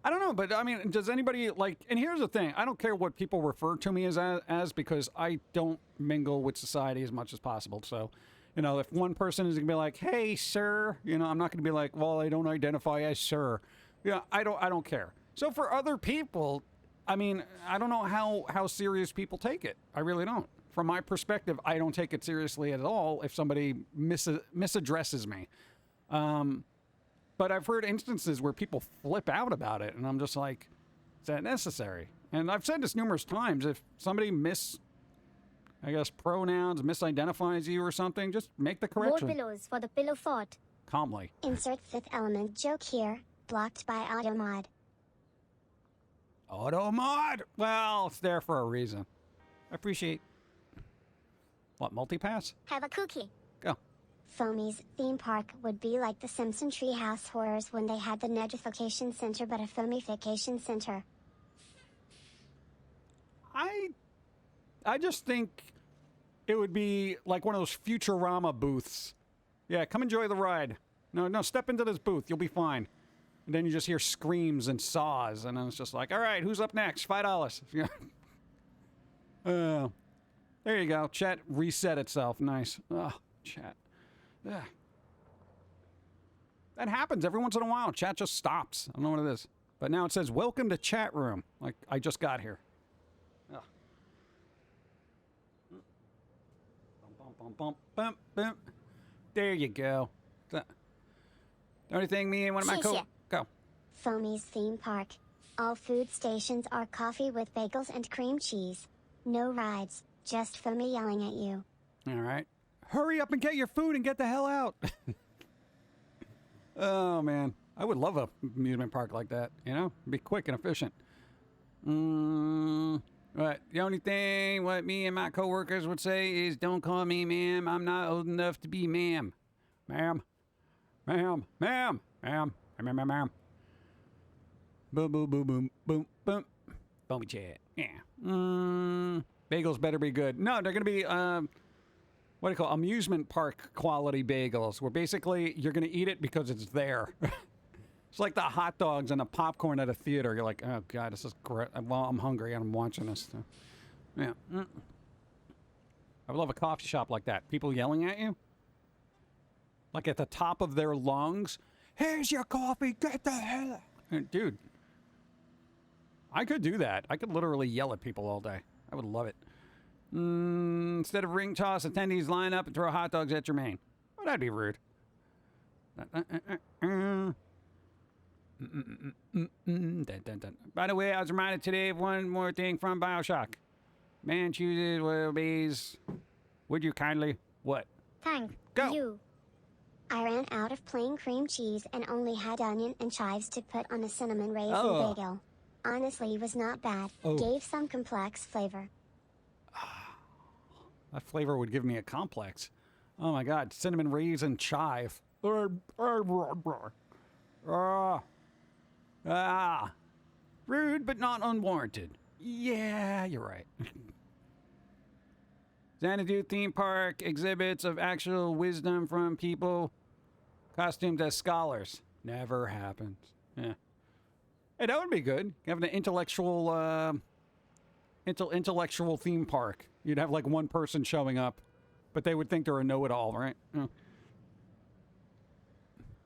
I don't know, but I mean, does anybody like, and here's the thing, I don't care what people refer to me as because I don't mingle with society as much as possible. So, you know, if one person is gonna be like, hey, sir, you know, I'm not gonna be like, well, I don't identify as sir. Yeah, I don't care. So for other people, I mean, I don't know how serious people take it. I really don't. From my perspective, I don't take it seriously at all if somebody misaddresses me. But I've heard instances where people flip out about it, and I'm just like, is that necessary? And I've said this numerous times. If somebody pronouns, misidentifies you or something, just make the correction. More pillows for the pillow fort. calmly. Insert fifth element joke here. Blocked by automod. Automod? Well, it's there for a reason. I appreciate... What, multipass? Have a cookie. Go. Foamy's theme park would be like the Simpson Treehouse Horrors when they had the Notification Center but a Foamification Center. I just think it would be like one of those Futurama booths. Yeah, come enjoy the ride. No, step into this booth. You'll be fine. And then you just hear screams and saws, and then it's just like, all right, who's up next? $5. There you go. Chat reset itself. Nice. Oh, chat. Ugh. That happens every once in a while. Chat just stops. I don't know what it is. But now it says, welcome to chat room. Like, I just got here. Ugh. Bum, bum, bum, bum. There you go. The only thing me and one of my Go. Foamy's theme park. All food stations are coffee with bagels and cream cheese. No rides, just Foamy yelling at you. All right. Hurry up and get your food and get the hell out. Oh, man. I would love a amusement park like that, you know? Be quick and efficient. But the only thing what me and my coworkers would say is, don't call me ma'am. I'm not old enough to be ma'am. Ma'am. Ma'am. Ma'am. Ma'am. Ma'am. Ma'am. Ma'am. Boom, boom, boom, boom, boom, boom. Foamy chat. Yeah. Bagels better be good. No, they're going to be, what do you call amusement park quality bagels, where basically you're going to eat it because it's there. It's like the hot dogs and the popcorn at a theater. You're like, oh, God, this is great. Well, I'm hungry and I'm watching this. So, yeah. I would love a coffee shop like that. People yelling at you. Like at the top of their lungs. Here's your coffee. Get the hell out. Dude. I could do that. I could literally yell at people all day. I would love it. Instead of ring toss, attendees line up and throw hot dogs at your main. Well, that'd be rude. By the way, I was reminded today of one more thing from BioShock. Man chooses what obeys. Would you kindly? What? Thank Go. you. I ran out of plain cream cheese and only had onion and chives to put on a cinnamon raisin bagel. Honestly, it was not bad. Gave some complex flavor. That flavor would give me a complex. Oh my God, cinnamon raisin chive. Rude, but not unwarranted. Yeah, you're right. Xanadu theme park exhibits of actual wisdom from people costumed as scholars. Never happens. Yeah. Hey, that would be good. Having an intellectual theme park. You'd have like one person showing up, but they would think they're a know-it-all, right? Yeah.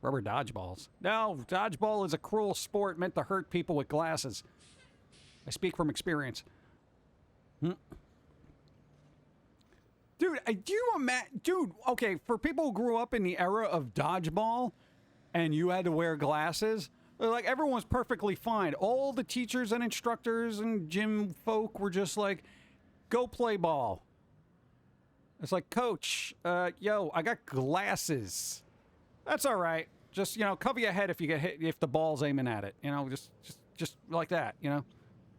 Rubber dodgeballs. No, dodgeball is a cruel sport meant to hurt people with glasses. I speak from experience. Dude, do you imagine? Dude, okay, for people who grew up in the era of dodgeball and you had to wear glasses, like everyone's perfectly fine. All the teachers and instructors and gym folk were just like, go play ball. It's like, coach, yo, I got glasses. That's all right. Just, you know, cover your head if you get hit, if the ball's aiming at it. You know, just like that, you know.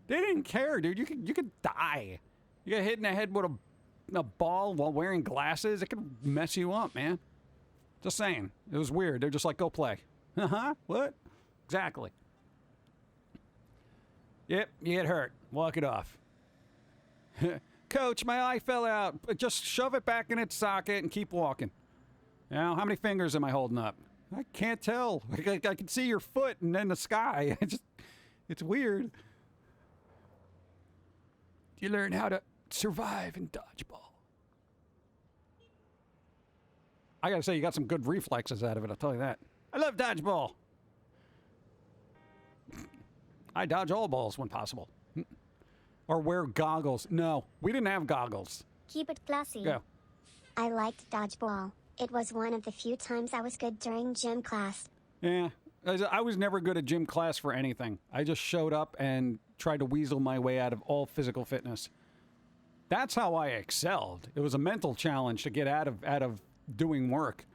They didn't care, dude. You could die. You get hit in the head with a ball while wearing glasses, it could mess you up, man. Just saying. It was weird. They're just like, go play. Uh-huh. What? Exactly. Yep, you get hurt. Walk it off. Coach, my eye fell out. Just shove it back in its socket and keep walking. You know, how many fingers am I holding up? I can't tell. I can see your foot and then the sky. It's weird. You learn how to survive in dodgeball. I gotta say, you got some good reflexes out of it, I'll tell you that. I love dodgeball. I dodge all balls when possible. Or wear goggles. No, we didn't have goggles. Keep it classy. Go. I liked dodgeball. It was one of the few times I was good during gym class. Yeah, I was never good at gym class for anything. I just showed up and tried to weasel my way out of all physical fitness. That's how I excelled. It was a mental challenge to get out of doing work.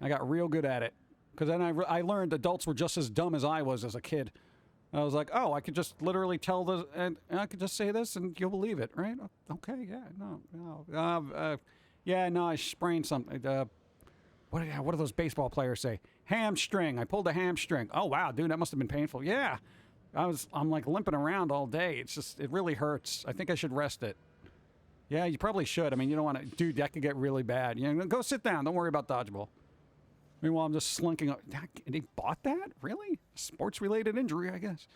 I got real good at it. Because then I learned adults were just as dumb as I was as a kid. I was like, oh, I could just literally tell this, and I could just say this, and you'll believe it, right? Okay, yeah, no, I sprained something. What do those baseball players say? Hamstring. I pulled a hamstring. Oh, wow, dude, that must have been painful. Yeah, I'm like limping around all day. It's just, it really hurts. I think I should rest it. Yeah, you probably should. I mean, you don't want to, dude, that could get really bad. You know, go sit down. Don't worry about dodgeball. Meanwhile, I'm just slinking up. They bought that? Really? Sports-related injury, I guess.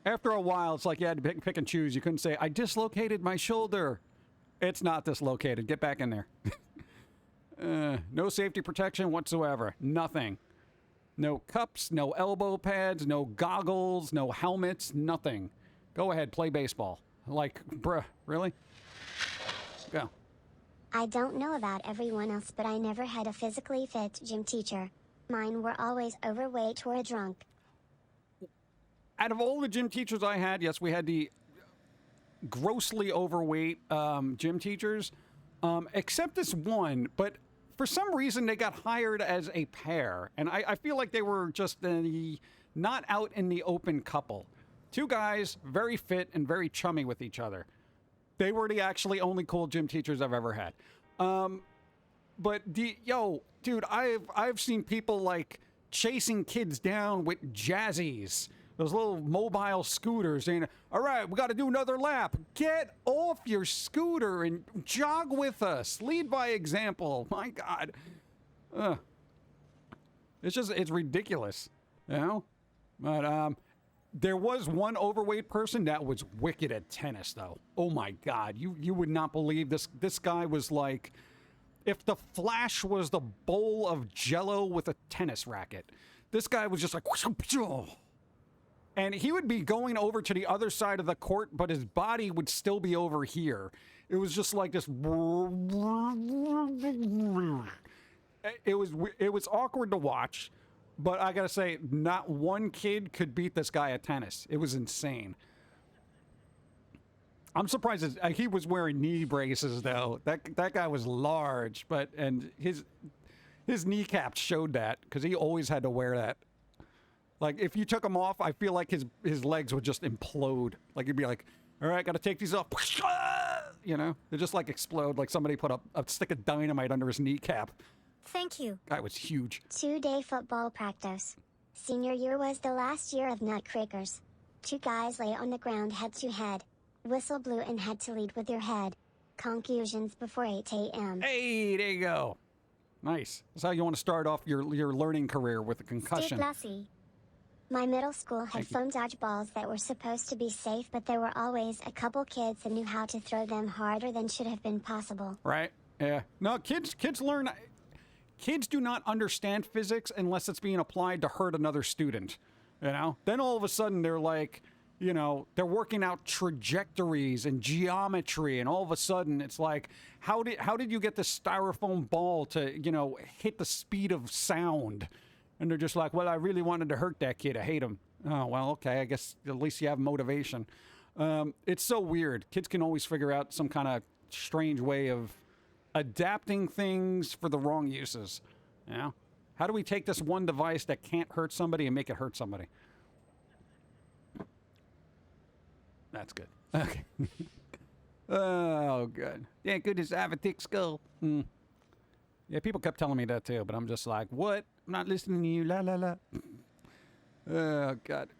After a while, it's like you had to pick and choose. You couldn't say, I dislocated my shoulder. It's not dislocated. Get back in there. No safety protection whatsoever. Nothing. No cups, no elbow pads, no goggles, no helmets, nothing. Go ahead, play baseball. Like, bruh, really? Go. I don't know about everyone else, but I never had a physically fit gym teacher. Mine were always overweight or a drunk. Out of all the gym teachers I had, yes, we had the grossly overweight gym teachers, except this one, but for some reason they got hired as a pair, and I feel like they were just the not out in the open couple. Two guys, very fit and very chummy with each other. They were the actually only cool gym teachers I've ever had. But dude, I've seen people like chasing kids down with jazzies, those little mobile scooters, saying, all right, we got to do another lap. Get off your scooter and jog with us. Lead by example. My God. It's ridiculous, you know? But, there was one overweight person that was wicked at tennis, though. Oh my God, you would not believe this. This guy was like, if the Flash was the bowl of Jello with a tennis racket, this guy was just like, and he would be going over to the other side of the court, but his body would still be over here. It was just like this. It was awkward to watch. But I gotta say, not one kid could beat this guy at tennis. It was insane. I'm surprised he was wearing knee braces, though. That guy was large, and his kneecaps showed that, because he always had to wear that. Like, if you took them off, I feel like his legs would just implode. Like, he'd be like, all right, gotta take these off. You know? They just, like, explode, like somebody put a stick of dynamite under his kneecap. Thank you. That was huge. 2-day football practice. Senior year was the last year of nutcrackers. Two guys lay on the ground head to head. Whistle blew and had to lead with your head. Conclusions before 8 a.m. Hey, there you go. Nice. That's how you want to start off your learning career, with a concussion. Stay classy. My middle school had foam dodgeballs that were supposed to be safe, but there were always a couple kids that knew how to throw them harder than should have been possible. Right. Yeah. No, kids learn. Kids do not understand physics unless it's being applied to hurt another student, you know? Then all of a sudden they're like, you know, they're working out trajectories and geometry, and all of a sudden it's like, how did you get this styrofoam ball to, you know, hit the speed of sound? And they're just like, well, I really wanted to hurt that kid. I hate him. Oh, well, okay, I guess at least you have motivation. It's so weird. Kids can always figure out some kind of strange way of adapting things for the wrong uses. You know? How do we take this one device that can't hurt somebody and make it hurt somebody? That's good. Okay. Oh, good. Yeah, goodness, I have a thick skull. Yeah, people kept telling me that too, but I'm just like, what? I'm not listening to you. La, la, la. Oh, God.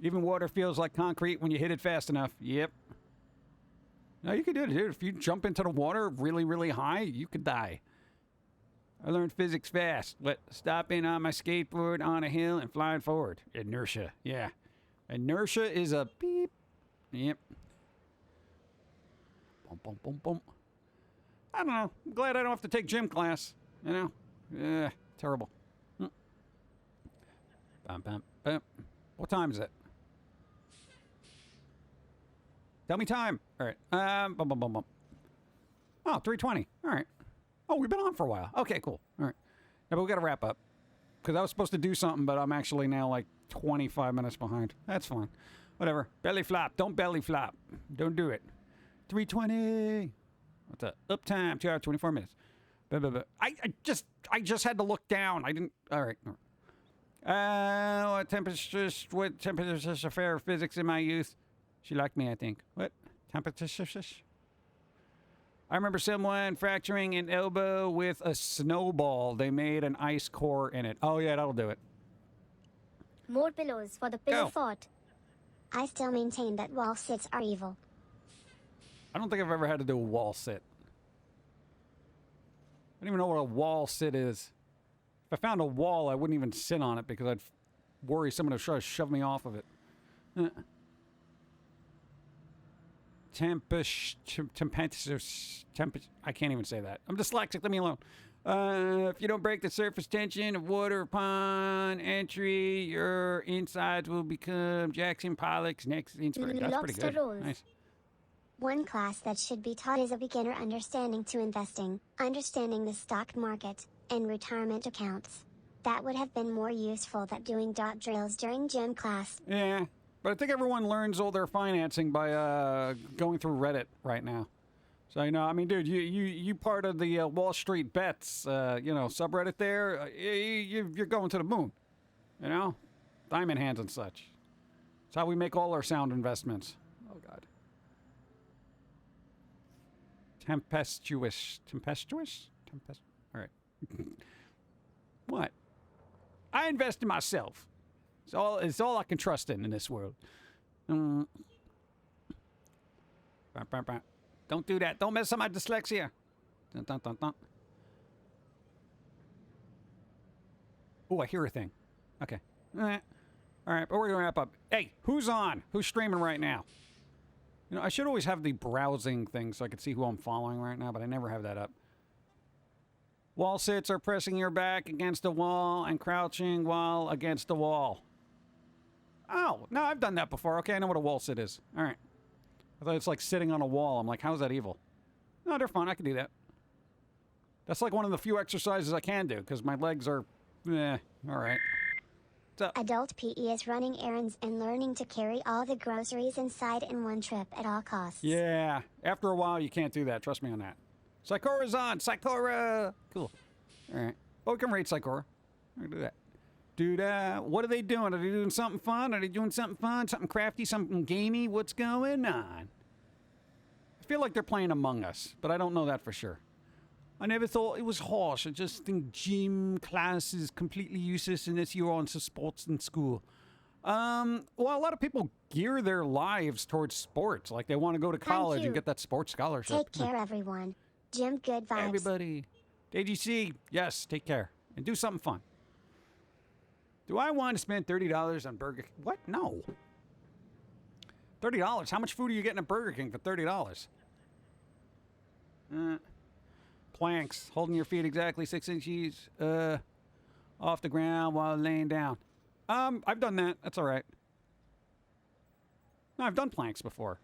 Even water feels like concrete when you hit it fast enough. Yep. No, you could do it, dude. If you jump into the water really, really high, you could die. I learned physics fast. But stopping on my skateboard on a hill and flying forward. Inertia. Yeah. Inertia is a beep. Yep. Boom, boom, boom, boom. I don't know. I'm glad I don't have to take gym class. You know? Yeah. Terrible. Bum, bum, bum. What time is it? Tell me time. All right. Bum, bum, bum, bum. Oh, 3:20. All right. Oh, we've been on for a while. Okay, cool. All right. Yeah, but we got to wrap up. Because I was supposed to do something, but I'm actually now like 25 minutes behind. That's fine. Whatever. Belly flop. Don't belly flop. Don't do it. 3:20. What's that? Up time. 2 hours, 24 minutes. I just had to look down. I didn't. All right. What temperatures are fair physics in my youth? She liked me, I think. What? Temperatures? I remember someone fracturing an elbow with a snowball. They made an ice core in it. Oh, yeah, that'll do it. More pillows for the pillow fort. I still maintain that wall sits are evil. I don't think I've ever had to do a wall sit. I don't even know what a wall sit is. If I found a wall, I wouldn't even sit on it because I'd worry someone would try to shove me off of it. I can't even say that. I'm dyslexic. Leave me alone. If you don't break the surface tension of water upon entry, your insides will become Jackson Pollock's next inspiration. That's pretty good. Rolls. Nice. One class that should be taught is a beginner understanding to investing, understanding the stock market, and retirement accounts. That would have been more useful than doing dot drills during gym class. Yeah, but I think everyone learns all their financing by going through Reddit right now. So, you know, I mean, dude, you part of the Wall Street Bets, subreddit there, you're going to the moon, you know? Diamond hands and such. It's how we make all our sound investments. Oh, God. Tempestuous? All right. What? I invest in myself. It's all I can trust in this world. Don't do that. Don't mess up my dyslexia. Oh, I hear a thing. Okay. All right, but we're going to wrap up. Hey, who's on? Who's streaming right now? You know, I should always have the browsing thing so I can see who I'm following right now, but I never have that up. Wall sits are pressing your back against the wall and crouching while against the wall. Oh, no, I've done that before. Okay, I know what a wall sit is. All right. I thought it's like sitting on a wall. I'm like, how is that evil? No, they're fun. I can do that. That's like one of the few exercises I can do because my legs are, all right. Adult PE is running errands and learning to carry all the groceries inside in one trip at all costs. Yeah, after a while you can't do that. Trust me on that. Psychora's on. Psychora. Cool. All right. Oh, we can rate Psychora. We're gonna do that. Dude, what are they doing? Are they doing something fun? Are they doing something fun? Something crafty? Something gamey? What's going on? I feel like they're playing Among Us, but I don't know that for sure. I never thought it was harsh. I just think gym class is completely useless unless you're on to sports in school. Well, a lot of people gear their lives towards sports. Like they want to go to college and get that sports scholarship. Take care, everyone. Jim, good vibes. Everybody. AGC, yes, take care. And do something fun. Do I want to spend $30 on Burger King? What? No. $30? How much food are you getting at Burger King for $30? Planks. Holding your feet exactly 6 inches off the ground while laying down. I've done that. That's all right. No, I've done planks before.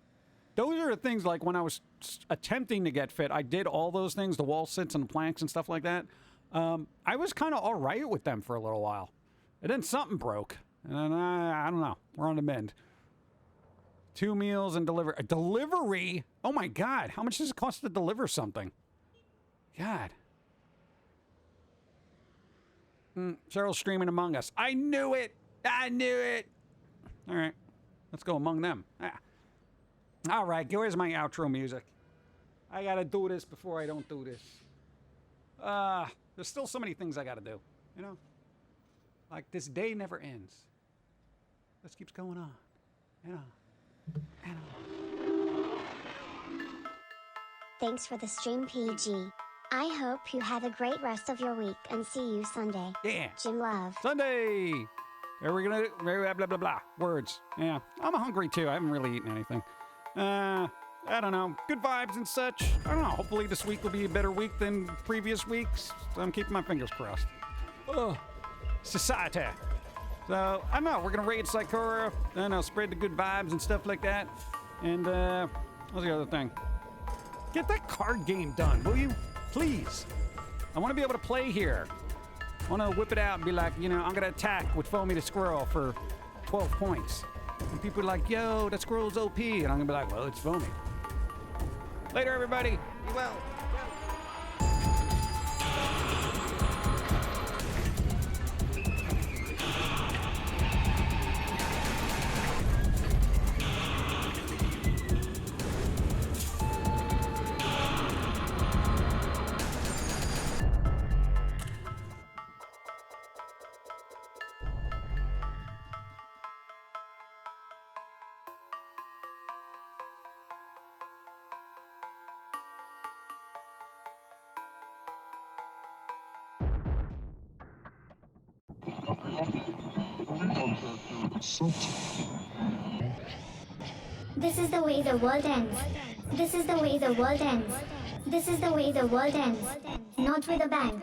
Those are the things like when I was attempting to get fit, I did all those things, the wall sits and the planks and stuff like that. I was kind of all right with them for a little while. And then something broke. And I don't know. We're on the mend. 2 meals and delivery. A delivery? Oh, my God. How much does it cost to deliver something? God. Cheryl's streaming Among Us. I knew it. I knew it. All right. Let's go among them. All right. Where's my outro music? I got to do this before I don't do this. There's still so many things I got to do. You know? Like this day never ends. This keeps going on. You know? And on. Thanks for the stream, PG. I hope you have a great rest of your week and see you Sunday. Yeah. Jim Love. Sunday. Are we gonna blah blah blah words? Yeah. I'm hungry too. I haven't really eaten anything. I don't know. Good vibes and such. I don't know. Hopefully this week will be a better week than previous weeks. So I'm keeping my fingers crossed. Ugh. Society. So I don't know. We're gonna raid Psychora. I don't know. Spread the good vibes and stuff like that. And what's the other thing? Get that card game done, will you? Please. I want to be able to play here. I want to whip it out and be like, you know, I'm going to attack with Foamy the Squirrel for 12 points. And people are like, yo, that squirrel's OP. And I'm going to be like, well, it's Foamy. Later, everybody. Be well. This is the way the world ends. This is the way the world ends. This is the way the world ends. Not with a bang.